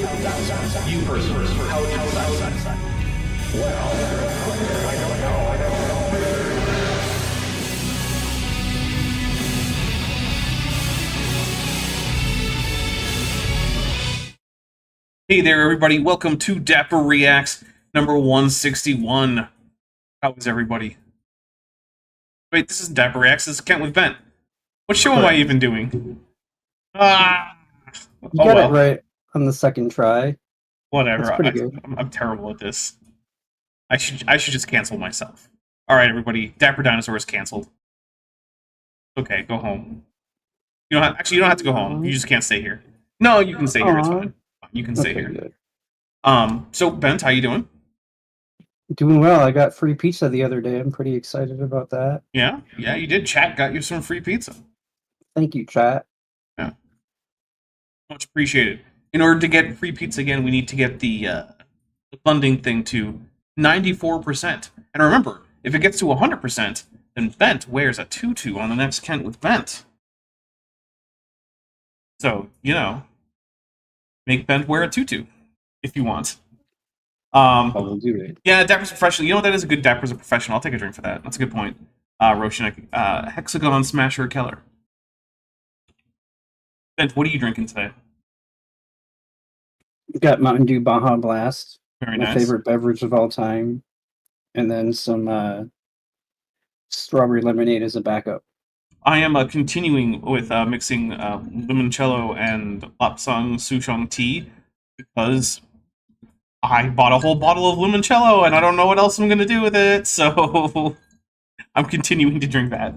You person, how would you decide? Well, I don't know. Hey there, everybody. Welcome to Dapper Reacts number 161. How is everybody? Wait, this is Dapper Reacts. This is Kent with Vent. What show am I even doing? Ah! You got it right on the second try. Whatever. That's pretty good. I'm terrible at this. I should just cancel myself. All right, everybody. Dapper Dinosaur is canceled. Okay, go home. You don't have, you don't have to go home. You just can't stay here. No, you can stay here. It's fine. You can stay here. Good. So Bent, how you doing? Doing well. I got free pizza the other day. I'm pretty excited about that. Yeah, you did. Chat got you some free pizza. Thank you, chat. Yeah, much appreciated. In order to get free pizza again, we need to get the funding thing to 94%. And remember, if it gets to 100%, then Bent wears a tutu on the next Kent with Bent. So, you know, make Bent wear a tutu if you want. I will do it. Yeah, Dapper's professional. You know what that is? A good Dapper's a professional. I'll take a drink for that. That's a good point. Roshan, Hexagon Smasher Keller. Bent, what are you drinking today? Got Mountain Dew Baja Blast. Very my nice. favorite beverage of all time. And then some strawberry lemonade as a backup. I am continuing with mixing limoncello and lapsang souchong tea because I bought a whole bottle of limoncello and I don't know what else I'm going to do with it, so I'm continuing to drink that.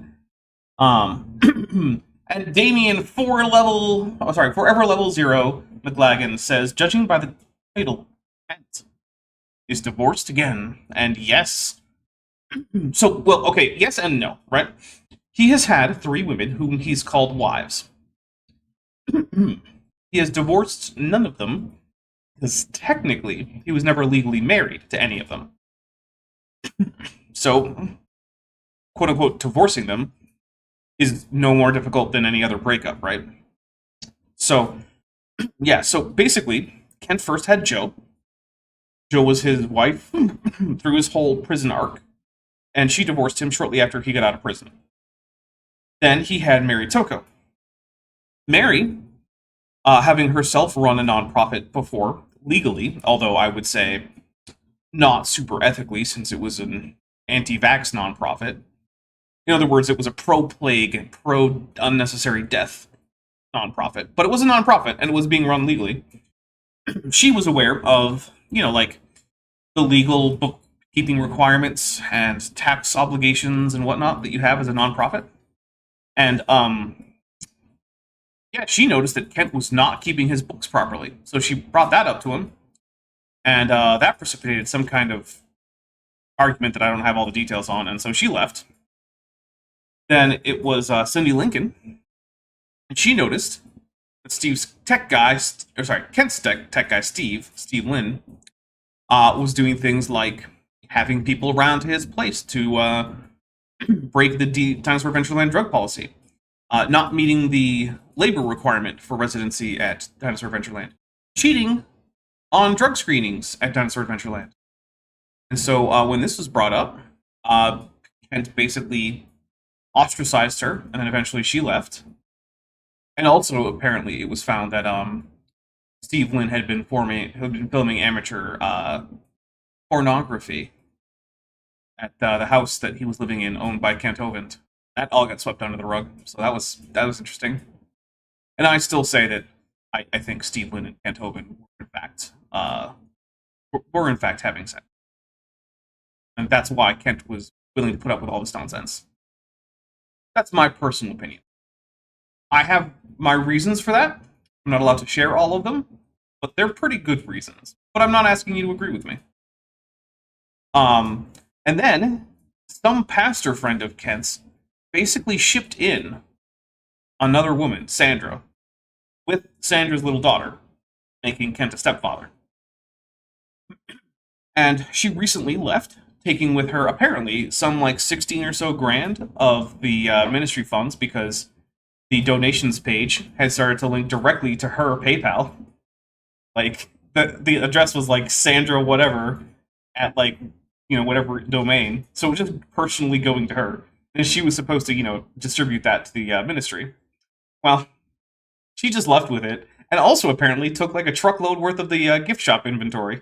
And Damien, forever level 0, McLagan says, judging by the title, Kent is divorced again, and yes. So, well, okay, yes and no, right? He has had 3 women whom he's called wives. He has divorced none of them, because technically he was never legally married to any of them. So, quote-unquote, divorcing them is no more difficult than any other breakup, right? So, yeah, so basically, Kent first had Jo. Jo was his wife through his whole prison arc, and she divorced him shortly after he got out of prison. Then he had Mary Toko. Mary, having herself run a nonprofit before, legally, although I would say not super ethically since it was an anti-vax nonprofit. In other words, it was a pro-plague, pro-unnecessary death nonprofit. But it was a nonprofit, and it was being run legally. She was aware of, you know, like, the legal bookkeeping requirements and tax obligations and whatnot that you have as a nonprofit. And, yeah, she noticed that Kent was not keeping his books properly. So she brought that up to him. And that precipitated some kind of argument that I don't have all the details on. And so she left. Then it was Cindy Lincoln. And she noticed that Kent's tech guy, Steve Lynn, was doing things like having people around his place to break the Dinosaur Adventureland drug policy, not meeting the labor requirement for residency at Dinosaur Adventureland, cheating on drug screenings at Dinosaur Adventureland. And so when this was brought up, Kent basically ostracized her, and then eventually she left. And also, apparently, it was found that Steve Lynn had been filming amateur pornography at the house that he was living in, owned by Kent Hovind. That all got swept under the rug, so that was interesting. And I still say that I think Steve Lynn and Kent Hovind were in fact having sex, and that's why Kent was willing to put up with all this nonsense. That's my personal opinion. I have my reasons for that. I'm not allowed to share all of them, but they're pretty good reasons. But I'm not asking you to agree with me. And then some pastor friend of Kent's basically shipped in another woman, Sandra, with Sandra's little daughter, making Kent a stepfather. And she recently left, taking with her apparently some like 16 or so grand of the ministry funds, because the donations page had started to link directly to her PayPal. Like, the address was like Sandra whatever at like whatever domain. So it was just personally going to her, and she was supposed to distribute that to the ministry. Well, she just left with it, and also apparently took like a truckload worth of the gift shop inventory.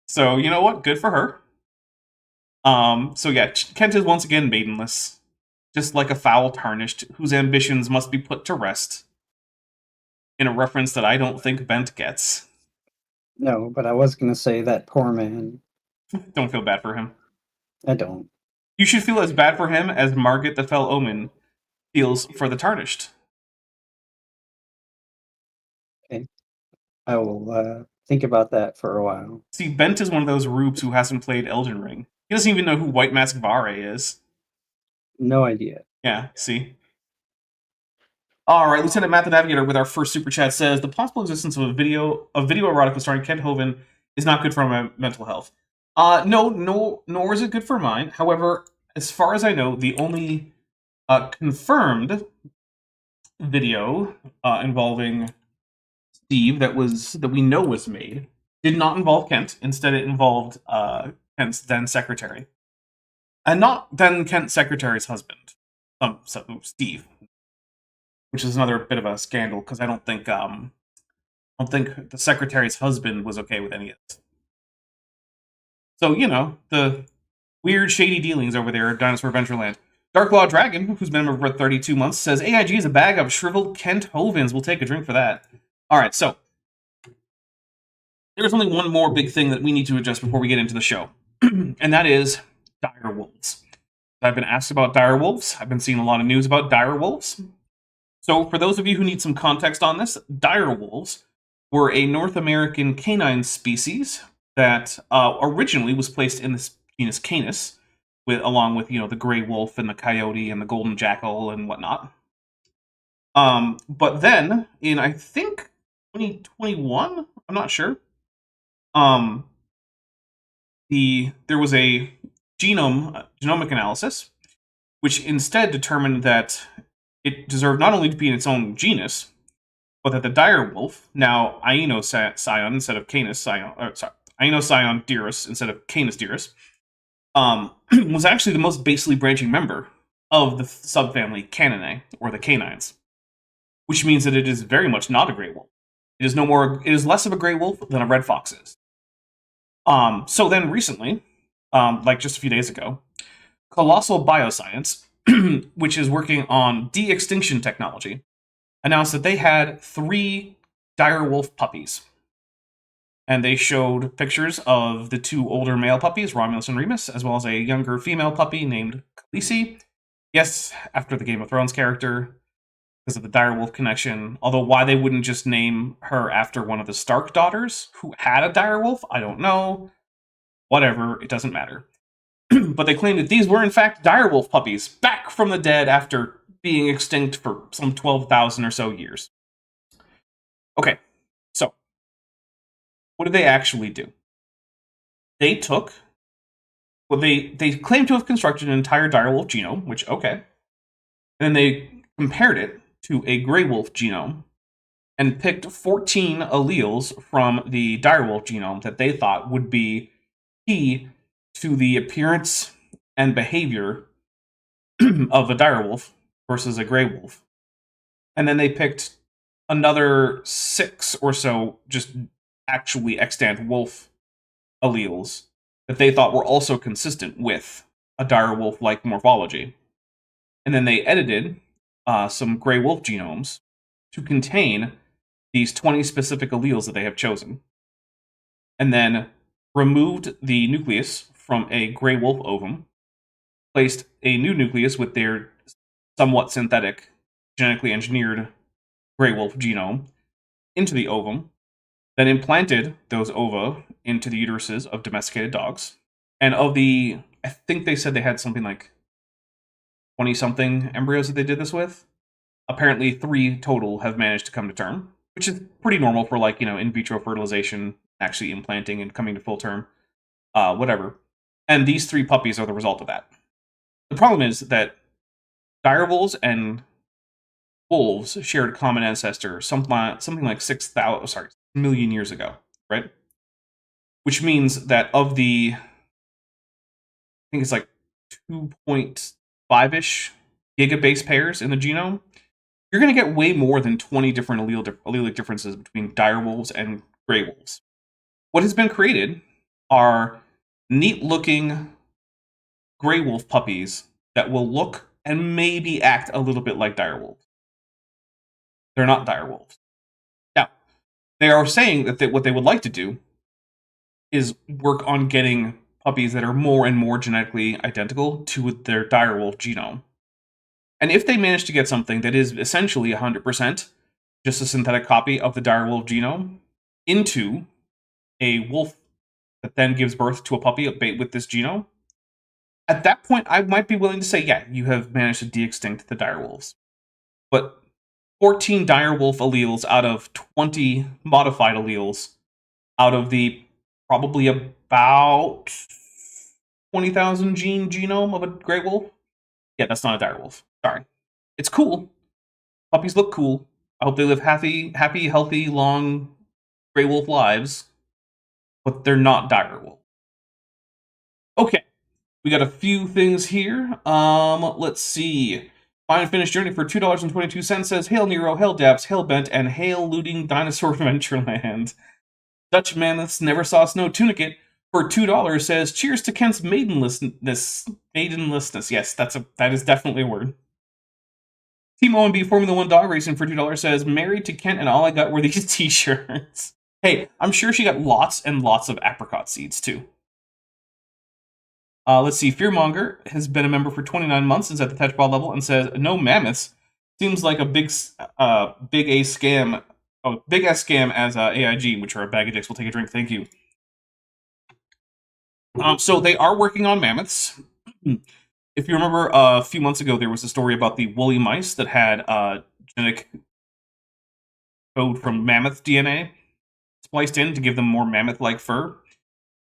So you know what? Good for her. So yeah, Kent is once again maidenless, just like a fowl tarnished, whose ambitions must be put to rest. In a reference that I don't think Bent gets. No, but I was going to say that poor man. Don't feel bad for him. I don't. You should feel as bad for him as Margaret the Fell Omen feels for the Tarnished. Okay. I will think about that for a while. See, Bent is one of those rubes who hasn't played Elden Ring. He doesn't even know who White Mask Vare is. No idea. Yeah, see? Alright, Lieutenant Matt the Navigator with our first super chat says, the possible existence of video erotica starring Kent Hovind is not good for my mental health. No, nor is it good for mine. However, as far as I know, the only confirmed video involving Steve that we know was made did not involve Kent. Instead, it involved Kent's then secretary, and not then Kent's secretary's husband, Steve, which is another bit of a scandal because I don't think the secretary's husband was okay with any of it. So the weird, shady dealings over there at Dinosaur Adventureland. Darklaw Dragon, who's been a member for 32 months, says AIG is a bag of shriveled Kent Hovinds. We'll take a drink for that. All right, so there's only one more big thing that we need to address before we get into the show, and that is Direwolves. I've been asked about Direwolves. I've been seeing a lot of news about Direwolves. So for those of you who need some context on this, Direwolves were a North American canine species that originally was placed in the genus Canis, along with the gray wolf and the coyote and the golden jackal and whatnot. But then in I think 2021, I'm not sure. There was a genomic analysis, which instead determined that it deserved not only to be in its own genus, but that the direwolf, now Ionoscion instead of Canis Scion, Ionoscion dirus instead of Canis dirus, was actually the most basally branching member of the subfamily Caninae, or the canines, which means that it is very much not a gray wolf. It is less of a gray wolf than a red fox is. So then recently, like just a few days ago, Colossal Bioscience, which is working on de-extinction technology, announced that they had 3 direwolf puppies. And they showed pictures of the 2 older male puppies, Romulus and Remus, as well as a younger female puppy named Khaleesi. Yes, after the Game of Thrones character, because of the direwolf connection. Although why they wouldn't just name her after one of the Stark daughters who had a direwolf, I don't know. Whatever, it doesn't matter. But they claimed that these were in fact direwolf puppies, back from the dead after being extinct for some 12,000 or so years. Okay, so what did they actually do? They took, they claimed to have constructed an entire direwolf genome, which, okay. And then they compared it to a gray wolf genome and picked 14 alleles from the direwolf genome that they thought would be key to the appearance and behavior of a direwolf versus a gray wolf. And then they picked another 6 or so just actually extant wolf alleles that they thought were also consistent with a direwolf-like morphology. And then they edited some gray wolf genomes to contain these 20 specific alleles that they have chosen. And then removed the nucleus from a gray wolf ovum, placed a new nucleus with their somewhat synthetic, genetically engineered gray wolf genome into the ovum, then implanted those ova into the uteruses of domesticated dogs. And of the, I think they said they had something like 20-something embryos that they did this with. Apparently 3 total have managed to come to term, which is pretty normal for in vitro fertilization, actually implanting and coming to full term, whatever. And these 3 puppies are the result of that. The problem is that direwolves and wolves shared a common ancestor something like 6 million years ago. right? Which means that of the, I think it's like 2.5-ish gigabase pairs in the genome, you're going to get way more than 20 different allelic differences between direwolves and gray wolves. What has been created are neat-looking gray wolf puppies that will look and maybe act a little bit like direwolves. They're not direwolves. Now, they are saying that what they would like to do is work on getting puppies that are more and more genetically identical to their direwolf genome. And if they manage to get something that is essentially 100% just a synthetic copy of the direwolf genome into a wolf that then gives birth to a puppy with this genome, at that point, I might be willing to say, yeah, you have managed to de-extinct the direwolves. But 14 direwolf alleles out of 20 modified alleles out of the probably about 20,000 gene genome of a gray wolf? Yeah, that's not a direwolf. Sorry. It's cool. Puppies look cool. I hope they live happy, healthy, long gray wolf lives. But they're not direwolf. Okay. We got a few things here. Let's see. Find and Finish Journey for $2.22 says, Hail Nero, Hail Daps, Hail Bent, and Hail Looting Dinosaur Adventureland. Dutch Mammoths Never Saw Snow Tunicate for $2 says, Cheers to Kent's maidenlessness. Maidenlessness. Yes, that is definitely a word. Team OMB Formula 1 Dog Racing for $2 says, Married to Kent and all I got were these t-shirts. Hey, I'm sure she got lots and lots of apricot seeds too. Let's see. Fearmonger has been a member for 29 months, is at the touchball level, and says, no mammoths. Seems like a big A scam. Oh, big ass scam as AIG, which are a bag of dicks. We'll take a drink. Thank you. So they are working on mammoths. If you remember, a few months ago, there was a story about the woolly mice that had genetic code from mammoth DNA spliced in to give them more mammoth-like fur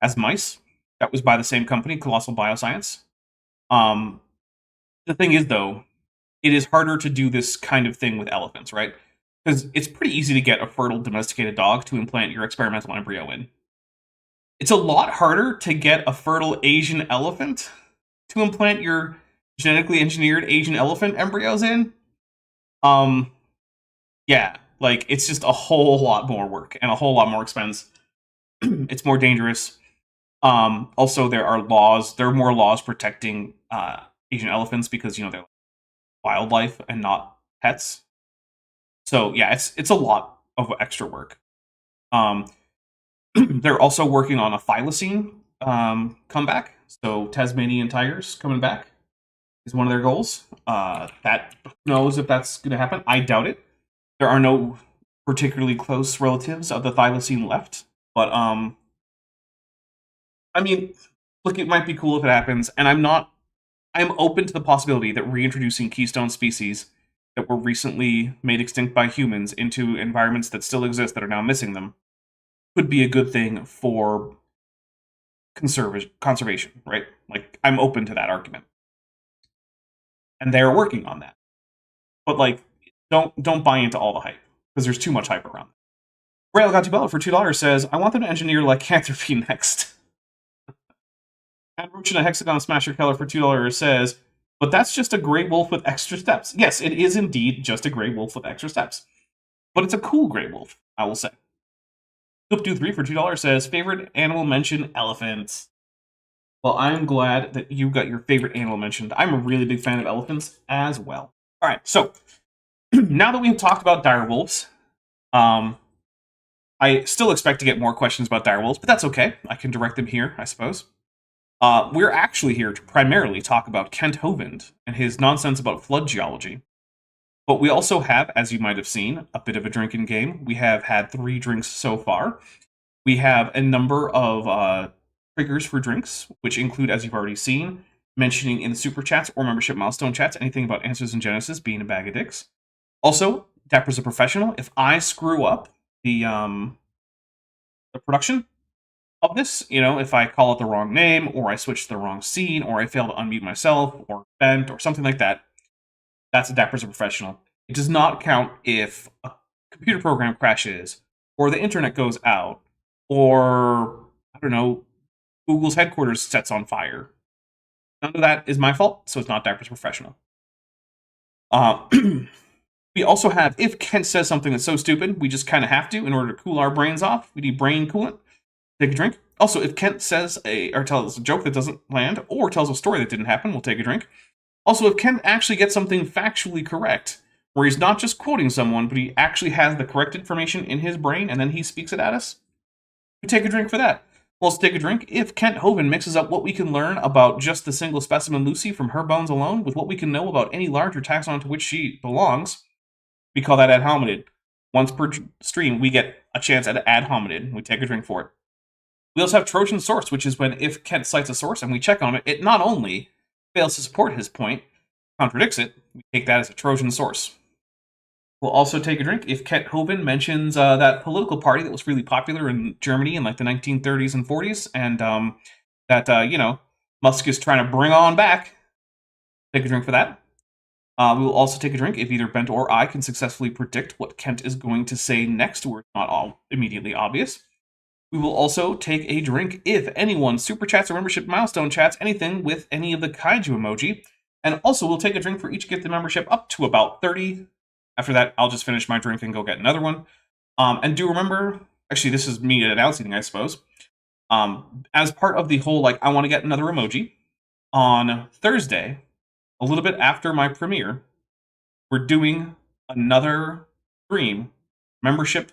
as mice. That was by the same company, Colossal Bioscience. The thing is, though, it is harder to do this kind of thing with elephants, right? Because it's pretty easy to get a fertile domesticated dog to implant your experimental embryo in. It's a lot harder to get a fertile Asian elephant to implant your genetically engineered Asian elephant embryos in. Yeah, like, it's just a whole lot more work and a whole lot more expense. It's more dangerous. Also, there are more laws protecting Asian elephants because, they're wildlife and not pets. So yeah, it's a lot of extra work. They're also working on a thylacine comeback. So Tasmanian tigers coming back is one of their goals. That knows if that's going to happen. I doubt it. There are no particularly close relatives of the thylacine left, but I mean, look, it might be cool if it happens, and I'm open to the possibility that reintroducing keystone species that were recently made extinct by humans into environments that still exist that are now missing them could be a good thing for conservation, right? Like, I'm open to that argument. And they're working on that. But, like, don't buy into all the hype, because there's too much hype around it. Rail Gatubella for $2 says, I want them to engineer lycanthropy next. And Roach in a Hexagon Smasher Keller for $2 says, but that's just a gray wolf with extra steps. Yes, it is indeed just a gray wolf with extra steps. But it's a cool gray wolf, I will say. Scoop23 for $2 says, favorite animal mention, elephants. Well, I'm glad that you got your favorite animal mentioned. I'm a really big fan of elephants as well. Alright, so, now that we've talked about direwolves, I still expect to get more questions about direwolves, but that's okay. I can direct them here, I suppose. We're actually here to primarily talk about Kent Hovind and his nonsense about flood geology. But we also have, as you might have seen, a bit of a drinking game. We have had 3 drinks so far. We have a number of triggers for drinks, which include, as you've already seen, mentioning in the super chats or membership milestone chats anything about Answers in Genesis being a bag of dicks. Also, Dapper's a professional. If I screw up the production of this, if I call it the wrong name, or I switch to the wrong scene, or I fail to unmute myself, or bent, or something like that, that's a Dapper's a professional. It does not count if a computer program crashes, or the internet goes out, or, I don't know, Google's headquarters sets on fire. None of that is my fault, so it's not Dapper's professional. We also have, if Kent says something that's so stupid, we just kind of have to in order to cool our brains off. We need brain coolant. Take a drink. Also, if Kent says or tells a joke that doesn't land, or tells a story that didn't happen, we'll take a drink. Also, if Kent actually gets something factually correct, where he's not just quoting someone, but he actually has the correct information in his brain, and then he speaks it at us, we take a drink for that. We'll also take a drink if Kent Hovind mixes up what we can learn about just the single specimen Lucy from her bones alone with what we can know about any larger taxon to which she belongs. We call that ad hominid. Once per stream, we get a chance at ad hominid. We take a drink for it. We also have Trojan source, which is when if Kent cites a source and we check on it, it not only fails to support his point, contradicts it, we take that as a Trojan source. We'll also take a drink if Kent Hovind mentions that political party that was really popular in Germany in like the 1930s and 40s, and that, Musk is trying to bring on back. Take a drink for that. We will also take a drink if either Bent or I can successfully predict what Kent is going to say next, where it's not all immediately obvious. We will also take a drink if anyone super chats or membership milestone chats anything with any of the kaiju emoji. And also, we'll take a drink for each gifted membership up to about 30. After that, I'll just finish my drink and go get another one. And do remember, actually, this is me announcing, I suppose. As part of the whole, I want to get another emoji, on Thursday, a little bit after my premiere, we're doing another stream, membership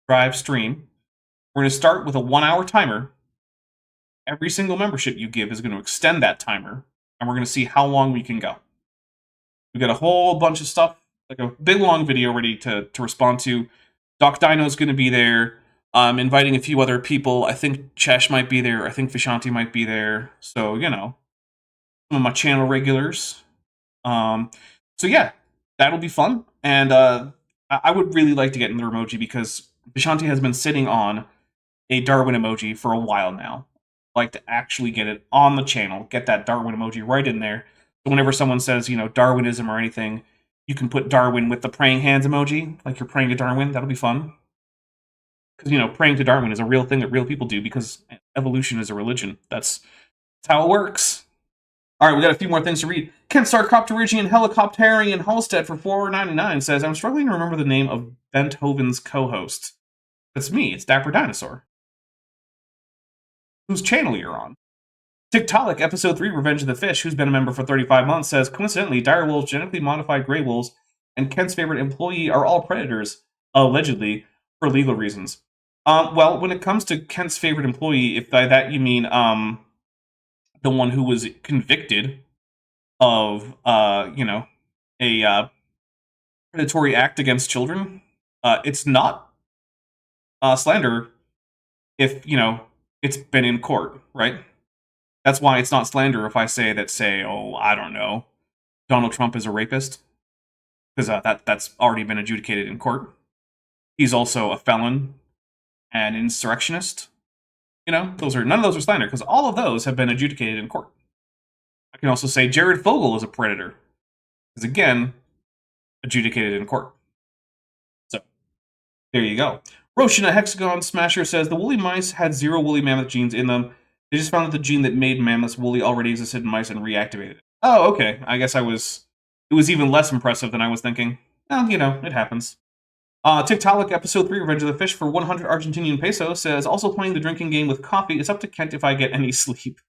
drive stream. We're going to start with a 1-hour timer. Every single membership you give is going to extend that timer, and we're going to see how long we can go. We've got a whole bunch of stuff, like a big long video ready to respond to. Doc Dino's going to be there. I'm inviting a few other people. I think Chesh might be there. I think Vishanti might be there. So, some of my channel regulars. So yeah, that'll be fun. And I would really like to get another emoji because Vishanti has been sitting on a Darwin emoji for a while now. I'd like to actually get it on the channel, get that Darwin emoji right in there. So whenever someone says, Darwinism or anything, you can put Darwin with the praying hands emoji, like you're praying to Darwin. That'll be fun. Because, praying to Darwin is a real thing that real people do because evolution is a religion. That's how it works. All right, we got a few more things to read. Ken Sarcopterygian Helicopterian Halstead for $4.99 says, I'm struggling to remember the name of Bent Hovin's co-host. That's me. It's Dapper Dinosaur. Whose channel you're on. Tiktaalik, Episode 3, Revenge of the Fish, who's been a member for 35 months, says, coincidentally, Direwolves, genetically modified gray wolves, and Kent's favorite employee are all predators, allegedly, for legal reasons. Well, when it comes to Kent's favorite employee, if by that you mean the one who was convicted of, a predatory act against children, it's not slander if, it's been in court, right? That's why it's not slander if I say, I don't know, Donald Trump is a rapist, because that's already been adjudicated in court. He's also a felon and insurrectionist. None of those are slander, because all of those have been adjudicated in court. I can also say Jared Fogle is a predator, because again, adjudicated in court. So, there you go. Roshina Hexagon Smasher says, the woolly mice had 0 woolly mammoth genes in them. They just found that the gene that made mammoths woolly already existed in mice and reactivated it. Oh, okay. I guess it was even less impressive than I was thinking. Well, it happens. Tiktaalik, Episode 3, Revenge of the Fish for 100 Argentinian pesos says, also playing the drinking game with coffee. It's up to Kent if I get any sleep.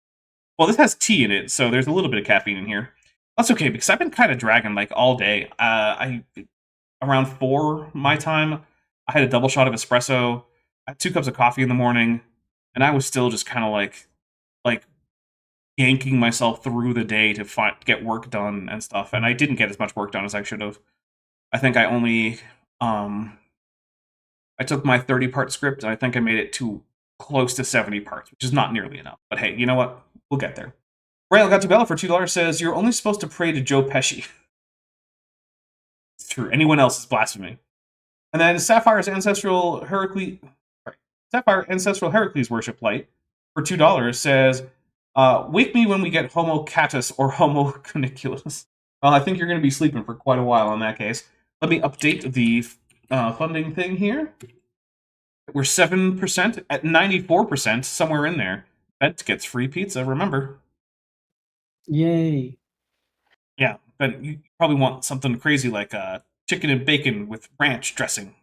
Well, this has tea in it, so there's a little bit of caffeine in here. That's okay, because I've been kind of dragging, all day. Around 4 my time, I had a double shot of espresso, I had 2 cups of coffee in the morning, and I was still just kind of like yanking myself through the day to get work done and stuff, and I didn't get as much work done as I should have. I think I only... I took my 30-part script, and I think I made it to close to 70 parts, which is not nearly enough. But hey, you know what? We'll get there. Rail Gatubella for $2 says, you're only supposed to pray to Joe Pesci. It's true. Anyone else is blasphemy. And then Sapphire's Ancestral Heracles Worship Light for $2 says, wake me when we get Homo Catus or Homo Cuniculus. Well, I think you're going to be sleeping for quite a while in that case. Let me update the funding thing here. We're 7%. At 94%, somewhere in there, Bent gets free pizza, remember? Yay. Yeah, but you probably want something crazy like chicken and bacon with ranch dressing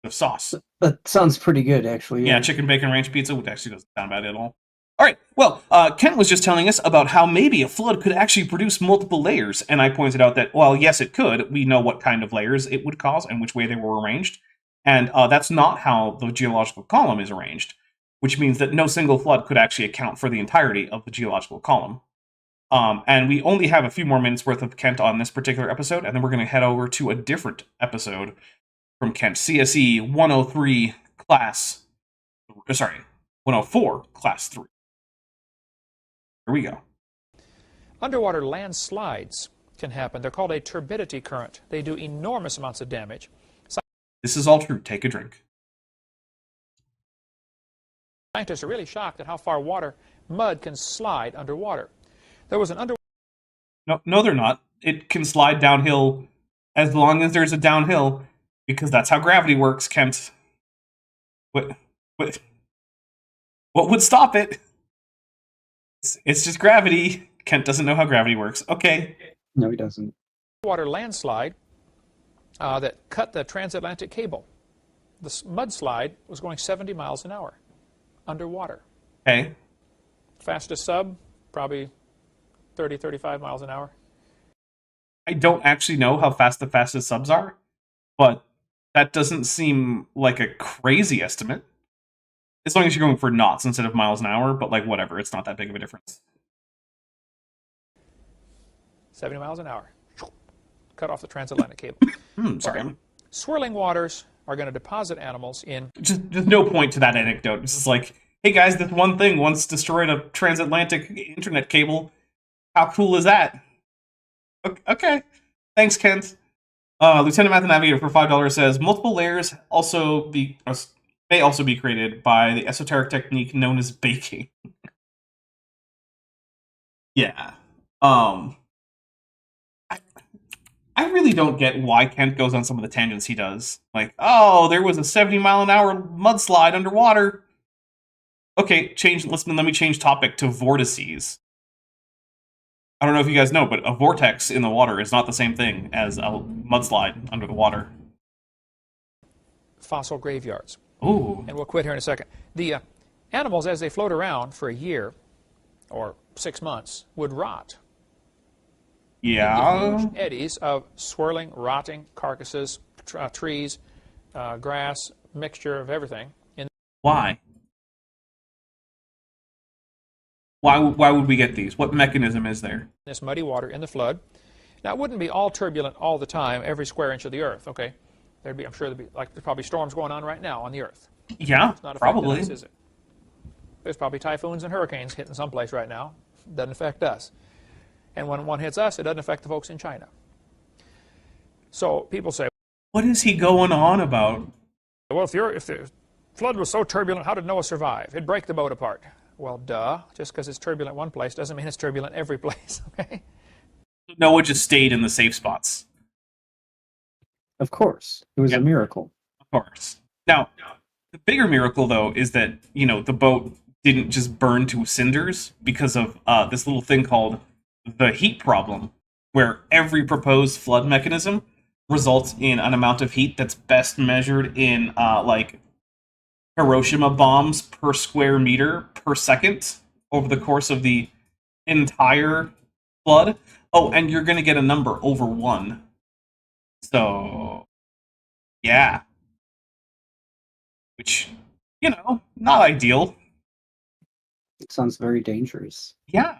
of sauce. That sounds pretty good, actually. Yeah, chicken bacon ranch pizza, which actually doesn't sound bad at all. All right, well, Kent was just telling us about how maybe a flood could actually produce multiple layers, and I pointed out that, well, yes, it could. We know what kind of layers it would cause and which way they were arranged, and that's not how the geological column is arranged, which means that no single flood could actually account for the entirety of the geological column. And we only have a few more minutes worth of Kent on this particular episode, and then we're going to head over to a different episode from Kent, CSE 103 class, sorry, 104 class 3. Here we go. Underwater landslides can happen. They're called a turbidity current. They do enormous amounts of damage. This is all true. Take a drink. Scientists are really shocked at how far mud can slide underwater. There was an No, they're not. It can slide downhill as long as there's a downhill, because that's how gravity works, Kent. What would stop it? It's just gravity. Kent doesn't know how gravity works. Okay. No, he doesn't. Water landslide that cut the transatlantic cable. The mudslide was going 70 miles an hour underwater. Okay. Fastest sub, probably 30, 35 miles an hour. I don't actually know how fast the fastest subs are, but that doesn't seem like a crazy estimate. As long as you're going for knots instead of miles an hour, but like whatever, it's not that big of a difference. 70 miles an hour. Cut off the transatlantic cable. Sorry. Okay. Swirling waters are going to deposit animals in... Just no point to that anecdote. It's just like, hey guys, this one thing once destroyed a transatlantic internet cable. How cool is that? Okay. Thanks, Kent. Lieutenant Math Navigator for $5 says, multiple layers may also be created by the esoteric technique known as baking. Yeah. I really don't get why Kent goes on some of the tangents he does. Like, oh, there was a 70-mile-an-hour mudslide underwater. Okay, let me change topic to vortices. I don't know if you guys know, but a vortex in the water is not the same thing as a mudslide under the water. Fossil graveyards. Ooh. And we'll quit here in a second. The animals, as they float around for a year or 6 months, would rot. Yeah. Huge eddies of swirling, rotting carcasses, trees, grass, mixture of everything. Why? Why would we get these? What mechanism is there? This muddy water in the flood. Now, it wouldn't be all turbulent all the time, every square inch of the Earth, okay? I'm sure there's probably storms going on right now on the Earth. Yeah, It's not probably. affecting us, is it? There's probably typhoons and hurricanes hitting someplace right now. Doesn't affect us. And when one hits us, it doesn't affect the folks in China. So people say, what is he going on about? well, if the flood was so turbulent, how did Noah survive? It'd break the boat apart. Well, duh. Just because it's turbulent one place doesn't mean it's turbulent every place, okay? Noah just stayed in the safe spots. Of course. It was a miracle. Of course. Now, the bigger miracle, though, is that, the boat didn't just burn to cinders because of this little thing called the heat problem, where every proposed flood mechanism results in an amount of heat that's best measured in, Hiroshima bombs per square meter per second over the course of the entire flood. Oh, and you're going to get a number over 1. So, yeah. Which, not ideal. It sounds very dangerous. Yeah.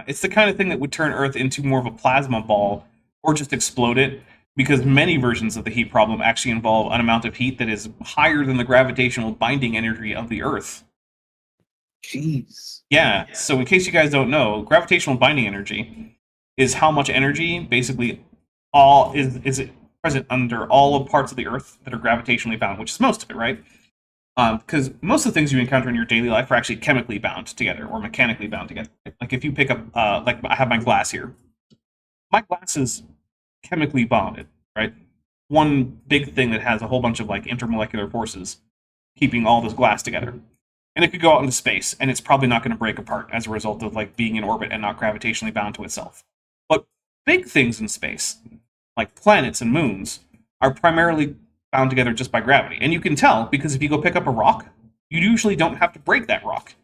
It's the kind of thing that would turn Earth into more of a plasma ball or just explode it, because many versions of the heat problem actually involve an amount of heat that is higher than the gravitational binding energy of the Earth. Jeez. Yeah, so in case you guys don't know, gravitational binding energy is how much energy basically is present under all the parts of the Earth that are gravitationally bound, which is most of it, right? Because most of the things you encounter in your daily life are actually chemically bound together or mechanically bound together. Like if you pick up, like I have my glass here. My glass is chemically bonded, right? One big thing that has a whole bunch of intermolecular forces keeping all this glass together. And it could go out into space, and it's probably not going to break apart as a result of like being in orbit and not gravitationally bound to itself. But big things in space, like planets and moons, are primarily bound together just by gravity. And you can tell because if you go pick up a rock, you usually don't have to break that rock.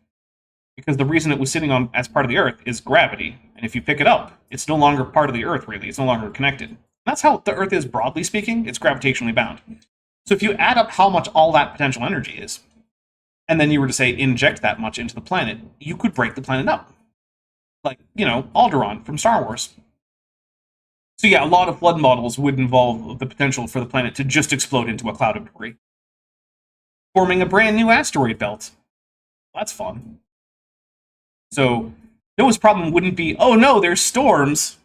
Because the reason it was sitting on as part of the Earth is gravity. And if you pick it up, it's no longer part of the Earth, really. It's no longer connected. And that's how the Earth is, broadly speaking. It's gravitationally bound. So if you add up how much all that potential energy is, and then you were to say inject that much into the planet, you could break the planet up. Like, Alderaan from Star Wars. So yeah, a lot of flood models would involve the potential for the planet to just explode into a cloud of debris, forming a brand new asteroid belt. That's fun. So Noah's problem wouldn't be, oh no, there's storms.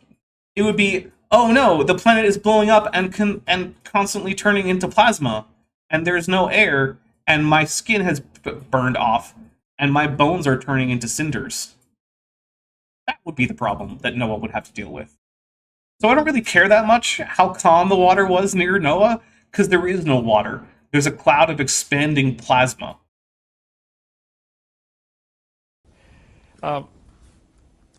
It would be, oh no, the planet is blowing up and constantly turning into plasma, and there's no air, and my skin has burned off, and my bones are turning into cinders. That would be the problem that Noah would have to deal with. So I don't really care that much how calm the water was near Noah, because there is no water. There's a cloud of expanding plasma.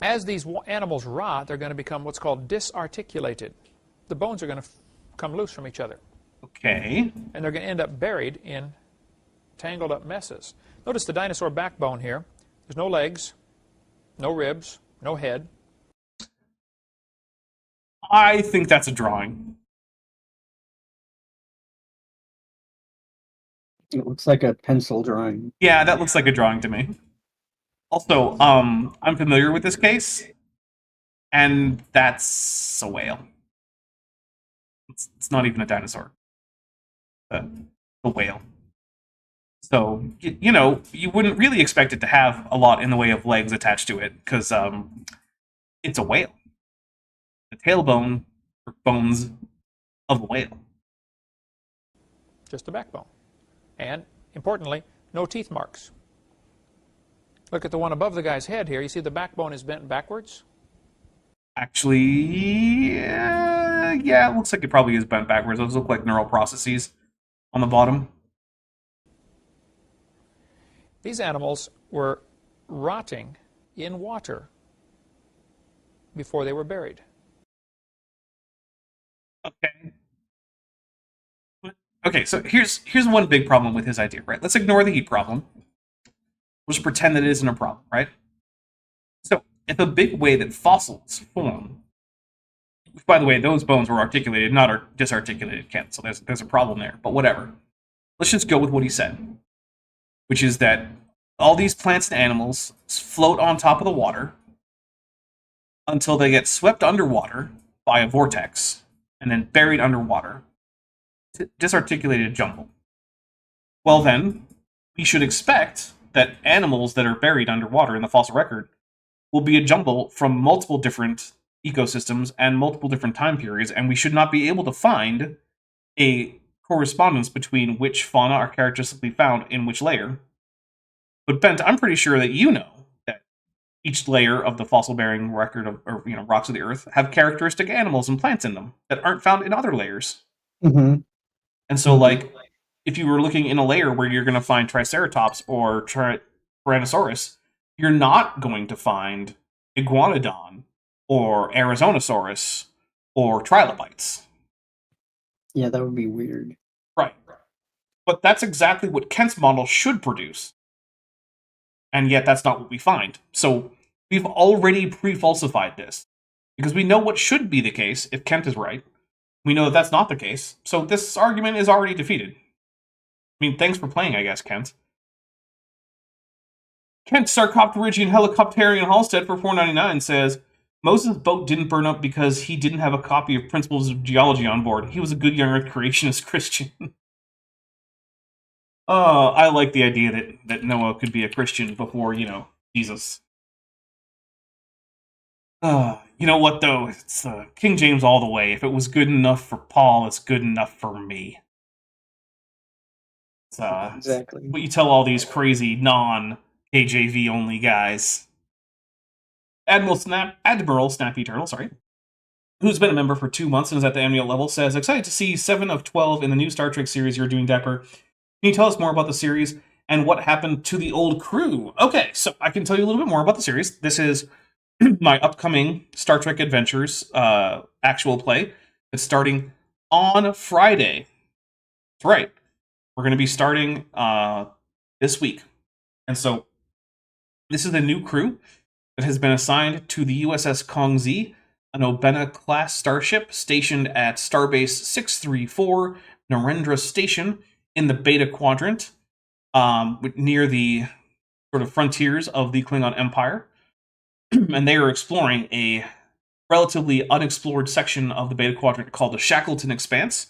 As these animals rot, they're going to become what's called disarticulated. The bones are going to come loose from each other. Okay. And they're going to end up buried in tangled up messes. Notice the dinosaur backbone here. There's no legs, no ribs, no head. I think that's a drawing. It looks like a pencil drawing. Yeah, that looks like a drawing to me. Also, I'm familiar with this case, and that's a whale. It's not even a dinosaur. A whale. So, you wouldn't really expect it to have a lot in the way of legs attached to it, because it's a whale. The tailbone, or bones of a whale. Just the backbone. And, importantly, no teeth marks. Look at the one above the guy's head here. You see the backbone is bent backwards? Actually, yeah, it looks like it probably is bent backwards. Those look like neural processes on the bottom. These animals were rotting in water before they were buried. Okay, so here's one big problem with his idea, right? Let's ignore the heat problem. We'll just pretend that it isn't a problem, right? So, if a big way that fossils form, which, by the way, those bones were articulated, not disarticulated, Ken, so there's a problem there, but whatever. Let's just go with what he said, which is that all these plants and animals float on top of the water until they get swept underwater by a vortex and then buried underwater. Disarticulated jumble. Well then, we should expect that animals that are buried underwater in the fossil record will be a jumble from multiple different ecosystems and multiple different time periods, and we should not be able to find a correspondence between which fauna are characteristically found in which layer. But Bent, I'm pretty sure that you know that each layer of the fossil-bearing record of, rocks of the Earth have characteristic animals and plants in them that aren't found in other layers. Mm-hmm. And so, like, if you were looking in a layer where you're going to find Triceratops or Tyrannosaurus, you're not going to find Iguanodon or Arizonosaurus or trilobites. Yeah, that would be weird. Right. But that's exactly what Kent's model should produce. And yet that's not what we find. So we've already pre-falsified this. Because we know what should be the case if Kent is right. We know that that's not the case. So this argument is already defeated. I mean, thanks for playing, I guess, Kent. Kent Sarcopterygian Helicopterian Halstead for $4.99 says, Moses' boat didn't burn up because he didn't have a copy of Principles of Geology on board. He was a good young Earth creationist Christian. I like the idea that Noah could be a Christian before, Jesus. You know what, though? It's King James all the way. If it was good enough for Paul, it's good enough for me. It's, Exactly. what you tell all these crazy non-KJV only guys. Admiral Snappy Turtle, who's been a member for 2 months and is at the Amnio level, says, excited to see 7 of 12 in the new Star Trek series you're doing, Dapper. Can you tell us more about the series and what happened to the old crew? Okay, so I can tell you a little bit more about the series. This is my upcoming Star Trek Adventures actual play. It's starting on Friday. That's right. We're going to be starting this week. And so this is a new crew that has been assigned to the USS Kongzi, an Obena-class starship stationed at Starbase 634 Narendra Station in the Beta Quadrant, near the sort of frontiers of the Klingon Empire. And they are exploring a relatively unexplored section of the Beta Quadrant called the Shackleton Expanse,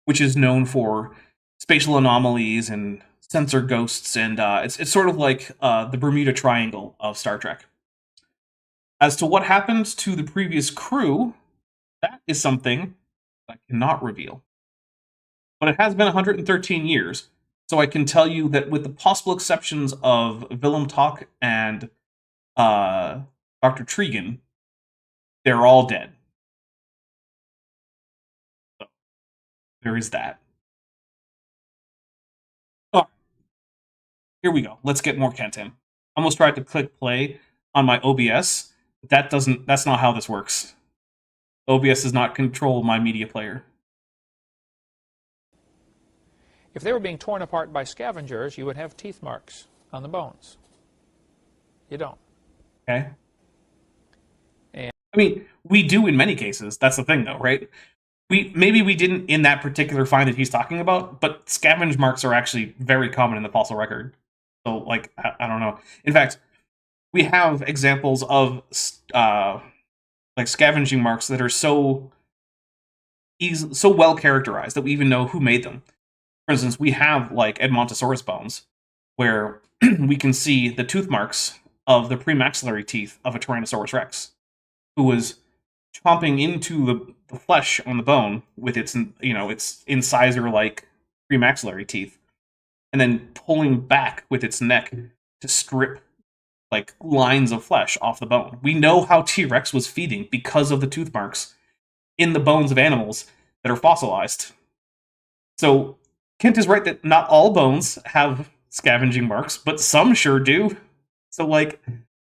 which is known for spatial anomalies and sensor ghosts, and it's sort of like the Bermuda Triangle of Star Trek. As to what happened to the previous crew, that is something I cannot reveal. But it has been 113 years, so I can tell you that with the possible exceptions of Willem Tok and Dr. Tregan, they're all dead. So, there is that. Oh, here we go. Let's get more content. I almost tried to click play on my OBS. That's not how this works. OBS does not control my media player. If they were being torn apart by scavengers, you would have teeth marks on the bones. You don't. Okay. And I mean, we do in many cases. That's the thing, though, right? Maybe we didn't in that particular find that he's talking about, but scavenge marks are actually very common in the fossil record. So, like, I don't know. In fact, we have examples of like scavenging marks that are so well characterized that we even know who made them. For instance, we have like Edmontosaurus bones, where we can see the tooth marks of the premaxillary teeth of a Tyrannosaurus rex, who was chomping into the flesh on the bone with its incisor-like premaxillary teeth, and then pulling back with its neck to strip like lines of flesh off the bone. We know how T-Rex was feeding because of the tooth marks in the bones of animals that are fossilized. So Kent is right that not all bones have scavenging marks, but some sure do. So, like,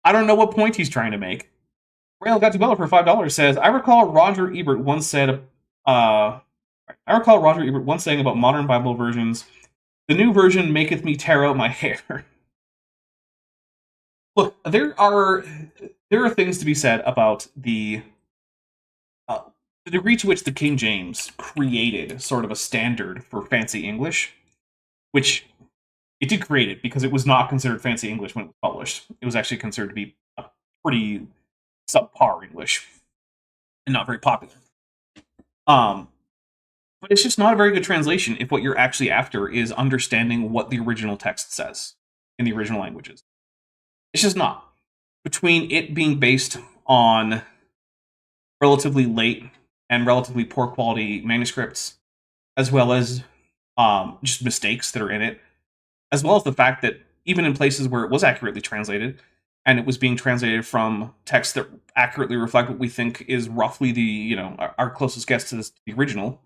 I don't know what point he's trying to make. Rail got to Bella for $5 says, I recall Roger Ebert once saying about modern Bible versions, the new version maketh me tear out my hair. Look, there are things to be said about the degree to which the King James created sort of a standard for fancy English, which it did create it because it was not considered fancy English when it was published. It was actually considered to be a pretty subpar English and not very popular. But it's just not a very good translation if what you're actually after is understanding what the original text says in the original languages. It's just not. Between it being based on relatively late and relatively poor quality manuscripts, as well as just mistakes that are in it, as well as the fact that even in places where it was accurately translated, and it was being translated from texts that accurately reflect what we think is roughly our closest guess to the original,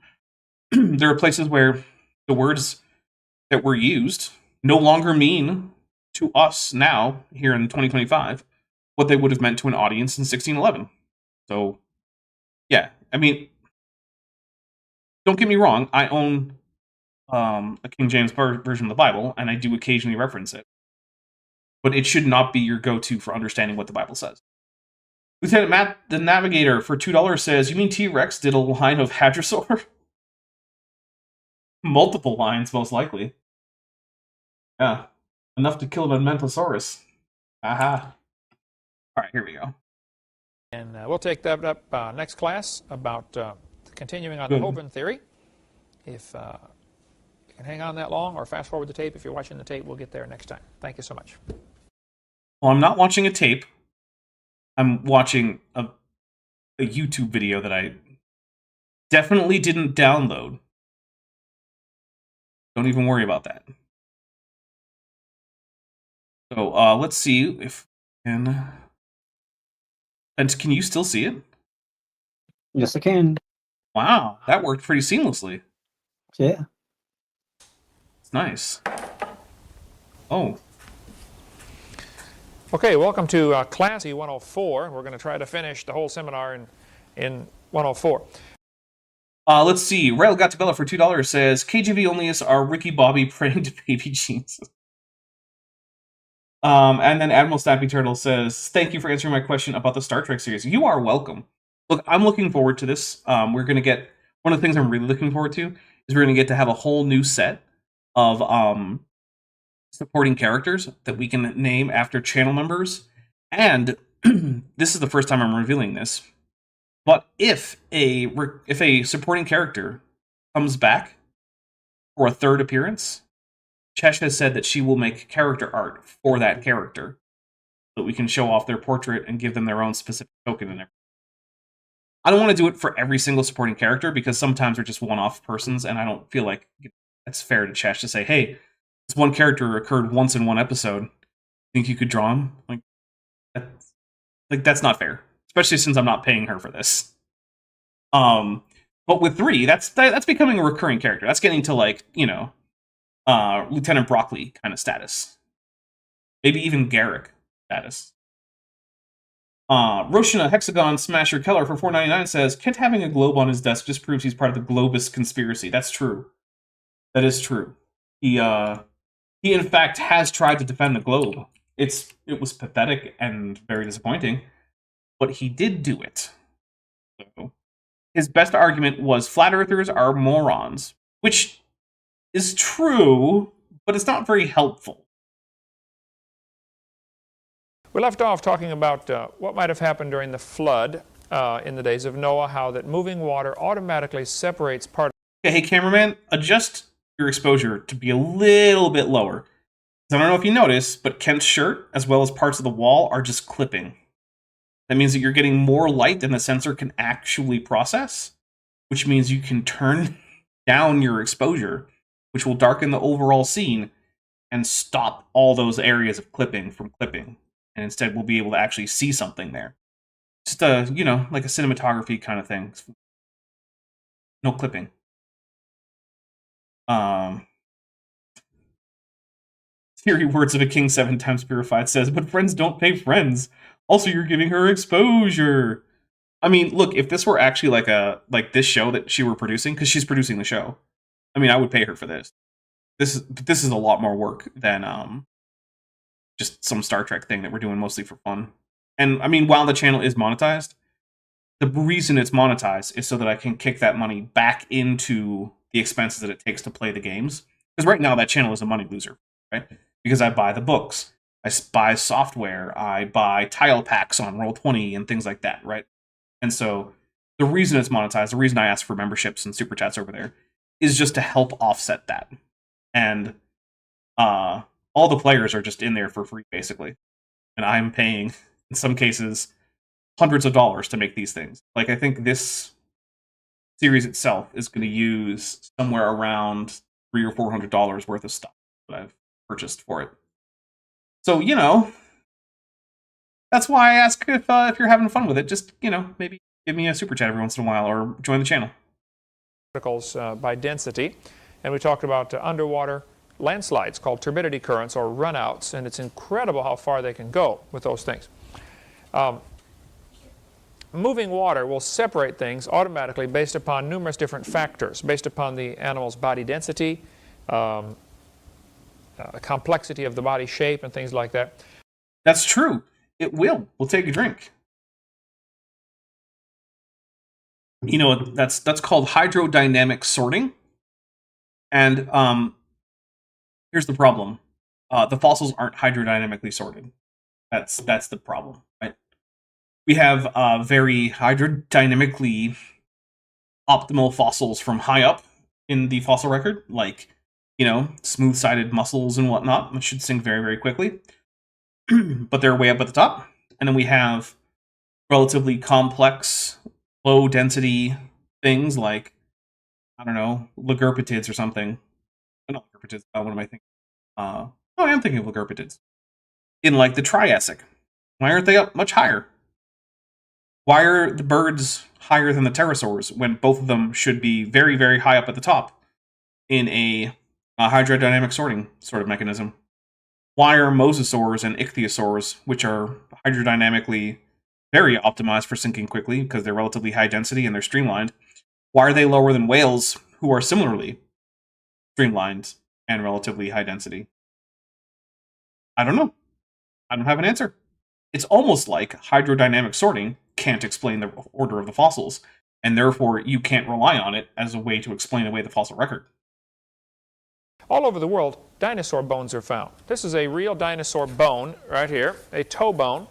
there are places where the words that were used no longer mean to us now, here in 2025, what they would have meant to an audience in 1611. So, yeah, I mean, don't get me wrong, I own a King James version of the Bible, and I do occasionally reference it. But it should not be your go-to for understanding what the Bible says. Lieutenant Matt, the Navigator, for $2 says, you mean T-Rex did a line of Hadrosaur? Multiple lines, most likely. Yeah. Enough to kill an Edmontosaurus. Aha. Alright, here we go. And we'll take that up next class about continuing on the Hovind theory. If you can hang on that long or fast forward the tape, if you're watching the tape, we'll get there next time. Thank you so much. Well, I'm not watching a tape. I'm watching a YouTube video that I definitely didn't download. Don't even worry about that. So let's see if can. And can you still see it? Yes, I can. Wow, that worked pretty seamlessly. Yeah. It's nice. Oh. Okay, welcome to Class 104. We're going to try to finish the whole seminar in 104. Let's see. Rail got to Bella for $2 says KGV onlyists are Ricky Bobby praying to baby Jesus. And then Admiral Snappy Turtle says, thank you for answering my question about the Star Trek series. You are welcome. Look, I'm looking forward to this. We're going to get, one of the things I'm really looking forward to is we're going to get to have a whole new set of supporting characters that we can name after channel members. And this is the first time I'm revealing this. But if a supporting character comes back for a third appearance, Chesh has said that she will make character art for that character so that we can show off their portrait and give them their own specific token and everything. I don't want to do it for every single supporting character because sometimes they're just one-off persons, and I don't feel like it's fair to Chesh to say, hey, this one character occurred once in one episode. Think you could draw him? That's not fair. Especially since I'm not paying her for this. But with 3, that's becoming a recurring character. That's getting to, like, you know, Lieutenant Broccoli kind of status. Maybe even Garrick status. Roshina Hexagon Smasher Keller for $4.99 says, Kent having a globe on his desk just proves he's part of the Globus conspiracy. That's true. That is true. He in fact has tried to defend the globe. It was pathetic and very disappointing, but he did do it. So, his best argument was flat earthers are morons, which is true, but it's not very helpful. We left off talking about what might have happened during the flood in the days of Noah, how that moving water automatically separates part. Okay, hey cameraman, adjust your exposure to be a little bit lower. I don't know if you noticed, but Kent's shirt, as well as parts of the wall, are just clipping. That means that you're getting more light than the sensor can actually process, which means you can turn down your exposure, which will darken the overall scene and stop all those areas of clipping from clipping. And instead we'll be able to actually see something there. Just a, you know, like a cinematography kind of thing. No clipping. Theory Words of a King 7 times Purified says, but friends don't pay friends. Also, you're giving her exposure. I mean, look, if this were actually like this show that she were producing, because she's producing the show, I mean, I would pay her for this. This is a lot more work than just some Star Trek thing that we're doing mostly for fun. And I mean, while the channel is monetized, the reason it's monetized is so that I can kick that money back into the expenses that it takes to play the games. Because right now that channel is a money loser, right? Because I buy the books, I buy software, I buy tile packs on Roll20 and things like that, right? And so the reason it's monetized, the reason I ask for memberships and super chats over there, is just to help offset that. And all the players are just in there for free, basically. And I'm paying, in some cases, hundreds of dollars to make these things. Like, I think this series itself is going to use somewhere around $300 or $400 worth of stuff that I've purchased for it. So, you know, that's why I ask if you're having fun with it. Just, you know, maybe give me a super chat every once in a while or join the channel. Particles by density, and we talked about underwater landslides called turbidity currents or runouts, and it's incredible how far they can go with those things. Moving water will separate things automatically based upon numerous different factors, based upon the animal's body density, the complexity of the body shape, and things like that. That's true. It will. We'll take a drink. You know, that's called hydrodynamic sorting. And here's the problem. The fossils aren't hydrodynamically sorted. That's the problem, right? We have very hydrodynamically optimal fossils from high up in the fossil record, like, you know, smooth-sided mussels and whatnot, which should sink very, very quickly. But they're way up at the top. And then we have relatively complex, low-density things like, I don't know, Lagurpitids or something. Not Lagurpitids, what am I thinking? I am thinking of Lagurpitids. In, like, the Triassic. Why aren't they up much higher? Why are the birds higher than the pterosaurs when both of them should be very, very high up at the top in a A hydrodynamic sorting sort of mechanism. Why are mosasaurs and ichthyosaurs, which are hydrodynamically very optimized for sinking quickly because they're relatively high density and they're streamlined, why are they lower than whales, who are similarly streamlined and relatively high density? I don't know. I don't have an answer. It's almost like hydrodynamic sorting can't explain the order of the fossils, and therefore you can't rely on it as a way to explain away the fossil record. All over the world, dinosaur bones are found. This is a real dinosaur bone right here, a toe bone.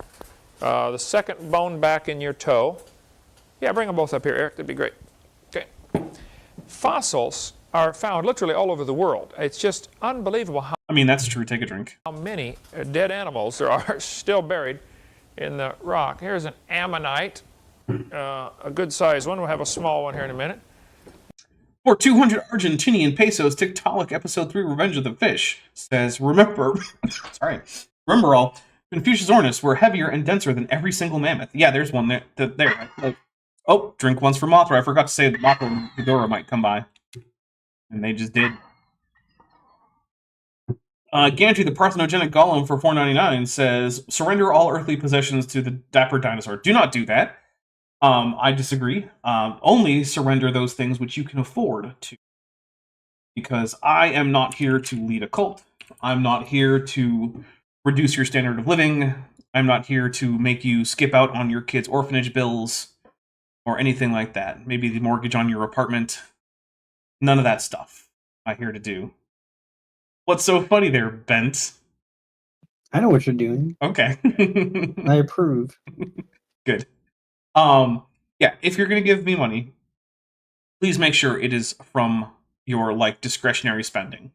The second bone back in your toe. Yeah, bring them both up here, Eric. That'd be great. Okay. Fossils are found literally all over the world. It's just unbelievable how I mean, that's true. Take a drink. many dead animals there are still buried in the rock. Here's an ammonite, a good-sized one. We'll have a small one here in a minute. For 200 Argentinian pesos, Tiktaalik Episode 3 Revenge of the Fish says, remember all, Confucius Ornis were heavier and denser than every single mammoth. Yeah, there's one there. Oh, drink once for Mothra. I forgot to say that Mothra and Ghidorah might come by. And they just did. Gantry, the parthenogenic golem for $4.99 says, surrender all earthly possessions to the dapper dinosaur. Do not do that. I disagree. Only surrender those things which you can afford to. Because I am not here to lead a cult. I'm not here to reduce your standard of living. I'm not here to make you skip out on your kids' orphanage bills or anything like that. Maybe the mortgage on your apartment. None of that stuff I'm here to do. What's so funny there, Bent? I know what you're doing. Okay. I approve. Good. Yeah, if you're gonna give me money, please make sure it is from your discretionary spending,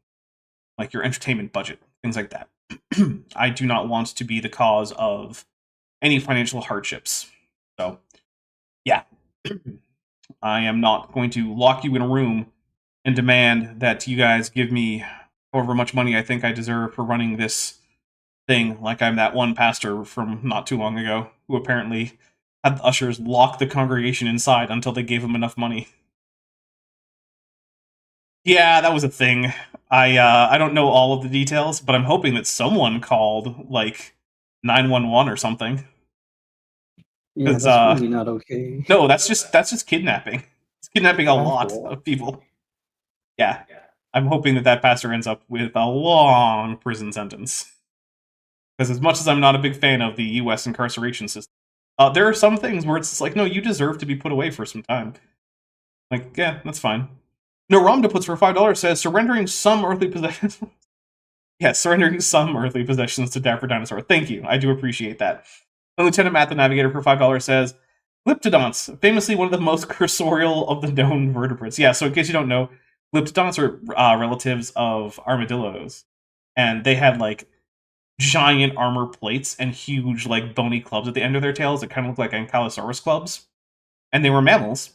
like your entertainment budget, things like that. I do not want to be the cause of any financial hardships. So, yeah. I am not going to lock you in a room and demand that you guys give me however much money I think I deserve for running this thing, like I'm that one pastor from not too long ago who apparently had the ushers lock the congregation inside until they gave him enough money. Yeah, that was a thing. I don't know all of the details, but I'm hoping that someone called 911 or something. Yeah, that's really not okay. No, that's just kidnapping. It's kidnapping a lot Awful. of people. Yeah. I'm hoping that pastor ends up with a long prison sentence. Because as much as I'm not a big fan of the U.S. incarceration system, there are some things where it's no, you deserve to be put away for some time. Yeah, that's fine. No, Ramda puts for $5 says, surrendering some earthly possessions. Yeah, surrendering some earthly possessions to Dapper Dinosaur. Thank you. I do appreciate that. And Lieutenant Matt the Navigator for $5 says, Glyptodonts, famously one of the most cursorial of the known vertebrates. Yeah, so in case you don't know, Glyptodonts are relatives of armadillos. And they had giant armor plates and huge bony clubs at the end of their tails that kind of look like Ankylosaurus clubs. And they were mammals.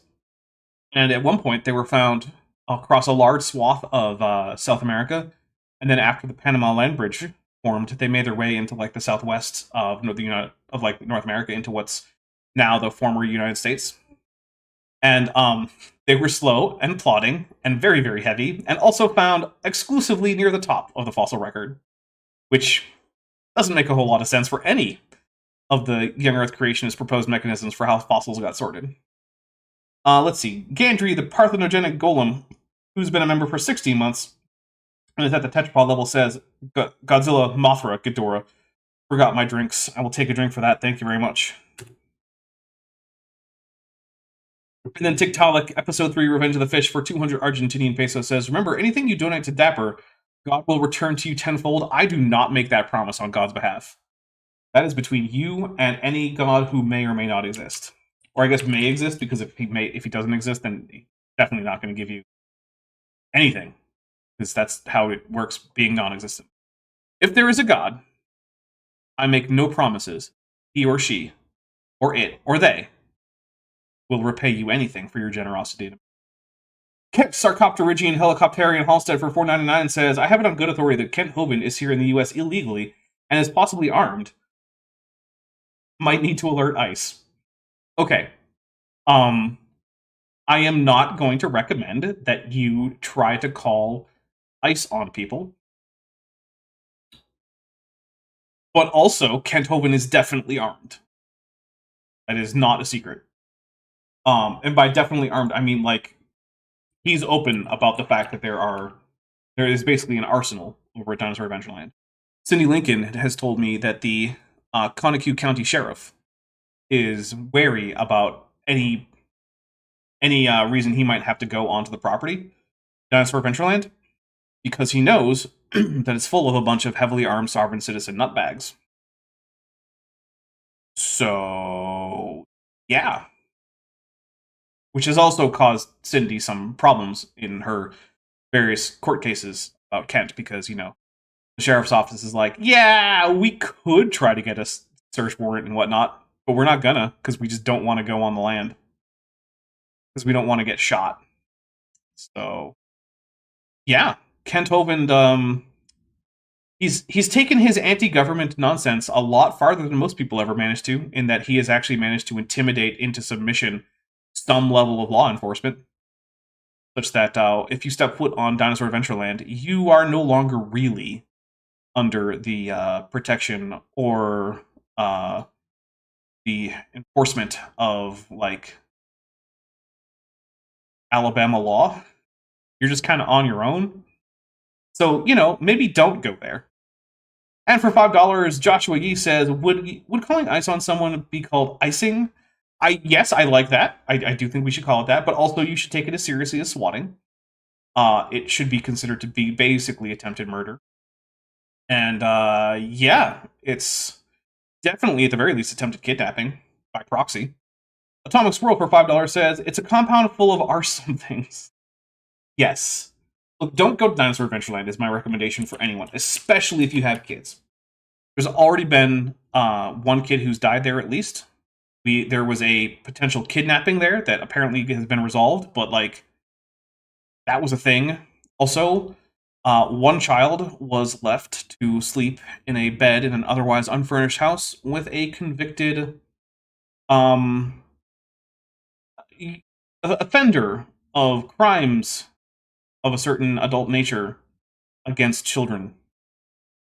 And at one point they were found across a large swath of South America. And then after the Panama Land Bridge formed, they made their way into the southwest of North America into what's now the former United States. And they were slow and plodding and very, very heavy, and also found exclusively near the top of the fossil record, which doesn't make a whole lot of sense for any of the young Earth creationist proposed mechanisms for how fossils got sorted. Let's see. Gandry, the parthenogenic golem, who's been a member for 16 months, and is at the tetrapod level, says, Godzilla, Mothra, Ghidorah. Forgot my drinks. I will take a drink for that. Thank you very much. And then Tiktaalik, Episode 3, Revenge of the Fish, for 200 Argentinian pesos, says, remember, anything you donate to Dapper, God will return to you tenfold. I do not make that promise on God's behalf. That is between you and any God who may or may not exist. Or I guess may exist, because if he doesn't exist, then he's definitely not going to give you anything. Because that's how it works, being non-existent. If there is a God, I make no promises. He or she, or it, or they, will repay you anything for your generosity. Kent Sarcopterygian Helicopterian Halstead for $4.99 says, I have it on good authority that Kent Hovind is here in the US illegally and is possibly armed. Might need to alert ICE. Okay. I am not going to recommend that you try to call ice on people. But also, Kent Hovind is definitely armed. That is not a secret. And by definitely armed, I mean, like, he's open about the fact that there is basically an arsenal over at Dinosaur Adventureland. Cindy Lincoln has told me that the Conaquew County Sheriff is wary about any reason he might have to go onto the property, Dinosaur Adventureland, because he knows that it's full of a bunch of heavily armed sovereign citizen nutbags. So, yeah. Which has also caused Cindy some problems in her various court cases about Kent, because, the sheriff's office is like, yeah, we could try to get a search warrant and whatnot, but we're not gonna, because we just don't want to go on the land. Because we don't want to get shot. So, yeah, Kent Hovind, he's taken his anti-government nonsense a lot farther than most people ever managed to, in that he has actually managed to intimidate into submission some level of law enforcement, such that if you step foot on Dinosaur Adventureland, you are no longer really under the protection or the enforcement of, like, Alabama law. You're just kind of on your own. So, maybe don't go there. And for $5, Joshua Yee says, would calling ice on someone be called icing? Yes, I like that. I do think we should call it that, but also you should take it as seriously as swatting. It should be considered to be basically attempted murder. And yeah, it's definitely at the very least attempted kidnapping by proxy. Atomic Squirrel for $5 says, it's a compound full of are somethings. Yes. Look, don't go to Dinosaur Adventureland is my recommendation for anyone, especially if you have kids. There's already been one kid who's died there at least. There was a potential kidnapping there that apparently has been resolved, but, like, that was a thing. Also, one child was left to sleep in a bed in an otherwise unfurnished house with a convicted offender of crimes of a certain adult nature against children.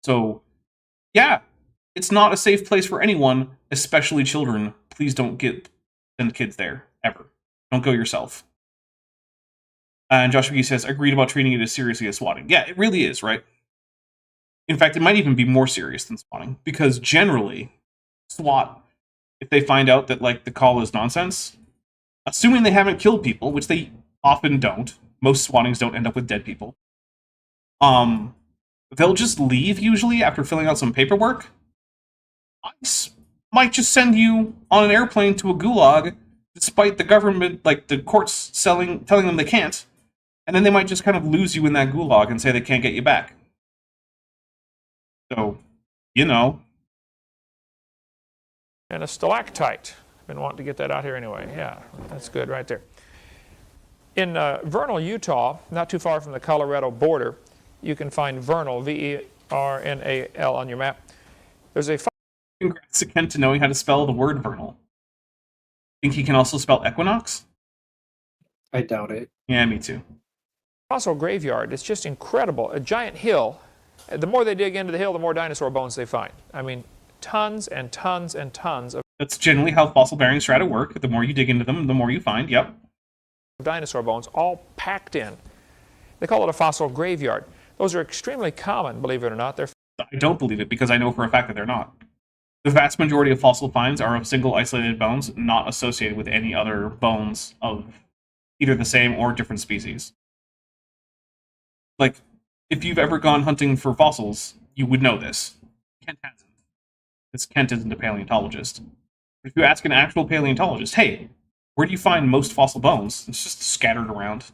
So, yeah, it's not a safe place for anyone, especially children. Please don't send kids there, ever. Don't go yourself. And Josh McGee says, agreed about treating it as seriously as swatting. Yeah, it really is, right? In fact, it might even be more serious than swatting, because generally, SWAT, if they find out that, like, the call is nonsense, assuming they haven't killed people, which they often don't, most swattings don't end up with dead people, they'll just leave, usually, after filling out some paperwork. ICE might just send you on an airplane to a gulag, despite the government, like, the courts telling them they can't, and then they might just kind of lose you in that gulag and say they can't get you back. So, And a stalactite. Been wanting to get that out here anyway. Yeah, that's good right there. In Vernal, Utah, not too far from the Colorado border, you can find Vernal, V-E-R-N-A-L, on your map. There's a... Congrats to Kent to knowing how to spell the word vernal. Think he can also spell equinox? I doubt it. Yeah, me too. Fossil graveyard. It's just incredible. A giant hill. The more they dig into the hill, the more dinosaur bones they find. I mean, tons and tons and tons of... That's generally how fossil bearing strata work. The more you dig into them, the more you find. Yep. Dinosaur bones all packed in. They call it a fossil graveyard. Those are extremely common, believe it or not. I don't believe it, because I know for a fact that they're not. The vast majority of fossil finds are of single isolated bones, not associated with any other bones of either the same or different species. Like, if you've ever gone hunting for fossils, you would know this. Kent hasn't. Because Kent isn't a paleontologist. But if you ask an actual paleontologist, hey, where do you find most fossil bones? It's just scattered around.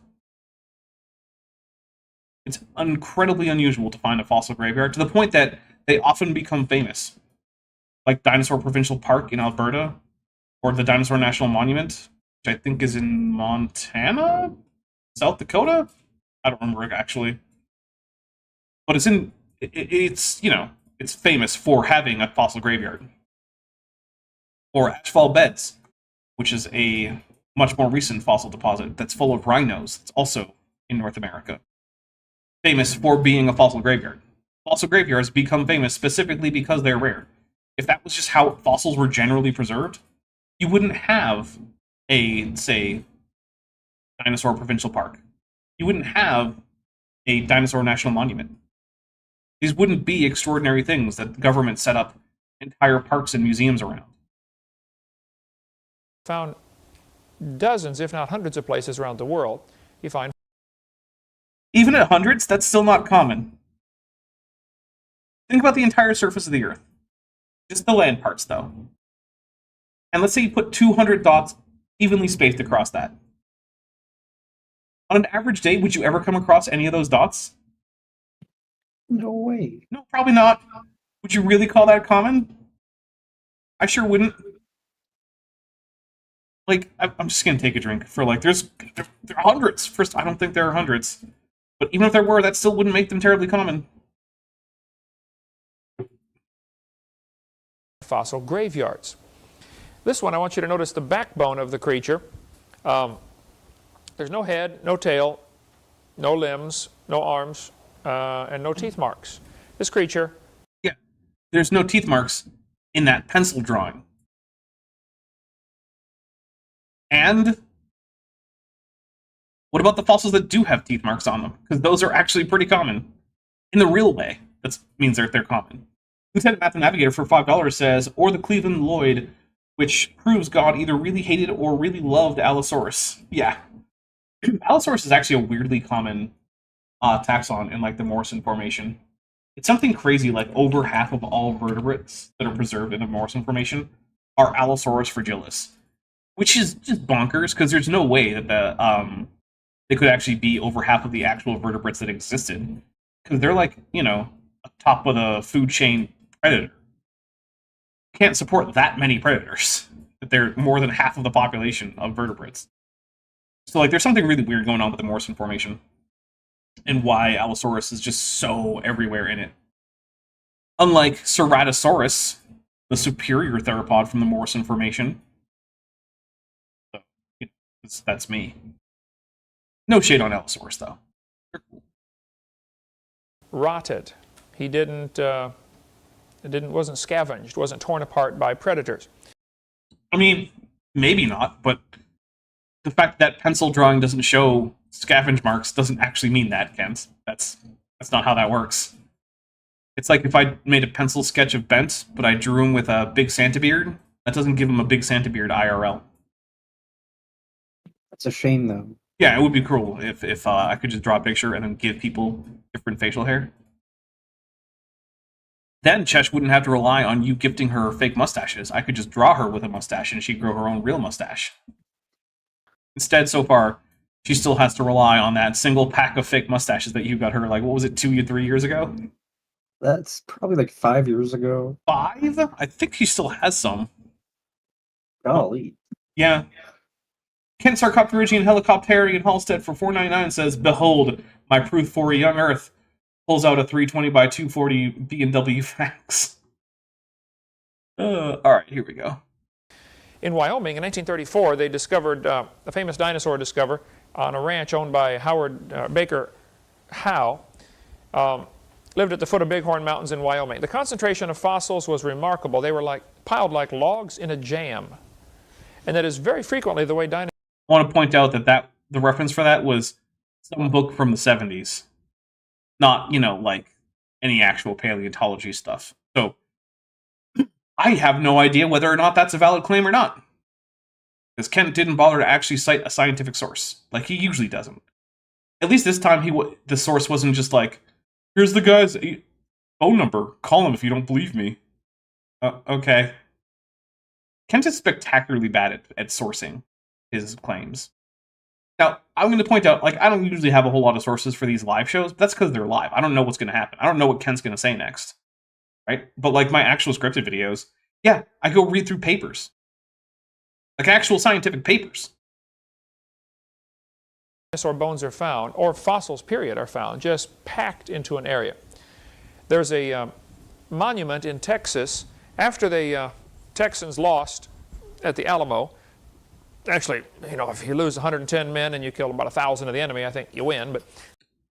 It's incredibly unusual to find a fossil graveyard, to the point that they often become famous. Like Dinosaur Provincial Park in Alberta, or the Dinosaur National Monument, which I think is in Montana? South Dakota? I don't remember actually. But it's famous for having a fossil graveyard. Or Ashfall Beds, which is a much more recent fossil deposit that's full of rhinos. It's also in North America. famous for being a fossil graveyard. Fossil graveyards become famous specifically because they're rare. If that was just how fossils were generally preserved, you wouldn't have a, say, dinosaur provincial park. You wouldn't have a dinosaur national monument. These wouldn't be extraordinary things that the government set up entire parks and museums around. Found dozens, if not hundreds of places around the world, you find Even at hundreds, that's still not common. Think about the entire surface of the Earth. Just the land parts, though. And let's say you put 200 dots evenly spaced across that. On an average day, would you ever come across any of those dots? No way. No, probably not. Would you really call that common? I sure wouldn't. Like, I'm just gonna take a drink for like, there are hundreds. First, I don't think there are hundreds. But even if there were, that still wouldn't make them terribly common. fossil graveyards. This one, I want you to notice the backbone of the creature. There's no head, no tail, no limbs, no arms, and no teeth marks. This creature... Yeah, there's no teeth marks in that pencil drawing. And what about the fossils that do have teeth marks on them? Because those are actually pretty common. In the real way, that means they're common. Lieutenant Math Navigator for $5 says, or the Cleveland Lloyd, which proves God either really hated or really loved Allosaurus. Yeah. Allosaurus is actually a weirdly common taxon in like the Morrison Formation. It's something crazy, like over half of all vertebrates that are preserved in the Morrison Formation are Allosaurus fragilis, which is just bonkers because there's no way that they could actually be over half of the actual vertebrates that existed, because they're like, you know, top of the food chain predator. Can't support that many predators. That they're more than half of the population of vertebrates. So like, there's something really weird going on with the Morrison Formation, and why Allosaurus is just so everywhere in it. Unlike Ceratosaurus, the superior theropod from the Morrison Formation. So, you know, that's me. No shade on Allosaurus, though. They're cool. Rotted. He wasn't scavenged, wasn't torn apart by predators. I mean, maybe not, but the fact that pencil drawing doesn't show scavenge marks doesn't actually mean that, Kent. That's not how that works. It's like if I made a pencil sketch of Bent, but I drew him with a big Santa beard, that doesn't give him a big Santa beard IRL. That's a shame, though. Yeah, it would be cool if I could just draw a picture and then give people different facial hair. Then Chesh wouldn't have to rely on you gifting her fake mustaches. I could just draw her with a mustache and she'd grow her own real mustache. Instead, so far, she still has to rely on that single pack of fake mustaches that you got her, like, what was it, 2 or 3 years ago? That's probably like 5 years ago. 5? I think she still has some. Golly. Yeah. Kent Sarcopterygian Helicopterian Halstead for $4.99 says, behold, my proof for a young Earth. Pulls out a 320 by 240 B&W fax. Alright, here we go. In Wyoming, in 1934, they discovered a famous dinosaur discovered on a ranch owned by Howard Baker Howe. Lived at the foot of Bighorn Mountains in Wyoming. The concentration of fossils was remarkable. They were like piled like logs in a jam. And that is very frequently the way dinosaurs... I want to point out that the reference for that was some book from the 70s. Not, you know, like any actual paleontology stuff. So, I have no idea whether or not that's a valid claim or not. Because Kent didn't bother to actually cite a scientific source. Like, he usually doesn't. At least this time, the source wasn't just like, here's the guy's phone number. Call him if you don't believe me. Okay. Kent is spectacularly bad at sourcing his claims. Now, I'm going to point out, like, I don't usually have a whole lot of sources for these live shows, but that's because they're live. I don't know what's going to happen. I don't know what Kent's going to say next. Right? But, like, my actual scripted videos, yeah, I go read through papers. Like, actual scientific papers. Dinosaur bones are found, or fossils, period, are found, just packed into an area. There's a monument in Texas after the Texans lost at the Alamo. Actually, you know, if you lose 110 men and you kill about 1,000 of the enemy, I think you win. But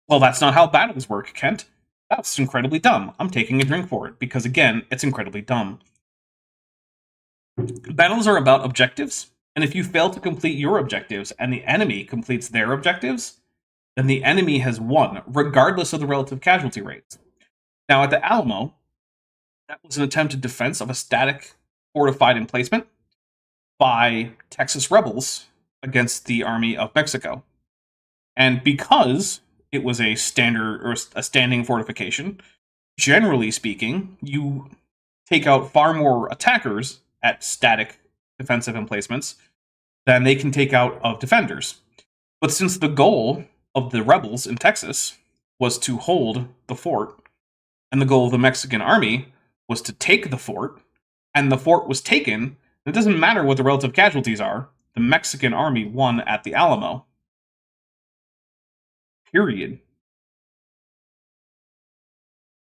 Well, that's not how battles work, Kent. That's incredibly dumb. I'm taking a drink for it, because again, it's incredibly dumb. Battles are about objectives, and if you fail to complete your objectives and the enemy completes their objectives, then the enemy has won, regardless of the relative casualty rates. Now, at the Alamo, that was an attempted defense of a static fortified emplacement by Texas rebels against the Army of Mexico. And because it was a standard or a standing fortification, generally speaking, you take out far more attackers at static defensive emplacements than they can take out of defenders. But since the goal of the rebels in Texas was to hold the fort, and the goal of the Mexican army was to take the fort, and the fort was taken, it doesn't matter what the relative casualties are, the Mexican army won at the Alamo. Period.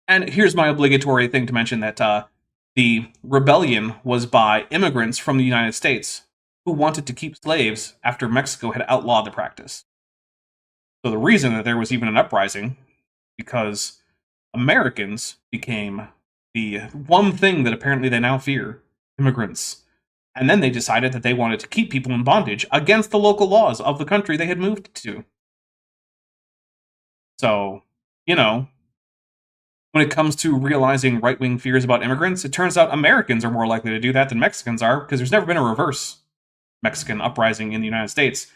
And here's my obligatory thing to mention that the rebellion was by immigrants from the United States who wanted to keep slaves after Mexico had outlawed the practice. So the reason that there was even an uprising, because Americans became the one thing that apparently they now fear, immigrants. And then they decided that they wanted to keep people in bondage against the local laws of the country they had moved to. So, you know, when it comes to realizing right-wing fears about immigrants, it turns out Americans are more likely to do that than Mexicans are, because there's never been a reverse Mexican uprising in the United States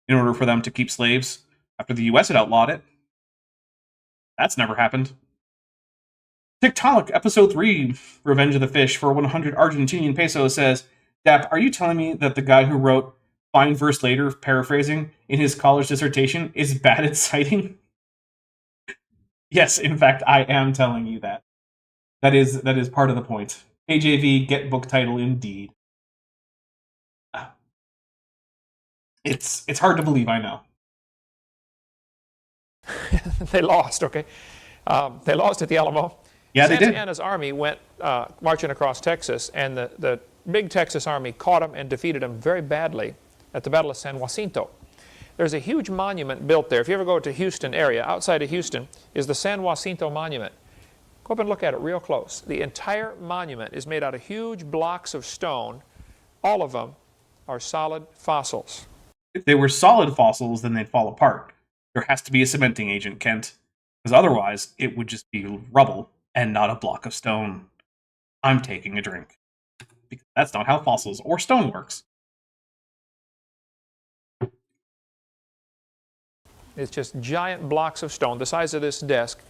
in order for them to keep slaves after the US had outlawed it. That's never happened. TikTok, Episode 3, Revenge of the Fish, for 100 Argentinian pesos says, Dap, are you telling me that the guy who wrote Fine Verse Later, paraphrasing, in his college dissertation is bad at citing? Yes, in fact, I am telling you that. That is part of the point. KJV, get book title indeed. It's hard to believe, I know. They lost, okay? They lost at the Alamo. Yeah, they did. Santa Anna's army went marching across Texas, and the big Texas army caught them and defeated them very badly at the Battle of San Jacinto. There's a huge monument built there. If you ever go to Houston area, outside of Houston is the San Jacinto Monument. Go up and look at it real close. The entire monument is made out of huge blocks of stone. All of them are solid fossils. If they were solid fossils, then they'd fall apart. There has to be a cementing agent, Kent. Because otherwise, it would just be rubble and not a block of stone. I'm taking a drink. Because that's not how fossils or stone works. It's just giant blocks of stone, the size of this desk,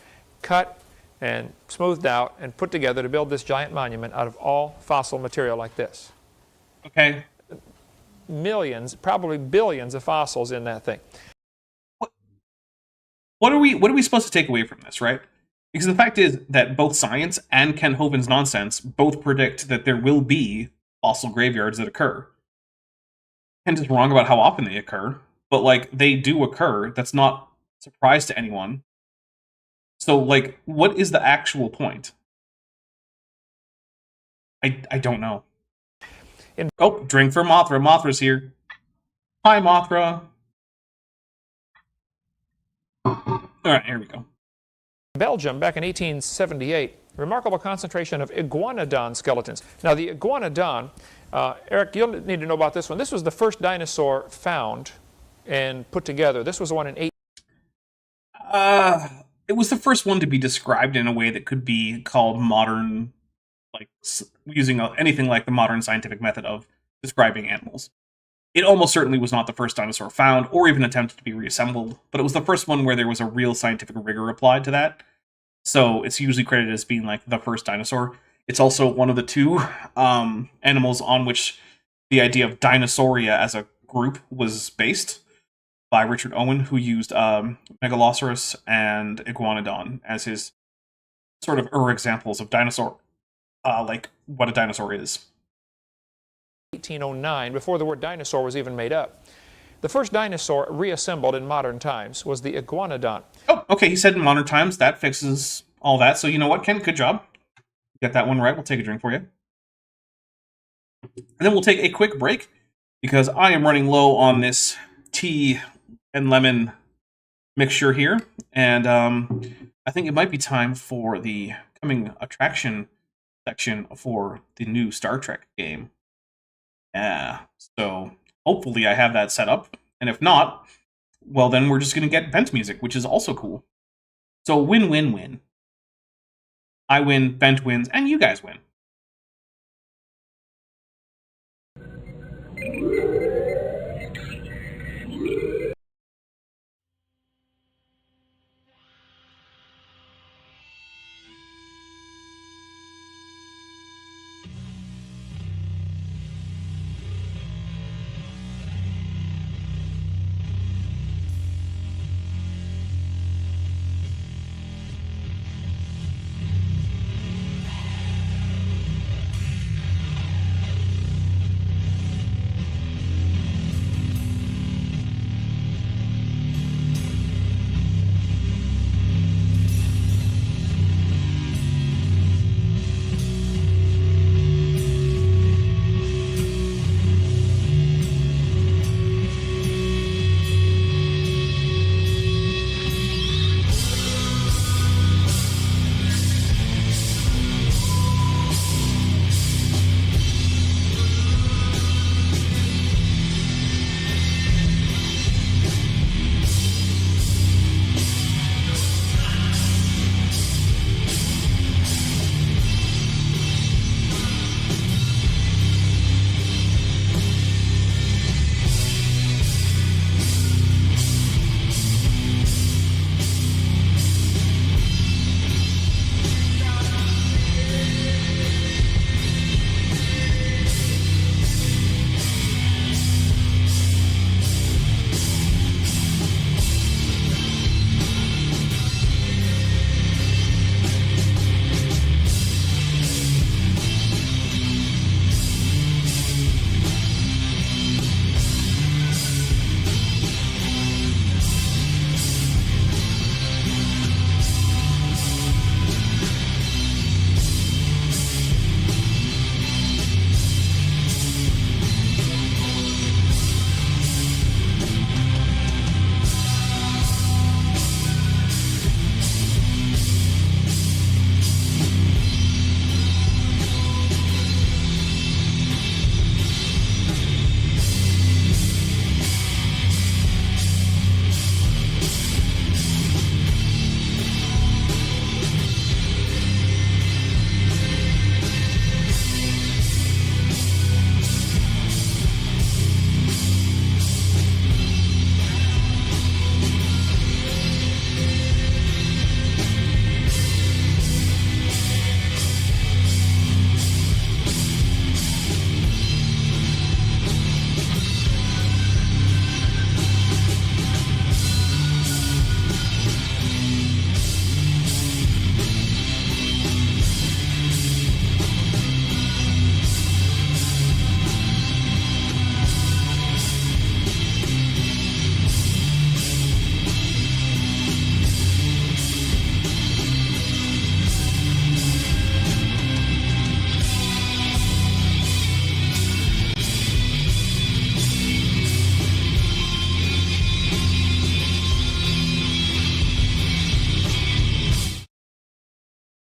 cut and smoothed out and put together to build this giant monument out of all fossil material like this. Okay. Millions, probably billions of fossils in that thing. What are we supposed to take away from this, right? Because the fact is that both science and Ken Hovind's nonsense both predict that there will be fossil graveyards that occur. Kent is wrong about how often they occur, but, like, they do occur. That's not a surprise to anyone. So, like, what is the actual point? I don't know. Oh, drink for Mothra. Mothra's here. Hi, Mothra. Alright, here we go. Belgium, back in 1878, remarkable concentration of Iguanodon skeletons. Now, the Iguanodon, Eric, you'll need to know about this one. This was the first dinosaur found and put together. This was the one in it was the first one to be described in a way that could be called modern, like using anything like the modern scientific method of describing animals. It almost certainly was not the first dinosaur found or even attempted to be reassembled, but it was the first one where there was a real scientific rigor applied to that. So it's usually credited as being like the first dinosaur. It's also one of the two animals on which the idea of Dinosauria as a group was based, by Richard Owen, who used Megalosaurus and Iguanodon as his sort of examples of dinosaur, like what a dinosaur is. 1809, before the word dinosaur was even made up. The first dinosaur reassembled in modern times was the Iguanodon. Oh, okay, he said in modern times. That fixes all that. So you know what, Ken? Good job. Get that one right. We'll take a drink for you. And then we'll take a quick break, because I am running low on this tea and lemon mixture here, and I think it might be time for the coming attraction section for the new Star Trek game. Yeah, so hopefully I have that set up, and if not, well then we're just going to get Bent music, which is also cool. So win-win-win. I win, Bent wins, and you guys win.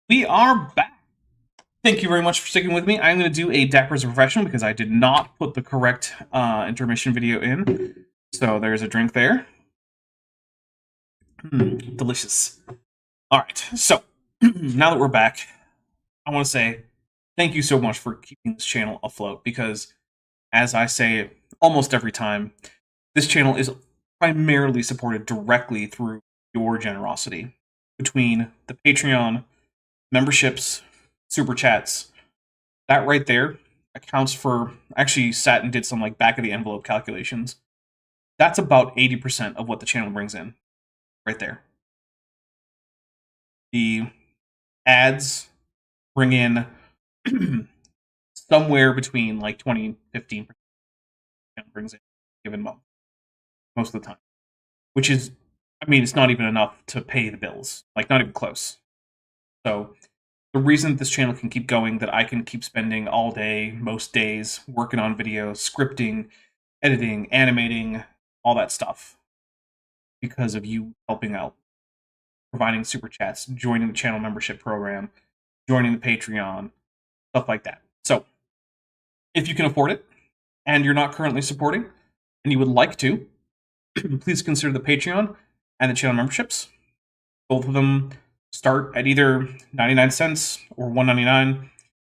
We are back. Thank you very much for sticking with me. I'm going to do a Dapper's Refreshment because I did not put the correct intermission video in. So there's a drink there. Delicious. All right, so now that we're back, I want to say thank you so much for keeping this channel afloat because, as I say almost every time, this channel is primarily supported directly through your generosity between the Patreon, memberships, super chats. That right there accounts for, actually sat and did some like back of the envelope calculations. That's about 80% of what the channel brings in. Right there. The ads bring in somewhere between like 20 and 15% brings in a given month. Most of the time. Which is, I mean, it's not even enough to pay the bills. Like, not even close. So, the reason this channel can keep going, that I can keep spending all day, most days, working on videos, scripting, editing, animating, all that stuff, because of you helping out, providing super chats, joining the channel membership program, joining the Patreon, stuff like that. So, if you can afford it, and you're not currently supporting, and you would like to, please consider the Patreon and the channel memberships. Both of them start at either 99 cents or $1.99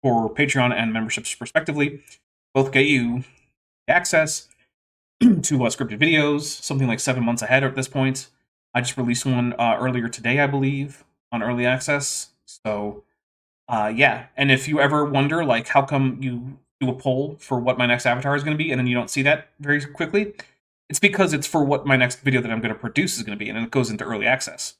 for Patreon and memberships respectively. Both get you access to scripted videos, something like 7 months ahead at this point. I just released one earlier today, I believe, on early access. So, yeah. And if you ever wonder, like, how come you do a poll for what my next avatar is going to be, and then you don't see that very quickly, it's because it's for what my next video that I'm going to produce is going to be, and it goes into early access.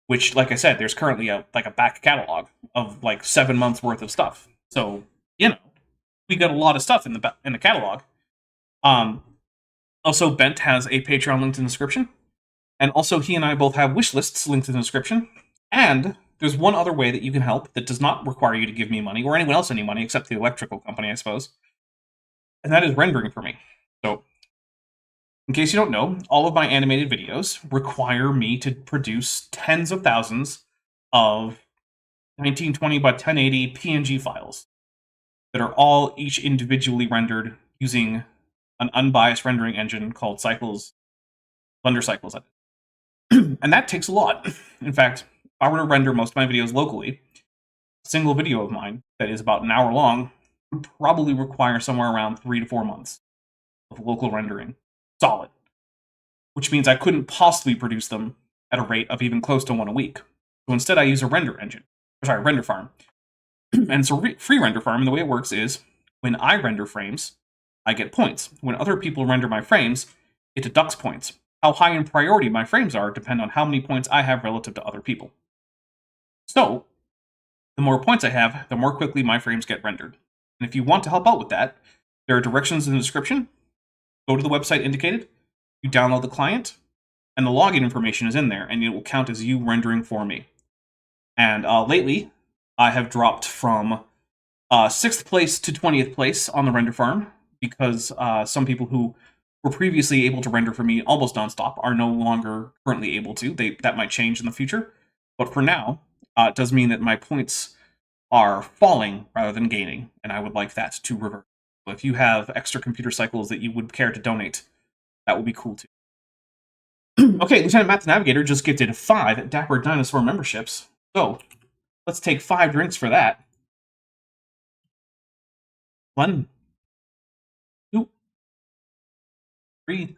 Which, like I said, there's currently a back catalog of like 7 months worth of stuff. So, you know, we got a lot of stuff in the catalog. Also, Bent has a Patreon linked in the description. And also, he and I both have wish lists linked in the description. And there's one other way that you can help that does not require you to give me money, or anyone else any money, except the electrical company, I suppose. And that is rendering for me. So, in case you don't know, all of my animated videos require me to produce tens of thousands of 1920 by 1080 PNG files that are all each individually rendered using an unbiased rendering engine called Cycles, Blender Cycles. And that takes a lot. In fact, if I were to render most of my videos locally, a single video of mine that is about an hour long would probably require somewhere around 3 to 4 months of local rendering. Solid. Which means I couldn't possibly produce them at a rate of even close to one a week. So instead I use a render farm. And so free render farm, and the way it works is, when I render frames, I get points. When other people render my frames, it deducts points. How high in priority my frames are depend on how many points I have relative to other people. So, the more points I have, the more quickly my frames get rendered. And if you want to help out with that, there are directions in the description. Go to the website indicated, you download the client, and the login information is in there, and it will count as you rendering for me. And lately, I have dropped from 6th place to 20th place on the render farm, because some people who were previously able to render for me almost nonstop are no longer currently able to. That might change in the future. But for now, it does mean that my points are falling rather than gaining, and I would like that to revert. So if you have extra computer cycles that you would care to donate, that would be cool too. Okay, Lieutenant Matt the Navigator just gifted 5 Dapper Dinosaur memberships. So, let's take 5 drinks for that. 1, 2, 3,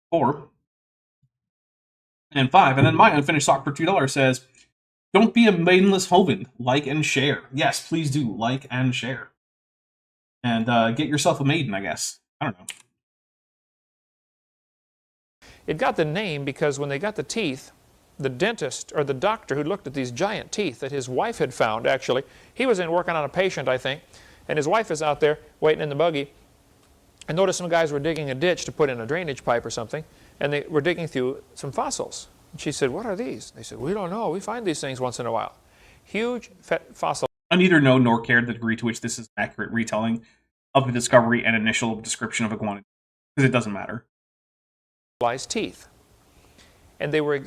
4, and 5. And then my unfinished sock for $2 says, "Don't be a maidenless Hovind. Like and share." Yes, please do. Like and share. And get yourself a maiden, I guess. I don't know. It got the name because when they got the teeth, the dentist or the doctor who looked at these giant teeth that his wife had found, actually, he was in working on a patient, I think, and his wife is out there waiting in the buggy, and noticed some guys were digging a ditch to put in a drainage pipe or something, and they were digging through some fossils. And she said, "What are these?" They said, "We don't know. We find these things once in a while." Huge fossil. I neither know nor care the degree to which this is an accurate retelling of the discovery and initial description of Iguanodon, because it doesn't matter. Teeth. And they were,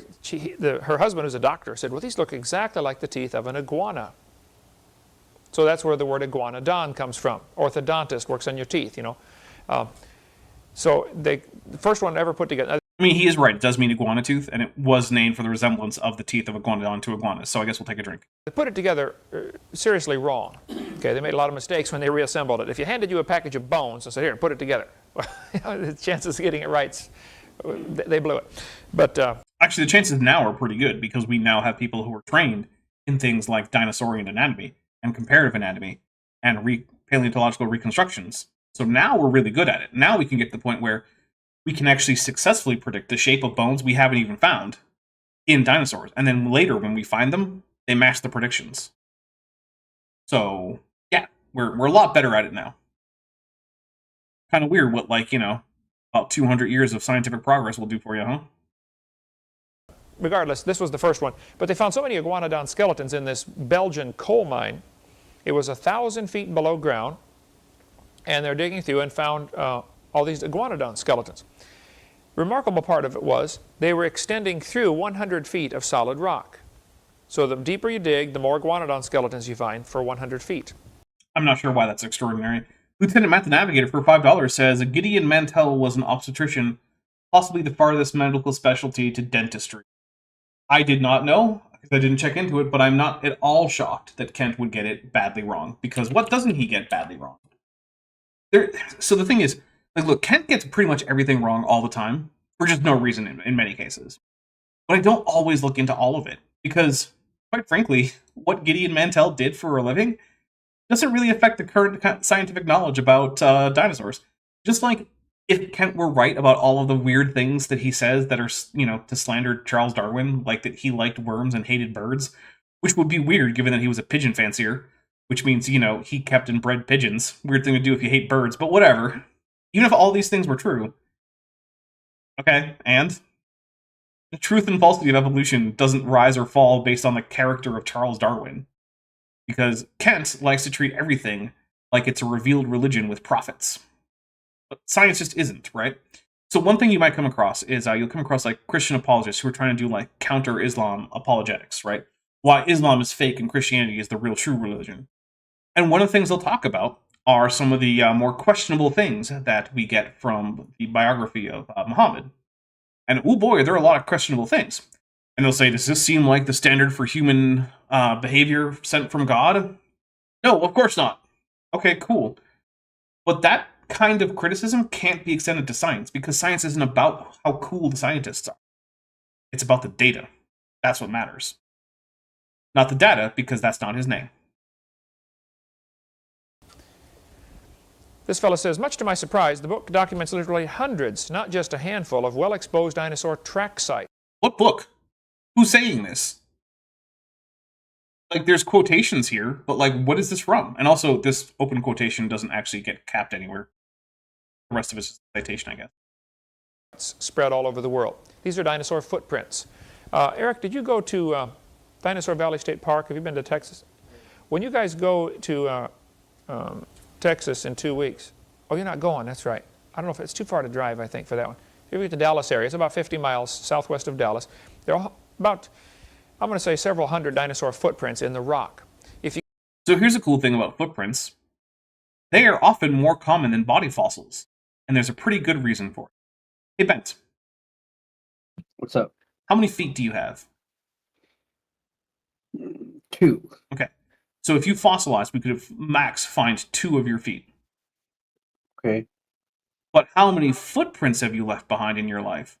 her husband, who's a doctor, said, "Well, these look exactly like the teeth of an iguana." So that's where the word Iguanodon comes from. Orthodontist works on your teeth, you know. So the first one ever put together. I mean, he is right. It does mean iguana tooth, and it was named for the resemblance of the teeth of Iguanodon to iguanas. So I guess we'll take a drink. They put it together seriously wrong. Okay, they made a lot of mistakes when they reassembled it. If you handed you a package of bones and said, "Here, put it together," the chances of getting it right, they blew it. But actually, the chances now are pretty good, because we now have people who are trained in things like dinosaurian anatomy and comparative anatomy and paleontological reconstructions. So now we're really good at it. Now we can get to the point where we can actually successfully predict the shape of bones we haven't even found in dinosaurs. And then later, when we find them, they match the predictions. So, yeah, we're a lot better at it now. Kind of weird what, like, you know, about 200 years of scientific progress will do for you, huh? Regardless, this was the first one. But they found so many Iguanodon skeletons in this Belgian coal mine. It was 1,000 feet below ground, and they're digging through and found all these Iguanodon skeletons. remarkable part of it was they were extending through 100 feet of solid rock. So the deeper you dig, the more Iguanodon skeletons you find for 100 feet. I'm not sure why that's extraordinary. Lieutenant Matt the Navigator for $5 says Gideon Mantell was an obstetrician, possibly the farthest medical specialty to dentistry. I did not know, because I didn't check into it, but I'm not at all shocked that Kent would get it badly wrong, because what doesn't he get badly wrong? So the thing is, like, look, Kent gets pretty much everything wrong all the time, for just no reason in many cases. But I don't always look into all of it, because, quite frankly, what Gideon Mantell did for a living doesn't really affect the current scientific knowledge about dinosaurs. Just like if Kent were right about all of the weird things that he says that are, to slander Charles Darwin, like that he liked worms and hated birds, which would be weird given that he was a pigeon fancier, which means, he kept and bred pigeons. Weird thing to do if you hate birds, but whatever. Even if all these things were true. Okay, and the truth and falsity of evolution doesn't rise or fall based on the character of Charles Darwin. Because Kent likes to treat everything like it's a revealed religion with prophets. But science just isn't, right? So one thing you might come across is you'll come across like Christian apologists who are trying to do like counter-Islam apologetics, right? Why Islam is fake and Christianity is the real true religion. And one of the things they'll talk about are some of the more questionable things that we get from the biography of Muhammad. And oh boy, there are a lot of questionable things. And they'll say, does this seem like the standard for human behavior sent from God? No, of course not. Okay, cool. But that kind of criticism can't be extended to science, because science isn't about how cool the scientists are. It's about the data. That's what matters. Not the data, because that's not his name. This fellow says, much to my surprise, the book documents literally hundreds, not just a handful, of well-exposed dinosaur track sites. What book? Who's saying this? Like, there's quotations here, but, like, what is this from? And also, this open quotation doesn't actually get capped anywhere. The rest of it's citation, I guess. Spread all over the world. These are dinosaur footprints. Eric, did you go to Dinosaur Valley State Park? Have you been to Texas? When you guys go to Texas in 2 weeks, oh, you're not going, that's right. I don't know if it's too far to drive, I think, for that one. If you get to Dallas area, it's about 50 miles southwest of Dallas. There are about, I'm going to say, several hundred dinosaur footprints in the rock. So here's a cool thing about footprints. They are often more common than body fossils, and there's a pretty good reason for it. Hey, Bent. What's up? How many feet do you have? 2. Okay. So if you fossilize, we could have max find 2 of your feet. Okay. But how many footprints have you left behind in your life?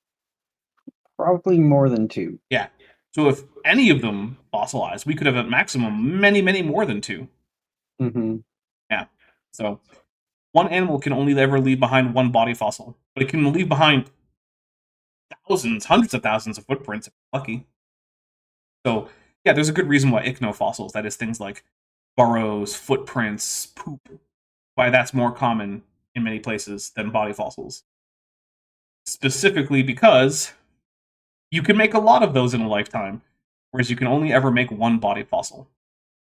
Probably more than 2. Yeah. So if any of them fossilized, we could have at maximum many, many more than 2. Mm-hmm. Yeah. So one animal can only ever leave behind one body fossil, but it can leave behind thousands, hundreds of thousands of footprints if you're lucky. So yeah, there's a good reason why ichnofossils, that is things like burrows, footprints, poop, why that's more common in many places than body fossils. Specifically because you can make a lot of those in a lifetime, whereas you can only ever make one body fossil.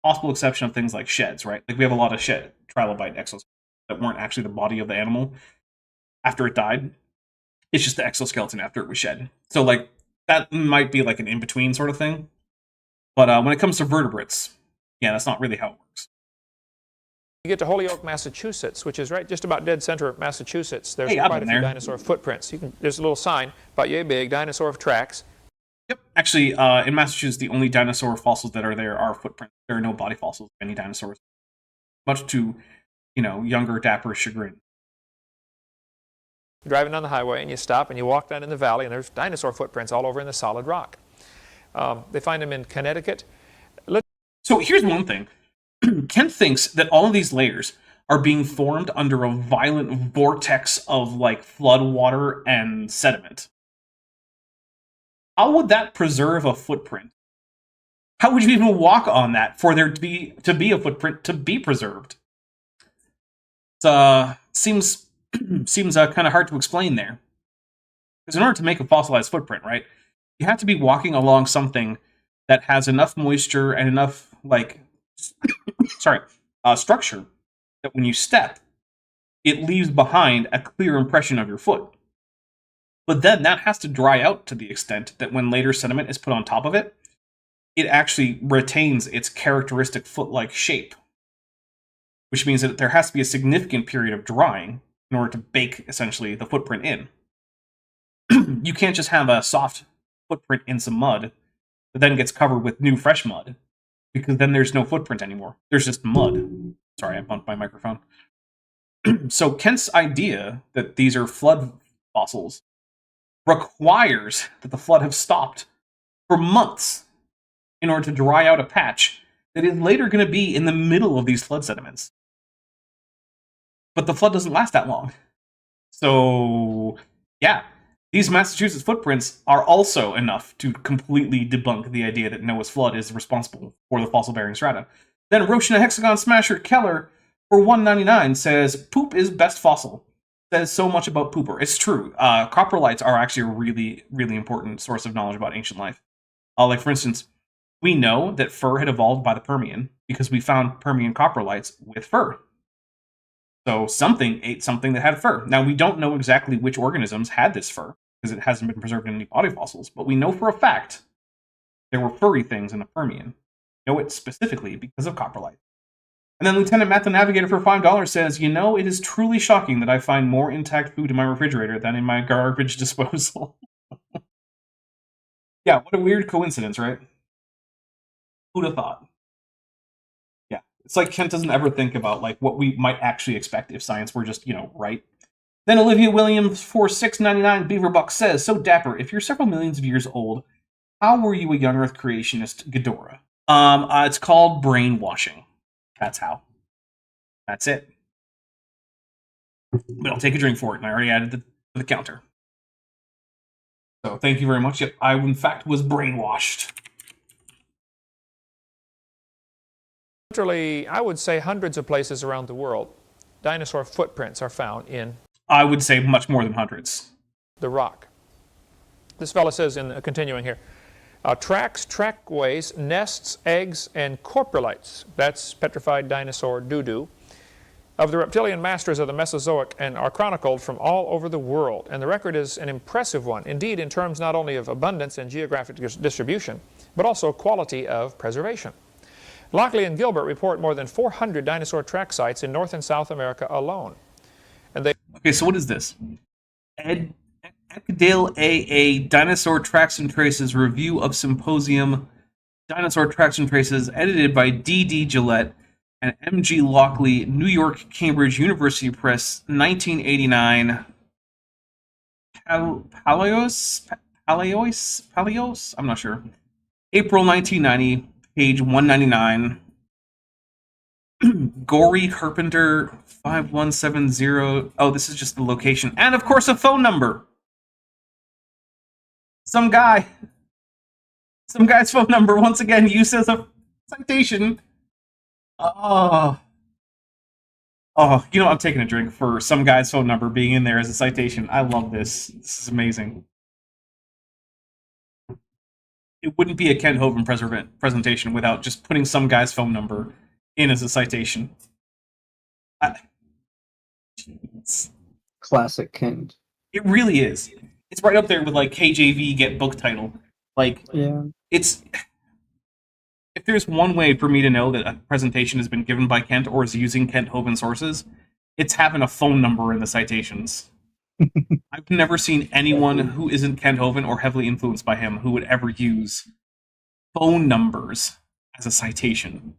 Possible exception of things like sheds, right? Like we have a lot of shed trilobite exoskeletons that weren't actually the body of the animal after it died. It's just the exoskeleton after it was shed. So like that might be like an in-between sort of thing. But when it comes to vertebrates, yeah, that's not really how it works. You get to Holyoke, Massachusetts, which is right just about dead center of Massachusetts. There's Hey, quite a few dinosaur footprints. There's a little sign about yay big, dinosaur tracks. Yep. Actually, in Massachusetts, the only dinosaur fossils that are there are footprints. There are no body fossils of any dinosaurs. Much to, younger, dapper chagrin. You're driving down the highway and you stop and you walk down in the valley and there's dinosaur footprints all over in the solid rock. They find them in Connecticut. So here's one thing. Kent thinks that all of these layers are being formed under a violent vortex of like flood water and sediment. How would that preserve a footprint? How would you even walk on that for there to be a footprint to be preserved? It seems kind of hard to explain there. Because in order to make a fossilized footprint, right, you have to be walking along something that has enough moisture and enough structure that when you step, it leaves behind a clear impression of your foot. But then that has to dry out to the extent that when later sediment is put on top of it, it actually retains its characteristic foot-like shape, which means that there has to be a significant period of drying in order to bake, essentially, the footprint in. You can't just have a soft footprint in some mud that then gets covered with new fresh mud, because then there's no footprint anymore. There's just mud. Sorry, I bumped my microphone. So Kent's idea that these are flood fossils requires that the flood have stopped for months in order to dry out a patch that is later going to be in the middle of these flood sediments. But the flood doesn't last that long. So, yeah, these Massachusetts footprints are also enough to completely debunk the idea that Noah's flood is responsible for the fossil-bearing strata. Then Roshna Hexagon Smasher Keller for $1.99 says, poop is best fossil. Says so much about pooper. It's true. Coprolites are actually a really, really important source of knowledge about ancient life. Like, for instance, we know that fur had evolved by the Permian because we found Permian coprolites with fur. So something ate something that had fur. Now, we don't know exactly which organisms had this fur because it hasn't been preserved in any body fossils, but we know for a fact there were furry things in the Permian. We know it specifically because of coprolites. And then Lieutenant Matt the Navigator for $5 says, you know, it is truly shocking that I find more intact food in my refrigerator than in my garbage disposal. Yeah, what a weird coincidence, right? Who'd have thought? Yeah, it's like Kent doesn't ever think about like what we might actually expect if science were just, right. Then Olivia Williams for $6.99 Beaverbuck says, so dapper, if you're several millions of years old, how were you a young Earth creationist, Ghidorah? It's called brainwashing. That's how. That's it. But I'll take a drink for it, and I already added to the counter. So thank you very much. Yep, I in fact was brainwashed. Literally, I would say hundreds of places around the world, dinosaur footprints are found in... I would say much more than hundreds. ...the rock. This fellow says, continuing here, tracks, trackways, nests, eggs, and coprolites, that's petrified dinosaur doo-doo, of the reptilian masters of the Mesozoic and are chronicled from all over the world. And the record is an impressive one, indeed in terms not only of abundance and geographic distribution, but also quality of preservation. Lockley and Gilbert report more than 400 dinosaur track sites in North and South America alone. And they... Okay, so what is this? Ekdale AA Dinosaur Tracks and Traces Review of Symposium Dinosaur Tracks and Traces, edited by D.D. Gillette and M.G. Lockley, New York, Cambridge University Press, 1989. Paleos? I'm not sure. April 1990, page 199. Gory Carpenter 5170. Oh, this is just the location. And, of course, a phone number. Some guy's phone number, once again, used as a citation. I'm taking a drink for some guy's phone number being in there as a citation. I love this. This is amazing. It wouldn't be a Kent Hovind presentation without just putting some guy's phone number in as a citation. Classic Kent. It really is. It's right up there with like KJV get book title. Like, yeah. It's... If there's one way for me to know that a presentation has been given by Kent or is using Kent Hovind sources, it's having a phone number in the citations. I've never seen anyone who isn't Kent Hovind or heavily influenced by him who would ever use phone numbers as a citation.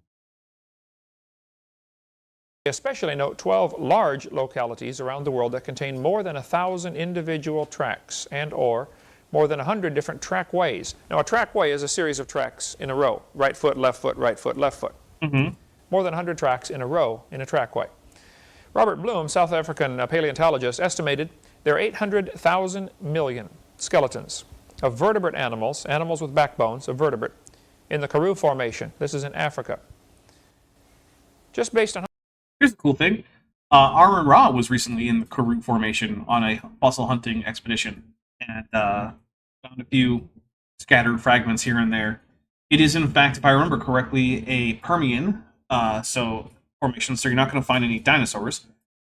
Especially note 12 large localities around the world that contain more than 1,000 individual tracks and or more than 100 different trackways. Now, a trackway is a series of tracks in a row. Right foot, left foot, right foot, left foot. Mm-hmm. More than 100 tracks in a row in a trackway. Robert Bloom, South African paleontologist, estimated there are 800,000 million skeletons of vertebrate animals, animals with backbones of vertebrate, in the Karu Formation. This is in Africa. Just based on... Here's the cool thing. Armin Ra was recently in the Karu Formation on a fossil hunting expedition and found a few scattered fragments here and there. It is, in fact, if I remember correctly, a Permian formation, so you're not going to find any dinosaurs.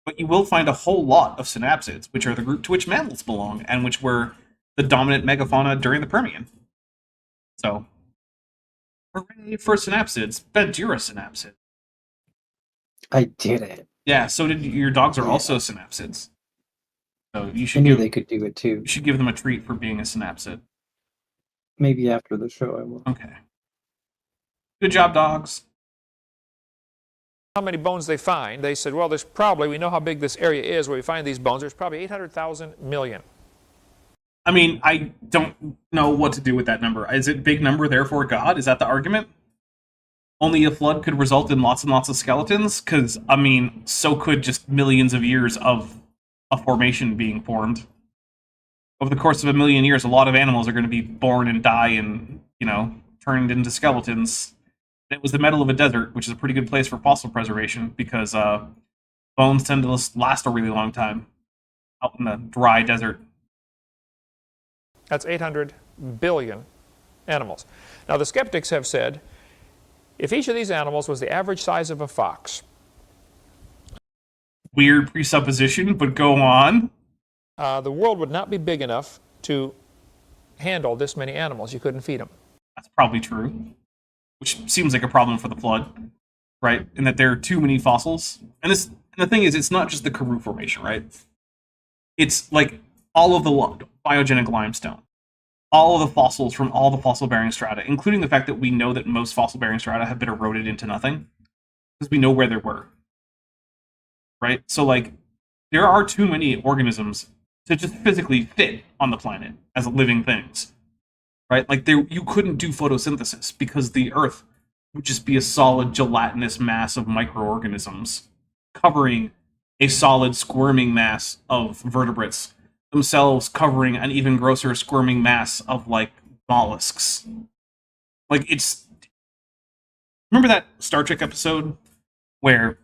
But you will find a whole lot of synapsids, which are the group to which mammals belong, and which were the dominant megafauna during the Permian. So, hooray for synapsids. Ben, you're a synapsid. I did it. Yeah, so did your dogs are Yeah. also synapsids. So you I should knew give they could do it too. you should give them a treat for being a synapsid. Maybe after the show I will. Okay. Good job, dogs. How many bones they find? They said, well, there's probably, we know how big this area is where we find these bones. There's probably 800,000 million. I mean, I don't know what to do with that number. Is it big number, therefore God? Is that the argument? Only a flood could result in lots and lots of skeletons? Because, I mean, so could just millions of years of a formation being formed. Over the course of a million years, a lot of animals are going to be born and die and, turned into skeletons. It was the middle of a desert, which is a pretty good place for fossil preservation, because bones tend to last a really long time out in the dry desert. That's 800 billion animals. Now, the skeptics have said, if each of these animals was the average size of a fox, Weird presupposition, but go on. the world would not be big enough to handle this many animals. You couldn't feed them. That's probably true. Which seems like a problem for the flood, right? In that there are too many fossils. And the thing is, it's not just the Karu Formation, right? It's like all of the biogenic limestone, all of the fossils from all the fossil-bearing strata, including the fact that we know that most fossil-bearing strata have been eroded into nothing, because we know where they were, right? So, like, there are too many organisms to just physically fit on the planet as living things, right? Like, you couldn't do photosynthesis because the Earth would just be a solid gelatinous mass of microorganisms covering a solid squirming mass of vertebrates, themselves covering an even grosser squirming mass of, like, mollusks. Like, it's... Remember that Star Trek episode where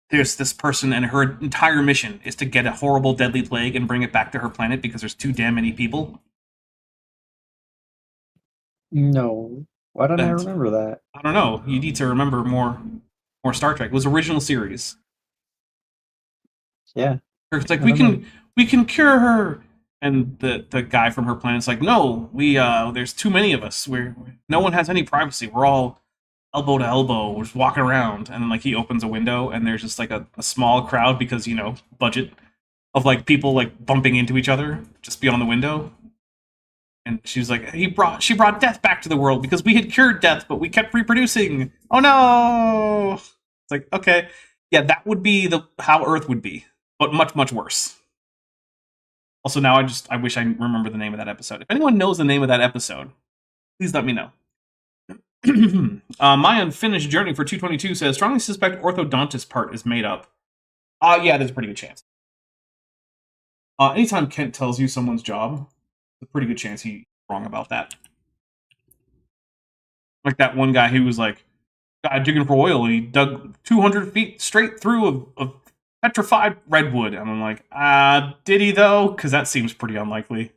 there's this person and her entire mission is to get a horrible deadly plague and bring it back to her planet because there's too damn many people? No. Why don't I That's- remember that? I don't know. You need to remember more Star Trek. It was original series. Yeah. It's like I we don't can cure her, and the guy from her planet's like, no, there's too many of us. No one has any privacy. We're all elbow to elbow. We're just walking around, and then like he opens a window, and there's just like a small crowd because budget of like people like bumping into each other just beyond the window. And she was like, she brought death back to the world because we had cured death, but we kept reproducing. Oh no! It's like, okay, yeah, that would be how Earth would be, but much, much worse. Also, now I wish I remember the name of that episode. If anyone knows the name of that episode, please let me know. My unfinished journey for 222 says, strongly suspect orthodontist part is made up. Yeah, there's a pretty good chance. Anytime Kent tells you someone's job, there's a pretty good chance he's wrong about that. Like that one guy who was like, digging for oil, and he dug 200 feet straight through a petrified redwood. And I'm like, did he though? Because that seems pretty unlikely.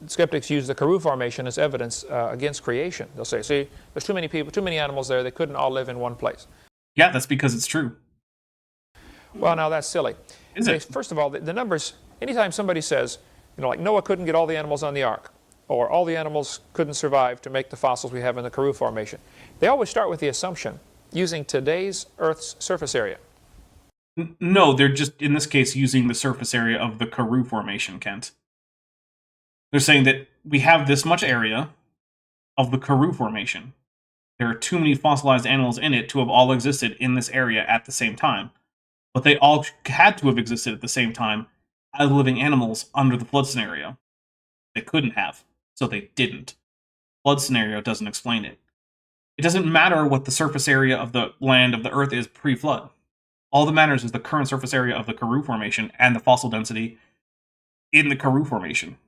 Skeptics use the Karu Formation as evidence against creation. They'll say, see, there's too many people, too many animals there. They couldn't all live in one place. Yeah, that's because it's true. Well, now that's silly. Is it? First of all, the numbers, anytime somebody says, like Noah couldn't get all the animals on the ark, or all the animals couldn't survive to make the fossils we have in the Karu Formation, they always start with the assumption using today's Earth's surface area. No, they're just, in this case, using the surface area of the Karu Formation, Kent. They're saying that we have this much area of the Karu Formation. There are too many fossilized animals in it to have all existed in this area at the same time. But they all had to have existed at the same time as living animals under the flood scenario. They couldn't have, so they didn't. Flood scenario doesn't explain it. It doesn't matter what the surface area of the land of the Earth is pre-flood. All that matters is the current surface area of the Karu Formation and the fossil density in the Karu Formation.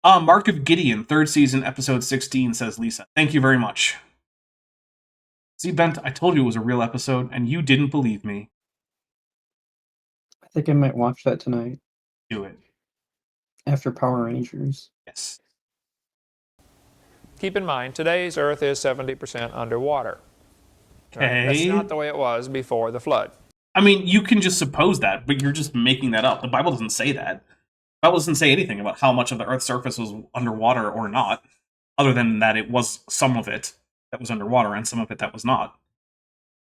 Mark of Gideon, 3rd season, episode 16, says Lisa. Thank you very much. See, Bent, I told you it was a real episode, and you didn't believe me. I think I might watch that tonight Do it. after Power Rangers. Yes. Keep in mind, today's Earth is 70% underwater. Right? That's not the way it was before the flood. I mean, you can just suppose that, but you're just making that up. The Bible doesn't say that. The Bible doesn't say anything about how much of the Earth's surface was underwater or not, other than that it was some of it that was underwater and some of it that was not.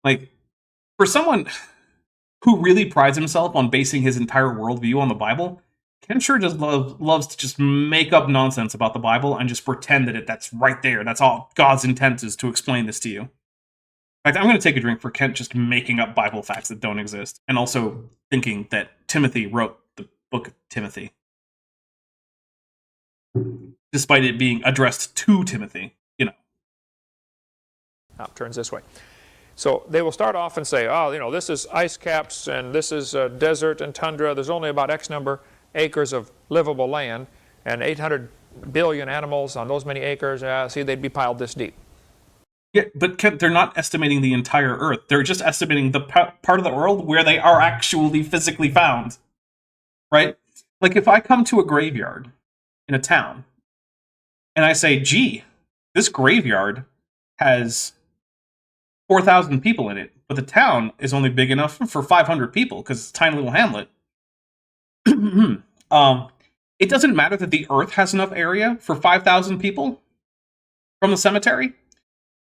Like, for someone who really prides himself on basing his entire worldview on the Bible, Ken sure just loves to just make up nonsense about the Bible and just pretend that that's right there. That's all God's intent is to explain this to you. In fact, I'm going to take a drink for Kent just making up Bible facts that don't exist, and also thinking that Timothy wrote the book of Timothy, despite it being addressed to Timothy, you know. Now it turns this way. So they will start off and say, oh, you know, this is ice caps and this is desert and tundra. There's only about X number acres of livable land and 800 billion animals on those many acres. See, they'd be piled this deep. Yeah, but Kent, they're not estimating the entire Earth. They're just estimating the part of the world where they are actually physically found. Right? Like, if I come to a graveyard in a town, and I say, gee, this graveyard has 4,000 people in it, but the town is only big enough for 500 people, because it's a tiny little hamlet. It doesn't matter that the Earth has enough area for 5,000 people from the cemetery.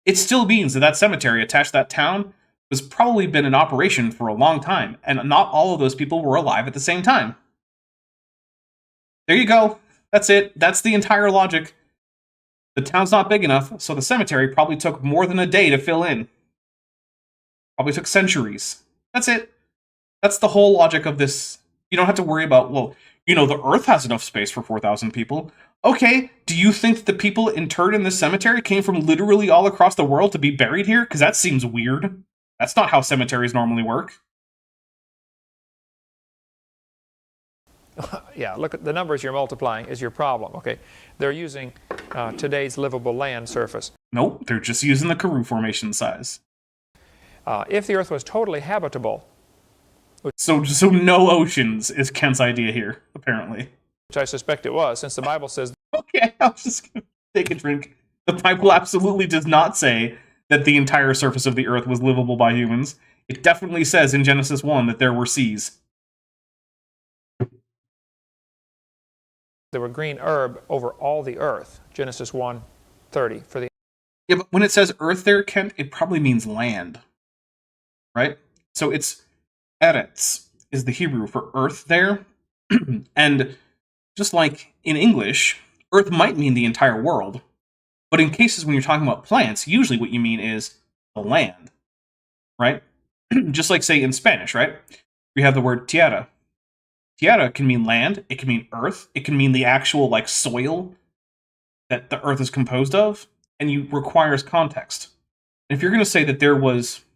It still means that that cemetery attached to that town has probably been in operation for a long time, and not all of those people were alive at the same time. There you go. That's it. That's the entire logic. The town's not big enough, so the cemetery probably took more than a day to fill in. Probably took centuries. That's it. That's the whole logic of this. You don't have to worry about, well, you know, the Earth has enough space for 4,000 people. Okay, do you think that the people interred in this cemetery came from literally all across the world to be buried here? Because that seems weird. That's not how cemeteries normally work. Yeah, look at the numbers you're multiplying is your problem, okay? They're using today's livable land surface. Nope, they're just using the Karu Formation size. If the Earth was totally habitable... So no oceans is Kent's idea here, apparently. Which I suspect it was, since the Bible says... Okay, I was just going to take a drink. The Bible absolutely does not say that the entire surface of the Earth was livable by humans. It definitely says in Genesis 1 that there were seas. There were green herb over all the earth. Genesis 1:30 for the... Yeah, but when it says earth there, Kent, it probably means land. Right? So it's Eretz is the Hebrew for earth there. And just like in English, earth might mean the entire world. But in cases when you're talking about plants, usually what you mean is the land. Right? Just like, say, in Spanish, right? We have the word tierra. Tierra can mean land, it can mean earth, it can mean the actual, like, soil that the earth is composed of, and you requires context. And if you're going to say that there was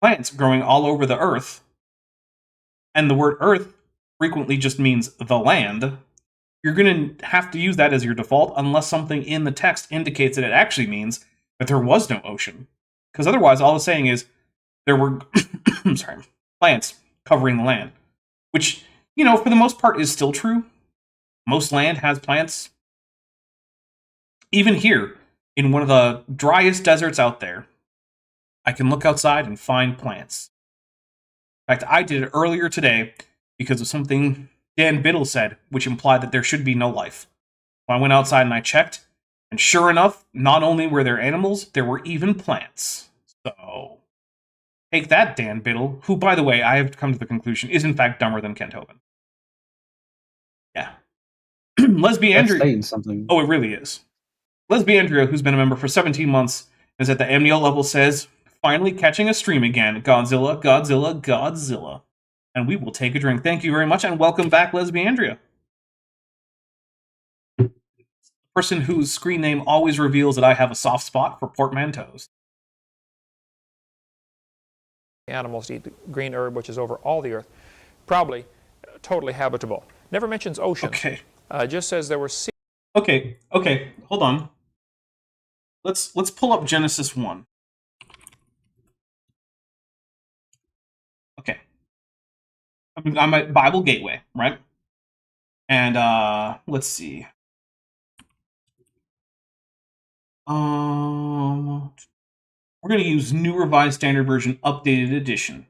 plants growing all over the earth, and the word earth frequently just means the land, you're going to have to use that as your default unless something in the text indicates that it actually means that there was no ocean. Because otherwise, all it's saying is there were plants covering the land, which, you know, for the most part is still true. Most land has plants. Even here, in one of the driest deserts out there, I can look outside and find plants. In fact, I did it earlier today because of something Dan Biddle said, which implied that there should be no life. So I went outside and I checked, and sure enough, not only were there animals, there were even plants. So, take that, Dan Biddle, who, by the way, I have come to the conclusion, is in fact dumber than Kent Hovind. Yeah. Lesbian That's Andrea. saying something. Oh, it really is. Lesbian Andrea, who's been a member for 17 months, is at the MDL level, says, finally catching a stream again. Godzilla, Godzilla, Godzilla. And we will take a drink. Thank you very much, and welcome back, Lesbian Andrea. The person whose screen name always reveals that I have a soft spot for portmanteaus. Animals eat the green herb, which is over all the earth. Probably totally habitable. Never mentions oceans. Okay. Just says there were seas. Okay, hold on. Let's pull up Genesis 1. Okay. I'm at Bible Gateway, right? And let's see. We're going to use New Revised Standard Version Updated Edition.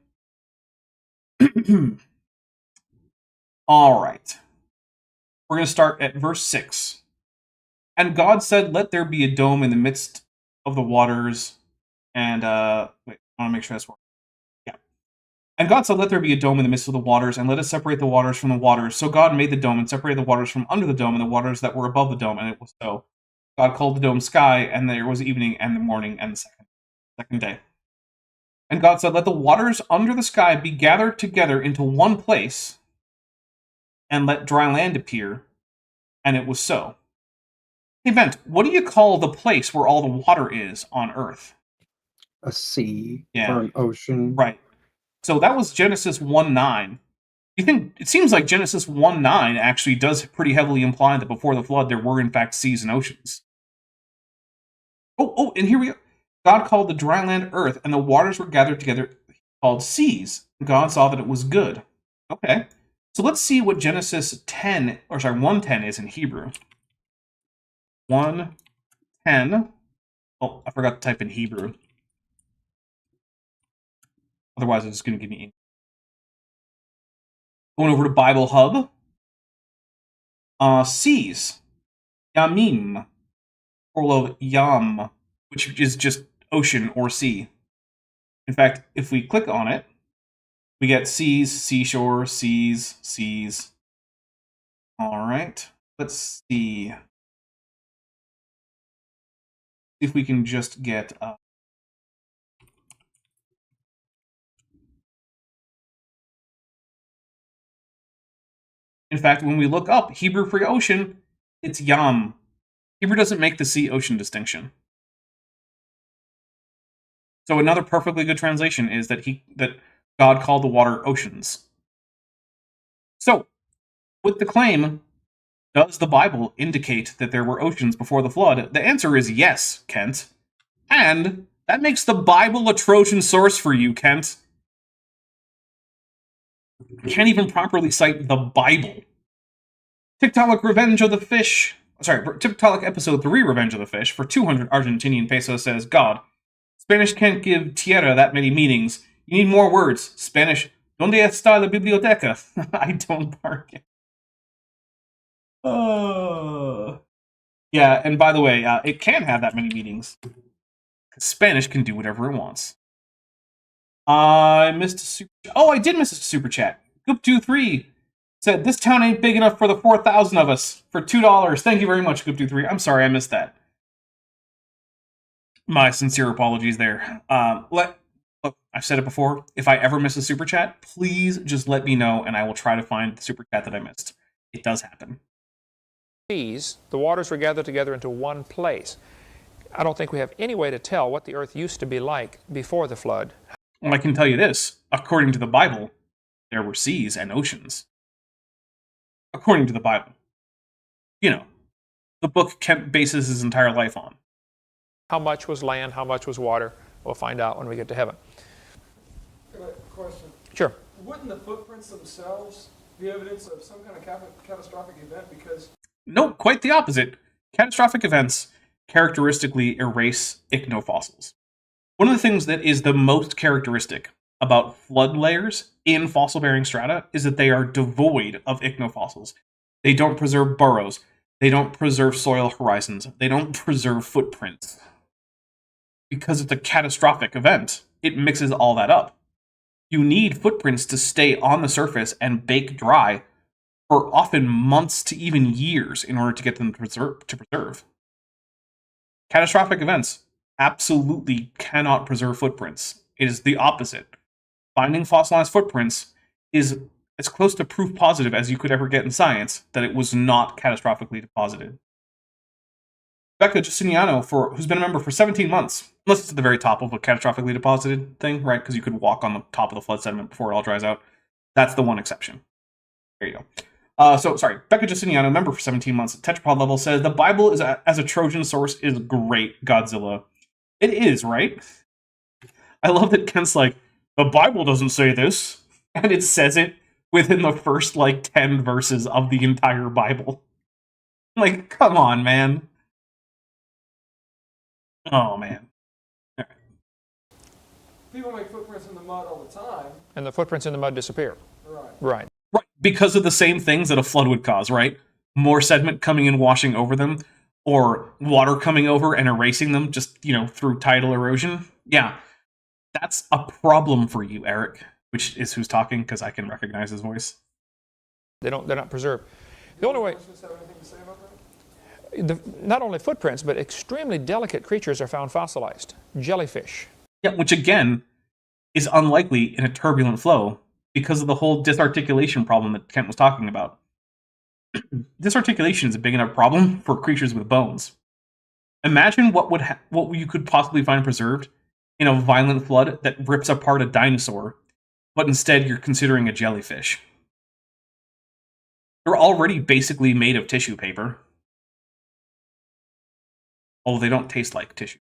All right. We're going to start at verse 6. And God said, let there be a dome in the midst of the waters. And, wait, I want to make sure that's working. Yeah. And God said, let there be a dome in the midst of the waters, and let us separate the waters from the waters. So God made the dome and separated the waters from under the dome and the waters that were above the dome, and it was so. God called the dome sky, and there was evening and the morning and the second day. And God said, let the waters under the sky be gathered together into one place, and let dry land appear. And it was so. Hey, Vent, what do you call the place where all the water is on Earth? A sea Yeah. or an ocean. Right. So that was Genesis 1:9. You think it seems like Genesis 1:9 actually does pretty heavily imply that before the flood there were in fact seas and oceans. Oh, and here we go. God called the dry land earth, and the waters were gathered together called seas. God saw that it was good. Okay. So let's see what Genesis 1:10 is in Hebrew. 1:10. Oh, I forgot to type in Hebrew. Otherwise, it's just going to give me English. Going over to Bible Hub. Seas. Yamim. Plural of yam, which is just ocean or sea. In fact, if we click on it, we get seas, seashore, seas, seas. All right. Let's see. If we can just get... In fact, when we look up Hebrew for ocean, it's yam. Hebrew doesn't make the sea-ocean distinction. So another perfectly good translation is that God called the water oceans. So, with the claim, does the Bible indicate that there were oceans before the flood? The answer is yes, Kent. And that makes the Bible a Trojan source for you, Kent. You can't even properly cite the Bible. Tiktaalik Revenge of the Fish. Sorry, Tiktaalik Episode 3 Revenge of the Fish for 200 Argentinian pesos says, God, Spanish can't give tierra that many meanings. You need more words. Spanish, ¿Dónde está la biblioteca? I don't bargain. Yeah, and by the way, it can have that many meanings. Spanish can do whatever it wants. I missed a super... Oh, I did miss a super chat. Goop23 said, this town ain't big enough for the 4,000 of us for $2. Thank you very much, Goop23. I'm sorry I missed that. My sincere apologies there. Look, I've said it before. If I ever miss a super chat, please just let me know, and I will try to find the super chat that I missed. It does happen. Seas, the waters were gathered together into one place. I don't think we have any way to tell what the earth used to be like before the flood. Well, I can tell you this. According to the Bible, there were seas and oceans. According to the Bible. You know, the book Kemp bases his entire life on. How much was land, how much was water? We'll find out when we get to heaven. Question. Sure. Wouldn't the footprints themselves be evidence of some kind of catastrophic event? Because no, quite the opposite. Catastrophic events characteristically erase ichnofossils. One of the things that is the most characteristic about flood layers in fossil-bearing strata is that they are devoid of ichnofossils. They don't preserve burrows. They don't preserve soil horizons. They don't preserve footprints. Because it's a catastrophic event, it mixes all that up. You need footprints to stay on the surface and bake dry for often months to even years in order to get them to preserve. Catastrophic events absolutely cannot preserve footprints. It is the opposite. Finding fossilized footprints is as close to proof positive as you could ever get in science that it was not catastrophically deposited. Becca Justiniano, who's been a member for 17 months, unless it's at the very top of a catastrophically deposited thing, right? Because you could walk on the top of the flood sediment before it all dries out. That's the one exception. There you go. Becca Justiniano, member for 17 months at Tetrapod level, says, the Bible as a Trojan source is great, Godzilla. It is, right? I love that Kent's like, the Bible doesn't say this, and it says it within the first, 10 verses of the entire Bible. Like, come on, man. Oh, man. people make footprints in the mud all the time. And the footprints in the mud disappear. Right. Right. Right, because of the same things that a flood would cause, right? More sediment coming in, washing over them, or water coming over and erasing them just, through tidal erosion. Yeah, that's a problem for you, Eric, which is who's talking, because I can recognize his voice. They're not preserved. The only way, Does have anything to say about that? not only footprints, but extremely delicate creatures are found fossilized. Jellyfish. Yeah, which again is unlikely in a turbulent flow because of the whole disarticulation problem that Kent was talking about. Disarticulation is a big enough problem for creatures with bones. Imagine what you could possibly find preserved in a violent flood that rips apart a dinosaur, but instead you're considering a jellyfish. They're already basically made of tissue paper. Although they don't taste like tissue.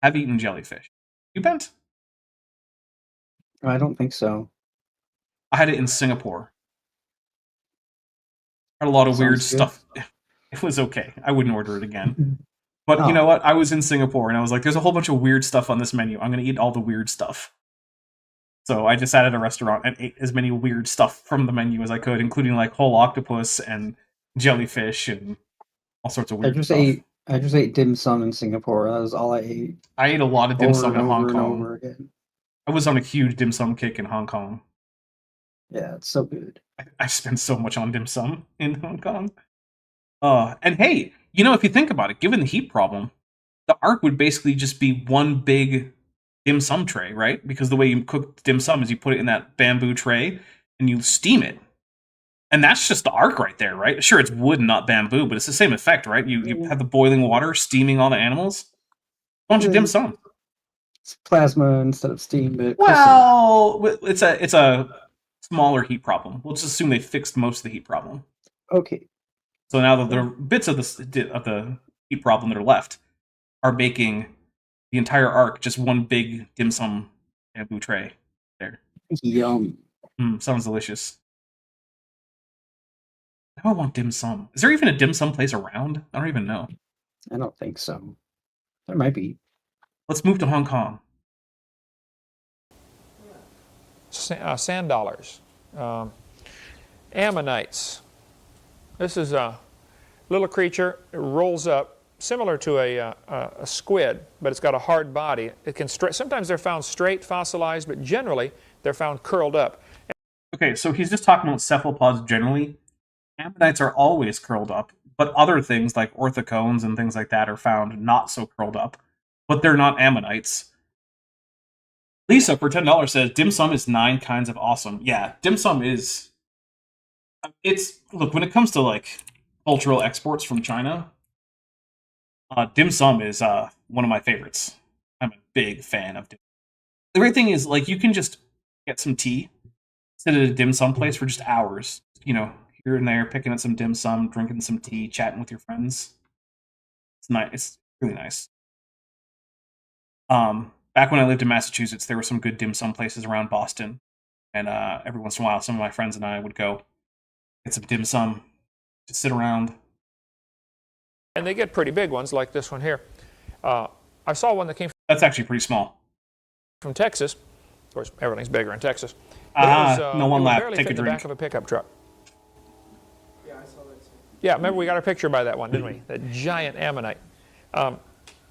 I've eaten jellyfish. You bent? I don't think so. I had it in Singapore. Had a lot of weird Sounds good. stuff. It was okay. I wouldn't order it again. But Oh. you know what? I was in Singapore and I was like, there's a whole bunch of weird stuff on this menu. I'm going to eat all the weird stuff. So I just sat at a restaurant and ate as many weird stuff from the menu as I could, including like whole octopus and jellyfish and all sorts of I weird just stuff. ate dim sum in Singapore. That was all I ate. I ate a lot of dim over sum and in Hong over and Kong. over again. I was on a huge dim sum kick in Hong Kong. Yeah, it's so good. I spent so much on dim sum in Hong Kong. And hey, if you think about it, given the heat problem, the Ark would basically just be one big dim sum tray, right? Because the way you cook dim sum is you put it in that bamboo tray and you steam it. And that's just the Ark right there, right? Sure, it's wood and not bamboo, but it's the same effect, right? You have the boiling water steaming all the animals. A bunch of dim sum. It's plasma instead of steam, but Well, it's a smaller heat problem. We'll just assume they fixed most of the heat problem. okay. So now that the bits of the heat problem that are left are making the entire Ark just one big dim sum bamboo tray. There. Yum. Sounds delicious. Now I want dim sum. Is there even a dim sum place around? I don't even know. I don't think so. There might be. Let's move to Hong Kong. Sand dollars. Ammonites. This is a little creature. It rolls up, similar to a squid, but it's got a hard body. It can sometimes they're found straight, fossilized, but generally they're found curled up. Okay, so he's just talking about cephalopods generally. Ammonites are always curled up, but other things like orthocones and things like that are found not so curled up, but they're not ammonites. Lisa for $10 says dim sum is 9 kinds of awesome. Yeah, dim sum is. Look, when it comes to like cultural exports from China, dim sum is one of my favorites. I'm a big fan of dim. The great thing is, like, you can just get some tea, sit at a dim sum place for just hours. Here and there, picking up some dim sum, drinking some tea, chatting with your friends. It's nice. It's really nice. Back when I lived in Massachusetts, there were some good dim sum places around Boston, and every once in a while, some of my friends and I would go get some dim sum, just sit around. And they get pretty big ones, like this one here. I saw one that came That's actually pretty small. from Texas. Of course, everything's bigger in Texas. But No one it would laugh. barely Take fit a in the back drink. of a pickup truck. Yeah, I saw that too. Yeah, remember we got a picture by that one, didn't we? That giant ammonite.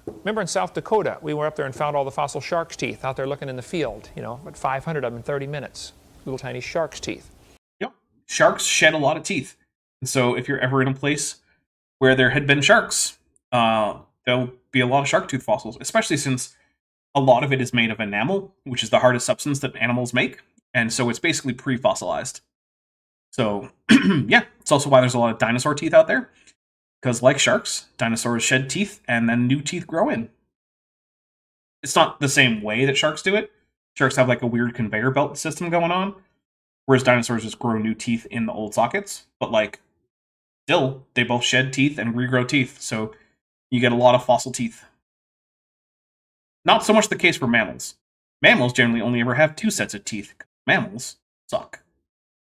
Remember in South Dakota, we were up there and found all the fossil shark's teeth out there looking in the field, about 500 of them in 30 minutes. Little tiny shark's teeth. Yep. Sharks shed a lot of teeth. And so if you're ever in a place where there had been sharks, there'll be a lot of shark tooth fossils, especially since a lot of it is made of enamel, which is the hardest substance that animals make. And so it's basically pre-fossilized. So, yeah, it's also why there's a lot of dinosaur teeth out there. Because like sharks, dinosaurs shed teeth and then new teeth grow in. It's not the same way that sharks do it. Sharks have like a weird conveyor belt system going on, whereas dinosaurs just grow new teeth in the old sockets. But like, still, they both shed teeth and regrow teeth, so you get a lot of fossil teeth. Not so much the case for mammals. Mammals generally only ever have 2 sets of teeth. Mammals suck.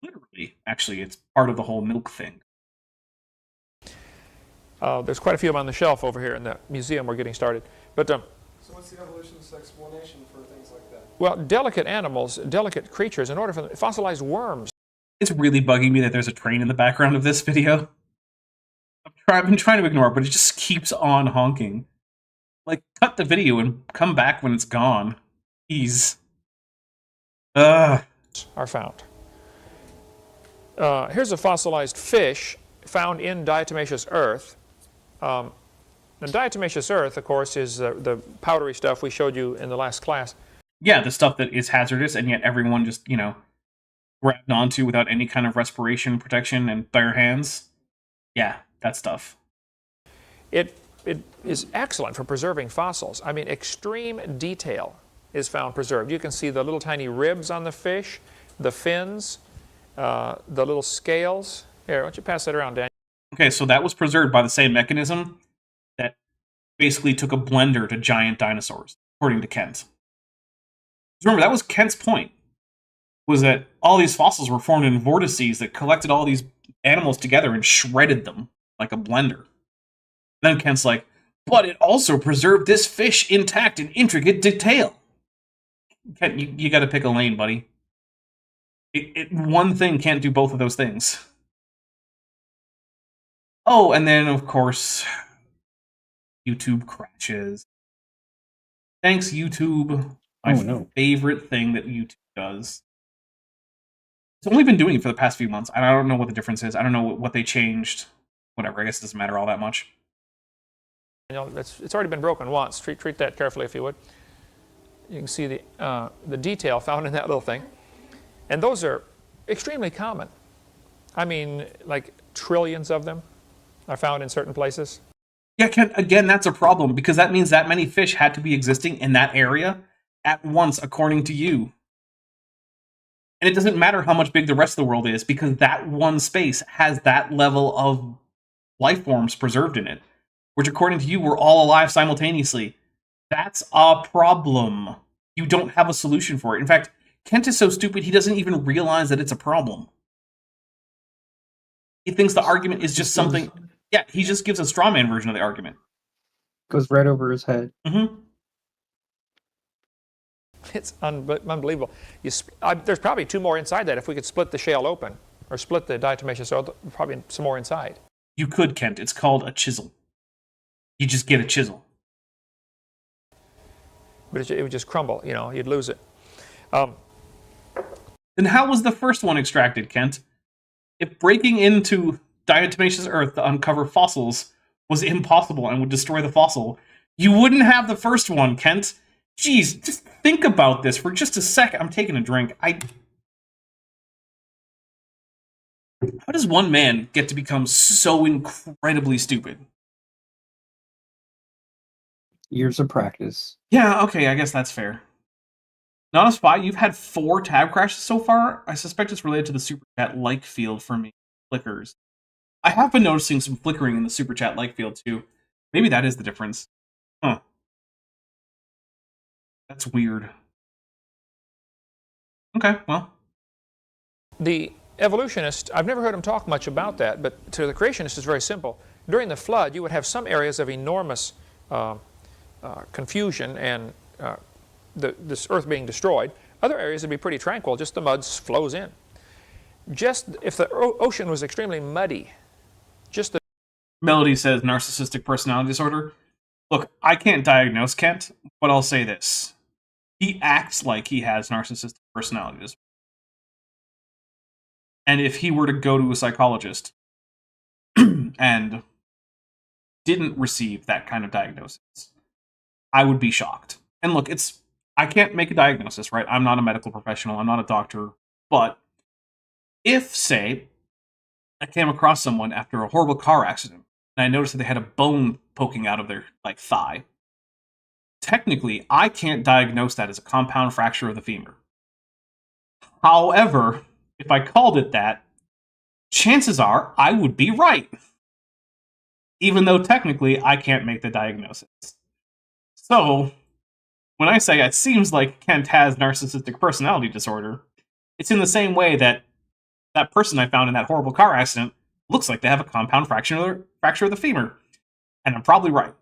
Literally, actually, it's part of the whole milk thing. There's quite a few of them on the shelf over here in the museum we're getting started. But So what's the evolutionist explanation for Well, delicate animals, delicate creatures, in order for them, fossilized worms. It's really bugging me that there's a train in the background of this video. I've been trying to ignore it, but it just keeps on honking. Like, cut the video and come back when it's gone. Jeez. Are found. Here's a fossilized fish found in diatomaceous earth. The diatomaceous earth, of course, is the powdery stuff we showed you in the last class. Yeah, the stuff that is hazardous, and yet everyone just, grabbed onto without any kind of respiration protection and bare hands. Yeah, that stuff. It is excellent for preserving fossils. I mean, extreme detail is found preserved. You can see the little tiny ribs on the fish, the fins, the little scales. Here, why don't you pass that around, Dan? Okay, so that was preserved by the same mechanism that basically took a blender to giant dinosaurs, according to Kent. Remember, that was Kent's point, was that all these fossils were formed in vortices that collected all these animals together and shredded them like a blender. Then Kent's like, but it also preserved this fish intact in intricate detail. Kent, you gotta pick a lane, buddy. One thing can't do both of those things. Oh, and then, of course, YouTube crashes. Thanks, YouTube. My favorite thing that YouTube does. It's only been doing it for the past few months, and I don't know what the difference is. I don't know what they changed. Whatever, I guess it doesn't matter all that much. It's already been broken once. Treat that carefully, if you would. You can see the detail found in that little thing. And those are extremely common. I mean, like trillions of them are found in certain places. Yeah, Ken, again, that's a problem, because that means that many fish had to be existing in that area at once, according to you. And it doesn't matter how much big the rest of the world is, because that one space has that level of life forms preserved in it, which, according to you, were all alive simultaneously. That's a problem. You don't have a solution for it. In fact, Kent is so stupid, he doesn't even realize that it's a problem. He thinks the argument is just something... Yeah, he just gives a straw man version of the argument. Goes right over his head. Mm-hmm. It's unbelievable. There's probably two more inside that. If we could split the shale open, or split the diatomaceous earth, probably some more inside. You could, Kent. It's called a chisel. You just get a chisel. But it would just crumble, you'd lose it. Then how was the first one extracted, Kent? If breaking into diatomaceous earth to uncover fossils was impossible and would destroy the fossil, you wouldn't have the first one, Kent. Jeez, just think about this for just a second. I'm taking a drink. How does one man get to become so incredibly stupid? Years of practice. Yeah, okay, I guess that's fair. Not a spy, you've had 4 tab crashes so far. I suspect it's related to the super chat like field for me. Flickers. I have been noticing some flickering in the super chat like field too. Maybe that is the difference. Huh. That's weird. Okay, well. The evolutionist, I've never heard him talk much about that, but to the creationist, it's very simple. During the flood, you would have some areas of enormous confusion and this earth being destroyed. Other areas would be pretty tranquil, just the mud flows in. Just if the ocean was extremely muddy, just the... Melody says narcissistic personality disorder. Look, I can't diagnose Kent, but I'll say this. He acts like he has narcissistic personality disorder. And if he were to go to a psychologist and didn't receive that kind of diagnosis, I would be shocked. And look, I can't make a diagnosis, right? I'm not a medical professional, I'm not a doctor, but if, say, I came across someone after a horrible car accident, and I noticed that they had a bone poking out of their thigh, technically, I can't diagnose that as a compound fracture of the femur. However, if I called it that, chances are I would be right. Even though technically I can't make the diagnosis. So, when I say it seems like Kent has narcissistic personality disorder, it's in the same way that that person I found in that horrible car accident looks like they have a compound fracture of the femur. And I'm probably right.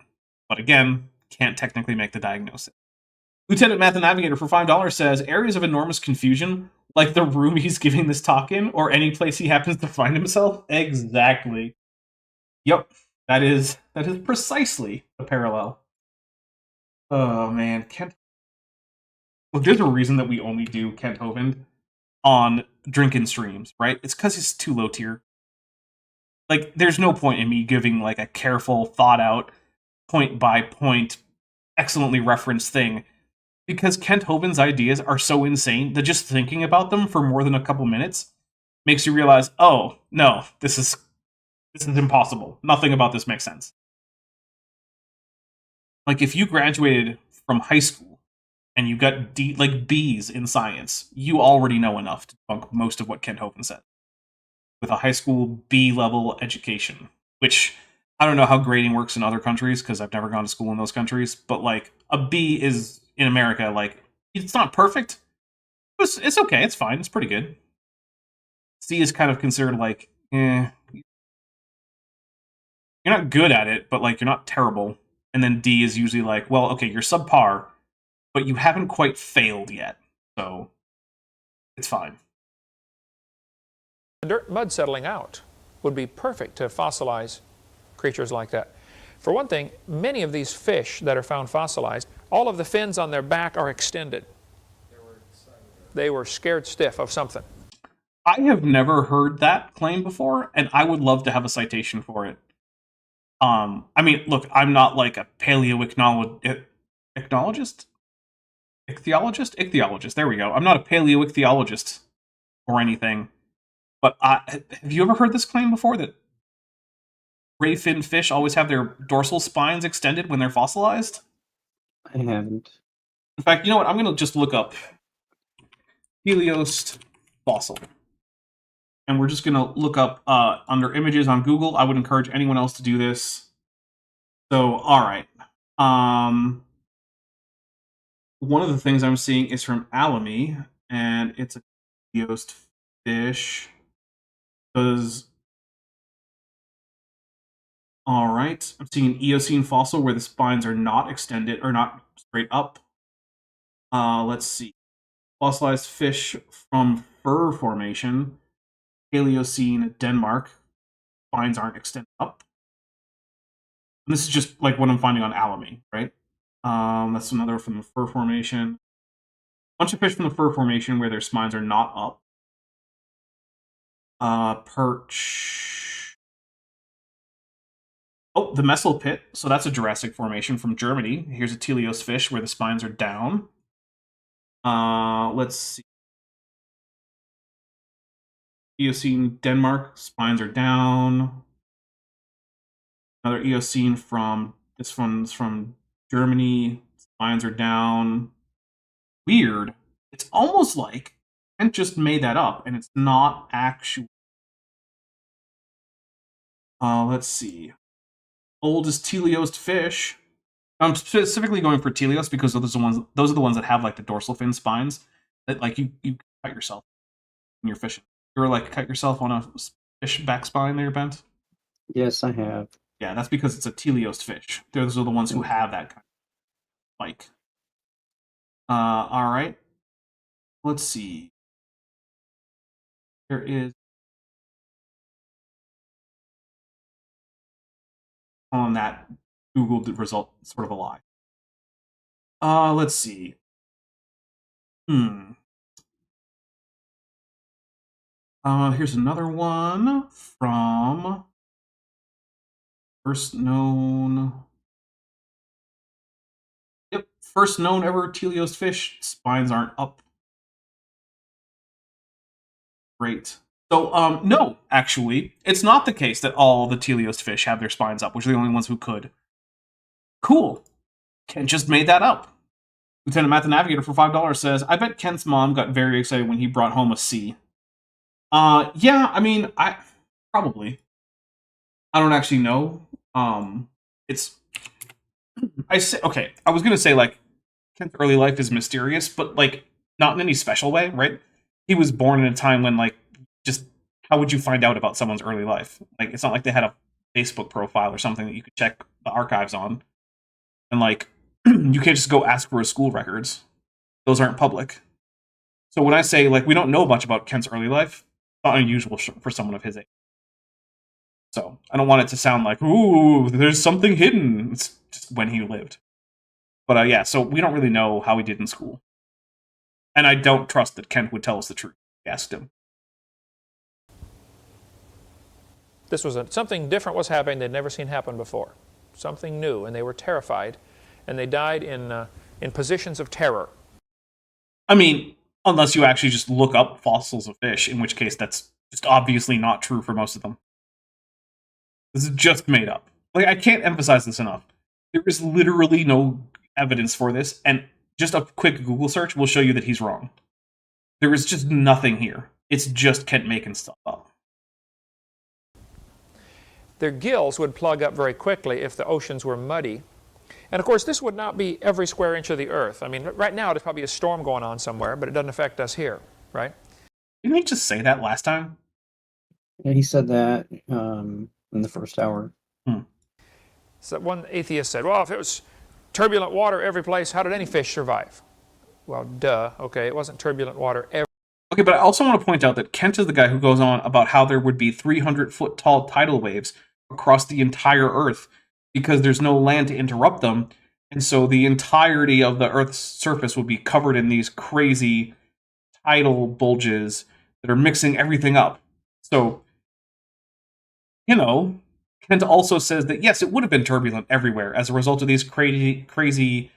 But again, can't technically make the diagnosis. Lieutenant Math and Navigator for $5 says, areas of enormous confusion, like the room he's giving this talk in, or any place he happens to find himself? Exactly. Yep, that is precisely the parallel. Oh, man. Kent. Look, there's a reason that we only do Kent Hovind on drinking streams, right? It's because it's too low tier. Like, there's no point in me giving, like, a careful, thought-out, point-by-point, excellently referenced thing, because Kent Hovind's ideas are so insane that just thinking about them for more than a couple minutes makes you realize, oh, no, this is impossible. Nothing about this makes sense. Like, if you graduated from high school and you got B's in science, you already know enough to debunk most of what Kent Hovind said. With a high school B-level education, which I don't know how grading works in other countries because I've never gone to school in those countries, but like a B is in America, like it's not perfect. It's okay, it's fine, it's pretty good. C is kind of considered like, you're not good at it, but like you're not terrible. And then D is usually like, well, okay, you're subpar, but you haven't quite failed yet, so it's fine. The dirt mud settling out would be perfect to fossilize creatures like that. For one thing, many of these fish that are found fossilized, all of the fins on their back are extended. They were scared stiff of something. I have never heard that claim before, and I would love to have a citation for it. I mean, look, I'm not like a ichthyologist? Ichthyologist, there we go. I'm not a paleoichthyologist or anything. But have you ever heard this claim before, that ray fin fish always have their dorsal spines extended when they're fossilized? I haven't. In fact, you know what? I'm going to just look up Helios fossil. And we're just going to look up under images on Google. I would encourage anyone else to do this. So, all right. One of the things I'm seeing is from Alamo, and it's a Helios fish. All right, I'm seeing an Eocene fossil where the spines are not extended or not straight up. Let's see. Fossilized fish from Fur Formation, Paleocene, Denmark. Spines aren't extended up. And this is just like what I'm finding on Alamo, right? That's another from the Fur Formation. Bunch of fish from the Fur Formation where their spines are not up. Perch. Oh, the Messel Pit. So that's a Jurassic Formation from Germany. Here's a Teleos fish where the spines are down. Let's see. Eocene, Denmark. Spines are down. Another Eocene from, this one's from Germany. Spines are down. Weird. It's almost like Kent just made that up, and it's not actual. Let's see. Oldest teleosed fish. I'm specifically going for teleos because those are the ones that have like the dorsal fin spines that like you cut yourself when you're fishing. You ever like cut yourself on a fish back spine there, Bent? Yes, I have. Yeah, that's because it's a teleosed fish. Those are the ones who have that kind of spike. All right. Let's see. There is on that Google result sort of a lie. Let's see. Here's another one from first known. Yep, first known ever teleosed fish. Spines aren't up. Great. So, no, actually, it's not the case that all the teleosed fish have their spines up, which are the only ones who could. Cool. Kent just made that up. Lieutenant Math the Navigator for $5 says, I bet Kent's mom got very excited when he brought home a C. Yeah, I mean, I don't actually know. Okay, I was gonna say, like, Kent's early life is mysterious, but, like, not in any special way, right? He was born in a time when, like, just how would you find out about someone's early life? Like, it's not like they had a Facebook profile or something that you could check the archives on. And, like, you can't just go ask for his school records. Those aren't public. So when I say, like, we don't know much about Kent's early life, it's not unusual for someone of his age. So I don't want it to sound like, ooh, there's something hidden. It's just when he lived. But yeah, so we don't really know how he did in school. And I don't trust that Kent would tell us the truth. We asked him. This was something different was happening they'd never seen happen before. Something new, and they were terrified, and they died in positions of terror. I mean, unless you actually just look up fossils of fish, in which case that's just obviously not true for most of them. This is just made up. Like, I can't emphasize this enough. There is literally no evidence for this, and just a quick Google search will show you that he's wrong. There is just nothing here. It's just Kent making stuff up. Their gills would plug up very quickly if the oceans were muddy. And of course, this would not be every square inch of the Earth. I mean, right now there's probably a storm going on somewhere, but it doesn't affect us here, right? Didn't he just say that last time? Yeah, he said that in the first hour. So one atheist said, well, if it was turbulent water every place, how did any fish survive? Well, duh. Okay, it wasn't turbulent water every. Okay, but I also want to point out that Kent is the guy who goes on about how there would be 300-foot tall tidal waves across the entire Earth because there's no land to interrupt them, and so the entirety of the Earth's surface would be covered in these crazy tidal bulges that are mixing everything up. So, you know, Kent also says that, yes, it would have been turbulent everywhere as a result of these crazy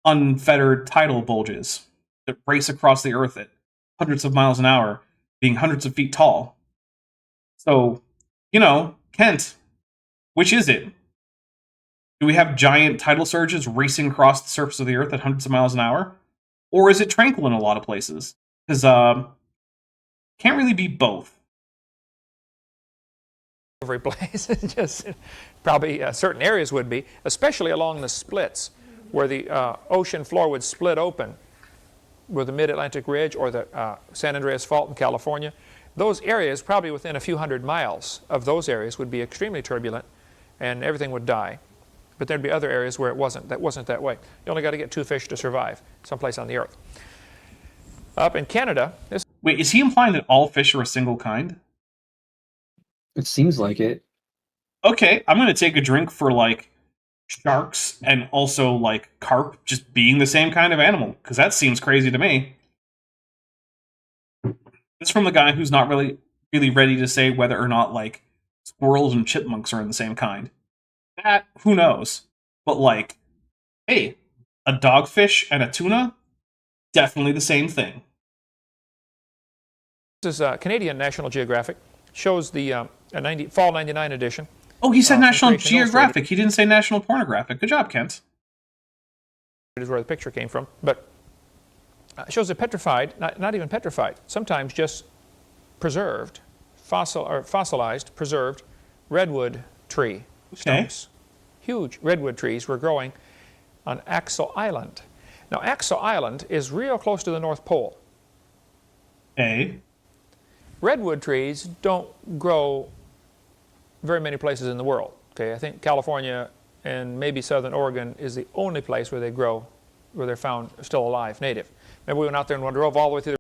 unfettered tidal bulges that race across the Earth at hundreds of miles an hour, being hundreds of feet tall. So, you know, Kent, which is it? Do we have giant tidal surges racing across the surface of the Earth at hundreds of miles an hour? Or is it tranquil in a lot of places? Because, can't really be both. Every place. Just probably certain areas would be, especially along the splits where the ocean floor would split open, where the Mid-Atlantic Ridge or the San Andreas Fault in California. Those areas, probably within a few hundred miles of those areas, would be extremely turbulent and everything would die. But there'd be other areas where it wasn't that way. You only got to get 2 fish to survive someplace on the Earth. Up in Canada, this. Wait, is he implying that all fish are a single kind? It seems like it. Okay, I'm going to take a drink for, like, sharks and also, like, carp just being the same kind of animal, because that seems crazy to me. This is from the guy who's not really ready to say whether or not, like, squirrels and chipmunks are in the same kind. That, who knows? But, like, hey, a dogfish and a tuna? Definitely the same thing. This is Canadian National Geographic. Shows the fall 99 edition. Oh, he said National Creation Geographic. He didn't say National Pornographic. Good job, Kent. Is where the picture came from. But it shows a petrified, not even petrified, sometimes just preserved, fossilized, preserved redwood tree stumps. Huge redwood trees were growing on Axel Island. Now, Axel Island is real close to the North Pole. Okay. Redwood trees don't grow very many places in the world. Okay, I think California and maybe Southern Oregon is the only place where they grow, where they're found still alive, native. Remember, we went out there and drove all the way through.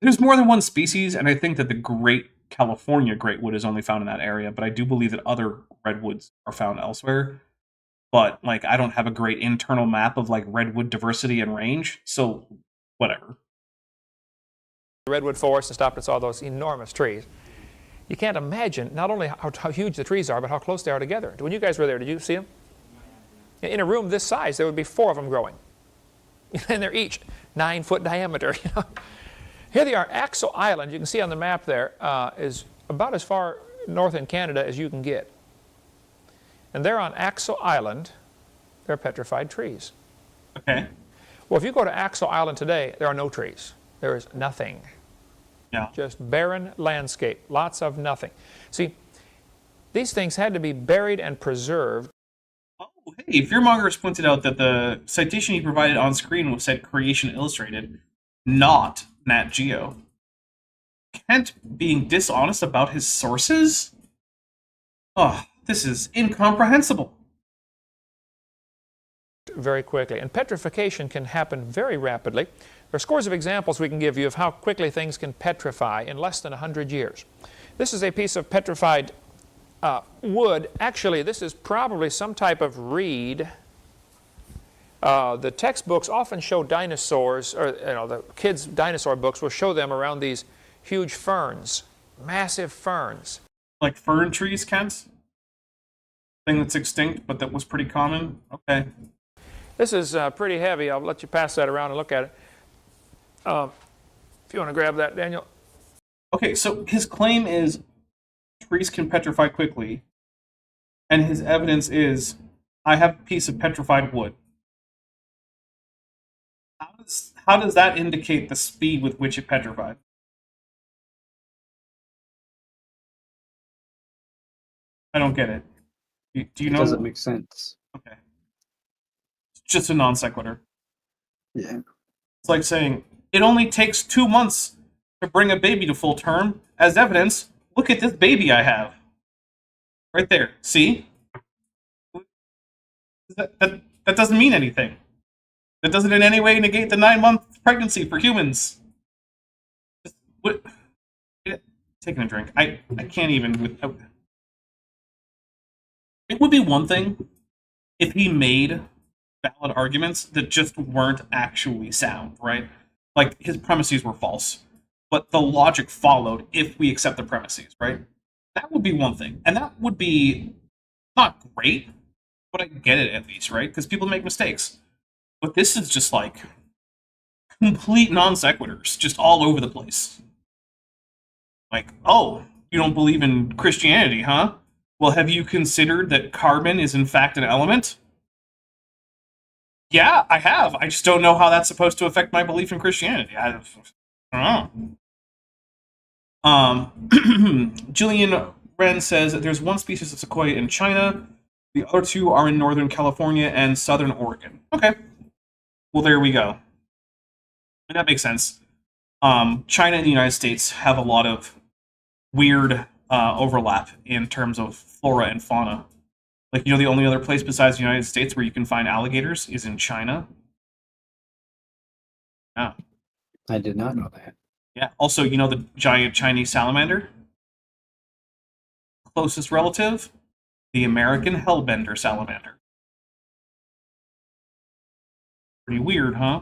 There's more than one species, and I think that the Great California greatwood is only found in that area, but I do believe that other redwoods are found elsewhere. But, like, I don't have a great internal map of, like, redwood diversity and range, so whatever. The redwood forest and stopped and saw those enormous trees. You can't imagine not only how huge the trees are, but how close they are together. When you guys were there, did you see them? In a room this size, there would be 4 of them growing. And they're each 9-foot diameter. You know? Here they are, Axel Island. You can see on the map there is about as far north in Canada as you can get. And there on Axel Island, there are petrified trees. Okay. Well, if you go to Axel Island today, there are no trees. There is nothing. Yeah. Just barren landscape, lots of nothing. See, these things had to be buried and preserved. Oh, hey, Fearmongers pointed out that the citation he provided on screen was said Creation Illustrated, not Nat Geo. Kent being dishonest about his sources? Oh, this is incomprehensible. very quickly. And petrification can happen very rapidly. There are scores of examples we can give you of how quickly things can petrify in less than 100 years. This is a piece of petrified wood. Actually, this is probably some type of reed. The textbooks often show dinosaurs, or the kids' dinosaur books will show them around these huge ferns, massive ferns. Like fern trees, Kent? Thing that's extinct, but that was pretty common? Okay. This is pretty heavy. I'll let you pass that around and look at it. If you want to grab that, Daniel. Okay, so his claim is trees can petrify quickly, and his evidence is, I have a piece of petrified wood. How does that indicate the speed with which it petrified? I don't get it. Do you know? It doesn't make sense. Okay. It's just a non sequitur. Yeah. It's like saying, it only takes 2 months to bring a baby to full term. As evidence, look at this baby I have. Right there. See? That doesn't mean anything. That doesn't in any way negate the 9-month pregnancy for humans. What? Taking a drink. I can't even without. It would be one thing if he made valid arguments that just weren't actually sound, right? Like, his premises were false. But the logic followed if we accept the premises, right? That would be one thing. And that would be not great, but I get it at least, right? Because people make mistakes. But this is just like complete non sequiturs, just all over the place. Like, oh, you don't believe in Christianity, huh? Well, have you considered that carbon is in fact an element? Yeah, I have. I just don't know how that's supposed to affect my belief in Christianity. I don't know. Jillian Wren says that there's one species of sequoia in China. The other two are in northern California and southern Oregon. Okay. Well, there we go. And that makes sense. China and the United States have a lot of weird overlap in terms of flora and fauna. Like, the only other place besides the United States where you can find alligators is in China. Yeah. I did not know that. Yeah. Also, the giant Chinese salamander? Closest relative? The American hellbender salamander. Pretty weird, huh?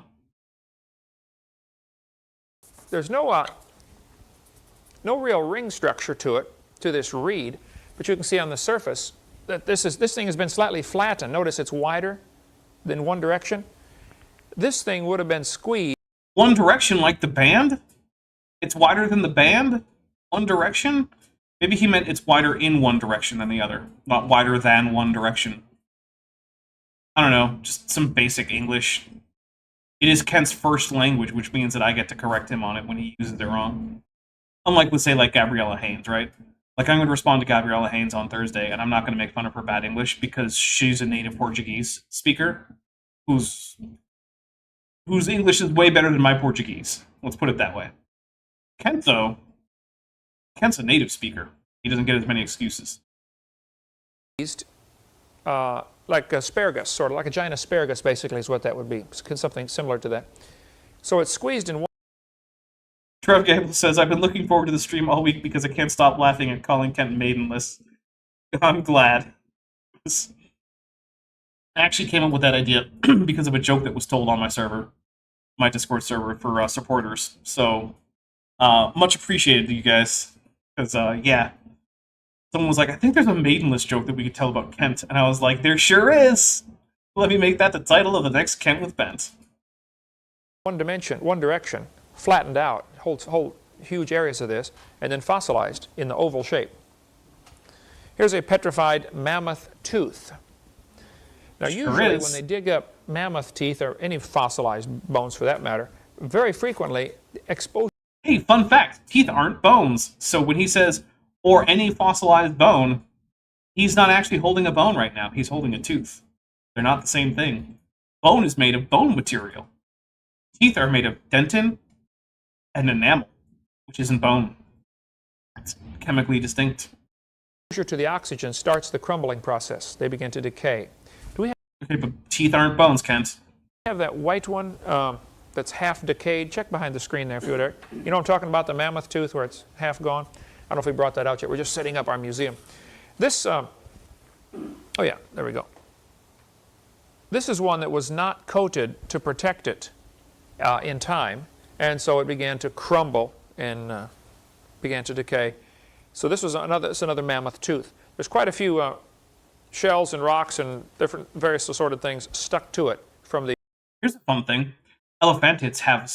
There's no real ring structure to this reed, but you can see on the surface that this thing has been slightly flattened. Notice it's wider than one direction. This thing would have been squeezed. One direction, like the band? It's wider than the band? One direction? Maybe he meant it's wider in one direction than the other, not wider than one direction. I don't know, just some basic English. It is Kent's first language, which means that I get to correct him on it when he uses it wrong. Unlike, let's say, like Gabriella Haynes, right? Like, I'm going to respond to Gabriella Haynes on Thursday, and I'm not going to make fun of her bad English because she's a native Portuguese speaker whose English is way better than my Portuguese. Let's put it that way. Kent, though, Kent's a native speaker. He doesn't get as many excuses. Like asparagus, sort of like a giant asparagus, basically, is what that would be. Something similar to that. So it's squeezed in one. Trev Gable says, I've been looking forward to the stream all week because I can't stop laughing at calling Kent Maidenless. I'm glad. I actually came up with that idea because of a joke that was told on my server, my Discord server for supporters. So, much appreciated to you guys. Because, yeah. Someone was like, I think there's a Maidenless joke that we could tell about Kent. And I was like, there sure is! Let me make that the title of the next Kent with Bent. One dimension, one direction, flattened out, whole huge areas of this, and then fossilized in the oval shape. Here's a petrified mammoth tooth. Now, usually when they dig up mammoth teeth, or any fossilized bones for that matter, very frequently exposure. Hey, fun fact, teeth aren't bones. So when he says, or any fossilized bone, he's not actually holding a bone right now. He's holding a tooth. They're not the same thing. Bone is made of bone material. Teeth are made of dentin and enamel, which isn't bone. It's chemically distinct. Exposure to the oxygen starts the crumbling process. They begin to decay. Okay, but teeth aren't bones, Kent. I have that white one that's half decayed. Check behind the screen there if you would, Eric. You know what I'm talking about, the mammoth tooth where it's half gone? I don't know if we brought that out yet. We're just setting up our museum. This, oh yeah, there we go. This is one that was not coated to protect it in time, and so it began to crumble and began to decay. So this was another mammoth tooth. There's quite a few shells and rocks and different various assorted things stuck to it from the. Here's a fun thing. Elephantids have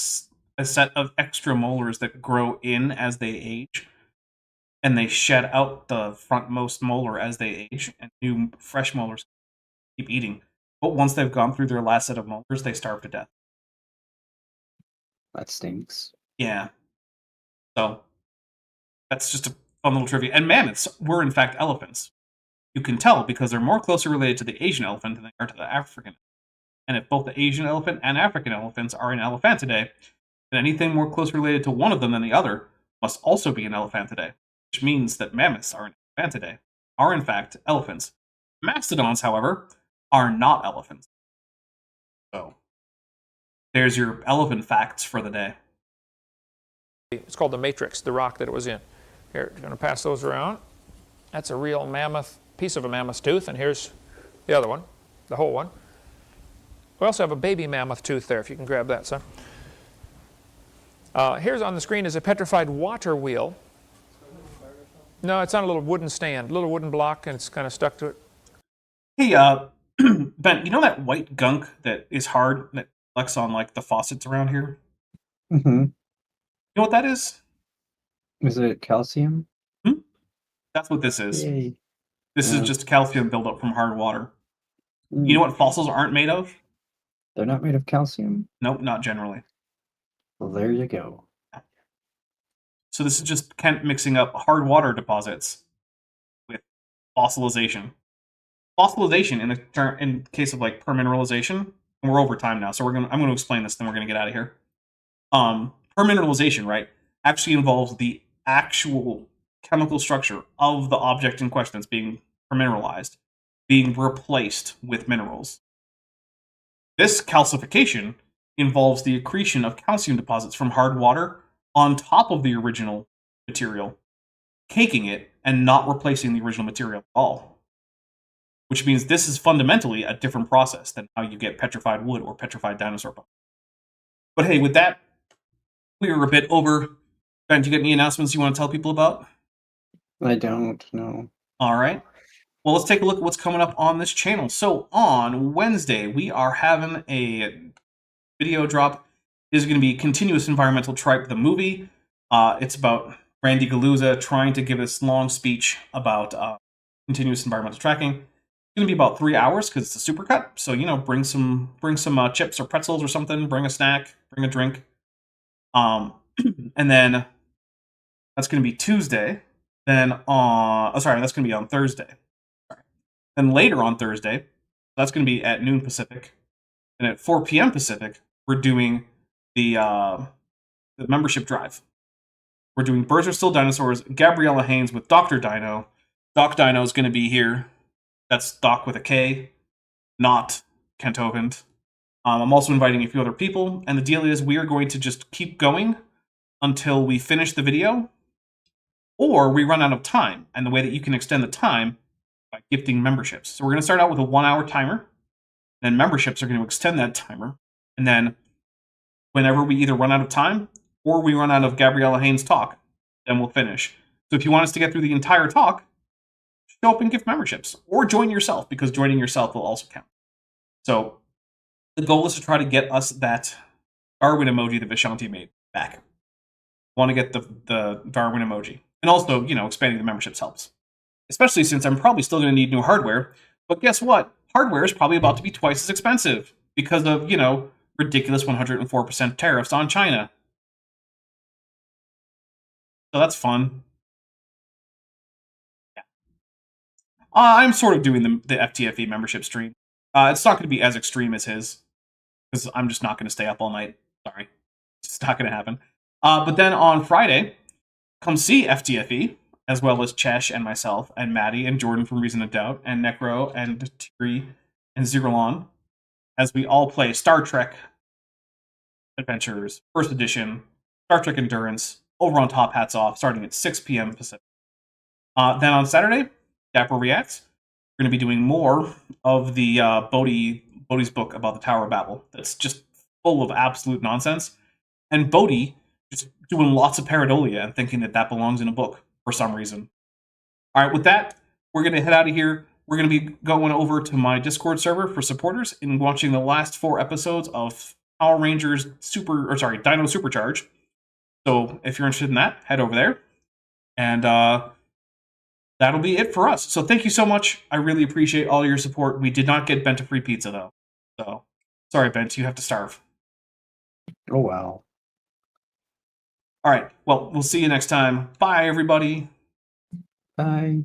a set of extra molars that grow in as they age, and they shed out the frontmost molar as they age, and new fresh molars keep eating. But once they've gone through their last set of molars, they starve to death. That stinks. Yeah. So that's just a fun little trivia. And mammoths were in fact elephants. You can tell because they're more closely related to the Asian elephant than they are to the African. And if both the Asian elephant and African elephants are in Elephantidae, then anything more closely related to one of them than the other must also be in Elephantidae, which means that mammoths are in Elephantidae, are in fact elephants. Mastodons, however, are not elephants. So there's your elephant facts for the day. It's called the matrix, the rock that it was in. Here, you're going to pass those around. That's a real mammoth, piece of a mammoth tooth, and here's the other one, the whole one. We also have a baby mammoth tooth there, if you can grab that, son. Here's on the screen is a petrified water wheel. No, it's on a little wooden stand, a little wooden block, and it's kind of stuck to it. Hey, Ben, you know that white gunk that is hard that collects on like the faucets around here? Mm-hmm. You know what that is? Is it calcium? That's what this is. Yay. This Yeah. is just calcium buildup from hard water. Mm. You know what fossils aren't made of? They're not made of calcium? Nope, not generally. Well, there you go. So this is just Kent mixing up hard water deposits with fossilization. Fossilization, in case of like permineralization, and we're over time now, so I'm going to explain this, then we're going to get out of here. Permineralization, right, actually involves the actual chemical structure of the object in question that's being permineralized being replaced with minerals. This calcification involves the accretion of calcium deposits from hard water on top of the original material, caking it and not replacing the original material at all. Which means this is fundamentally a different process than how you get petrified wood or petrified dinosaur bones. But hey, with that, we were a bit over. Ben, do you get any announcements you want to tell people about? I don't know. All right. Well, let's take a look at what's coming up on this channel. So on Wednesday, we are having a video drop. This is going to be Continuous Environmental Tripe, the movie. It's about Randy Galuza trying to give this long speech about continuous environmental tracking. It's going to be about 3 hours because it's a supercut. So, you know, bring some chips or pretzels or something. Bring a snack. Bring a drink. And then that's going to be Tuesday. Then that's going to be on Thursday. Then later on Thursday, that's going to be at noon Pacific, and at 4 p.m. Pacific, we're doing the membership drive. We're doing Birds Are Still Dinosaurs, Gabriella Haynes with Dr. Dino. Doc Dino is going to be here. That's Doc with a K, not Kent Hovind. I'm also inviting a few other people, and the deal is we are going to just keep going until we finish the video, or we run out of time. And the way that you can extend the time by gifting memberships. So we're going to start out with a 1 hour timer, then memberships are going to extend that timer, and then whenever we either run out of time or we run out of Gabriella Haynes' talk, then we'll finish. So if you want us to get through the entire talk, show up and gift memberships, or join yourself, because joining yourself will also count. So the goal is to try to get us that Darwin emoji that Vishanti made back. Want to get the Darwin emoji. And also, you know, expanding the memberships helps. Especially since I'm probably still going to need new hardware. But guess what? Hardware is probably about to be twice as expensive because of, you know, ridiculous 104% tariffs on China. So that's fun. Yeah. I'm sort of doing the FTFE membership stream. It's not going to be as extreme as his, because I'm just not going to stay up all night. Sorry. It's not going to happen. But then on Friday, come see FTFE, as well as Chesh and myself, and Maddie, and Jordan from Reason of Doubt, and Necro, and Tiri, and Zeralon as we all play Star Trek Adventures, First Edition, Star Trek Endurance, over on Top Hats Off, starting at 6 p.m. Pacific. Then on Saturday, Dapper Reacts, we're going to be doing more of the Bodhi's book about the Tower of Babel. That's just full of absolute nonsense. And Bodhi just doing lots of pareidolia and thinking that belongs in a book for some reason. All right, with that, we're going to head out of here. We're going to be going over to my Discord server for supporters and watching the last 4 episodes of Power Rangers Dino Supercharge. So if you're interested in that, head over there. And that'll be it for us. So thank you so much. I really appreciate all your support. We did not get Bent a free pizza, though. So sorry, Bent, you have to starve. Oh, wow. All right, well, we'll see you next time. Bye, everybody. Bye.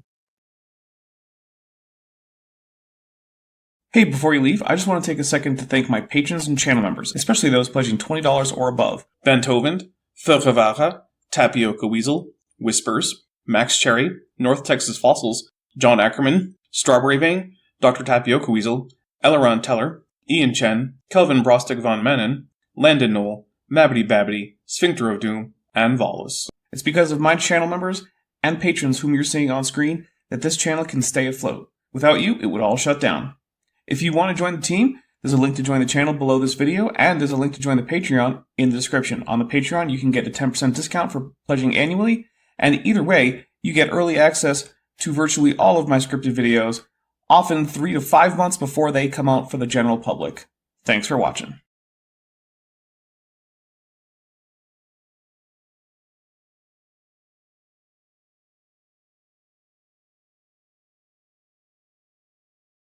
Hey, before you leave, I just want to take a second to thank my patrons and channel members, especially those pledging $20 or above. Ben Hovind, Ferrevara, Tapioca Weasel, Whispers, Max Cherry, North Texas Fossils, John Ackerman, Strawberry Vein, Dr. Tapioca Weasel, Elleron Teller, Ian Chen, Kelvin Brostek von Mennen, Landon Knoll, Mabbity Babbity, Sphincter of Doom, and Volus. It's because of my channel members and patrons whom you're seeing on screen that this channel can stay afloat. Without you, it would all shut down. If you want to join the team, there's a link to join the channel below this video, and there's a link to join the Patreon in the description. On the Patreon, you can get a 10% discount for pledging annually, and either way, you get early access to virtually all of my scripted videos, often 3 to 5 months before they come out for the general public. Thanks for watching.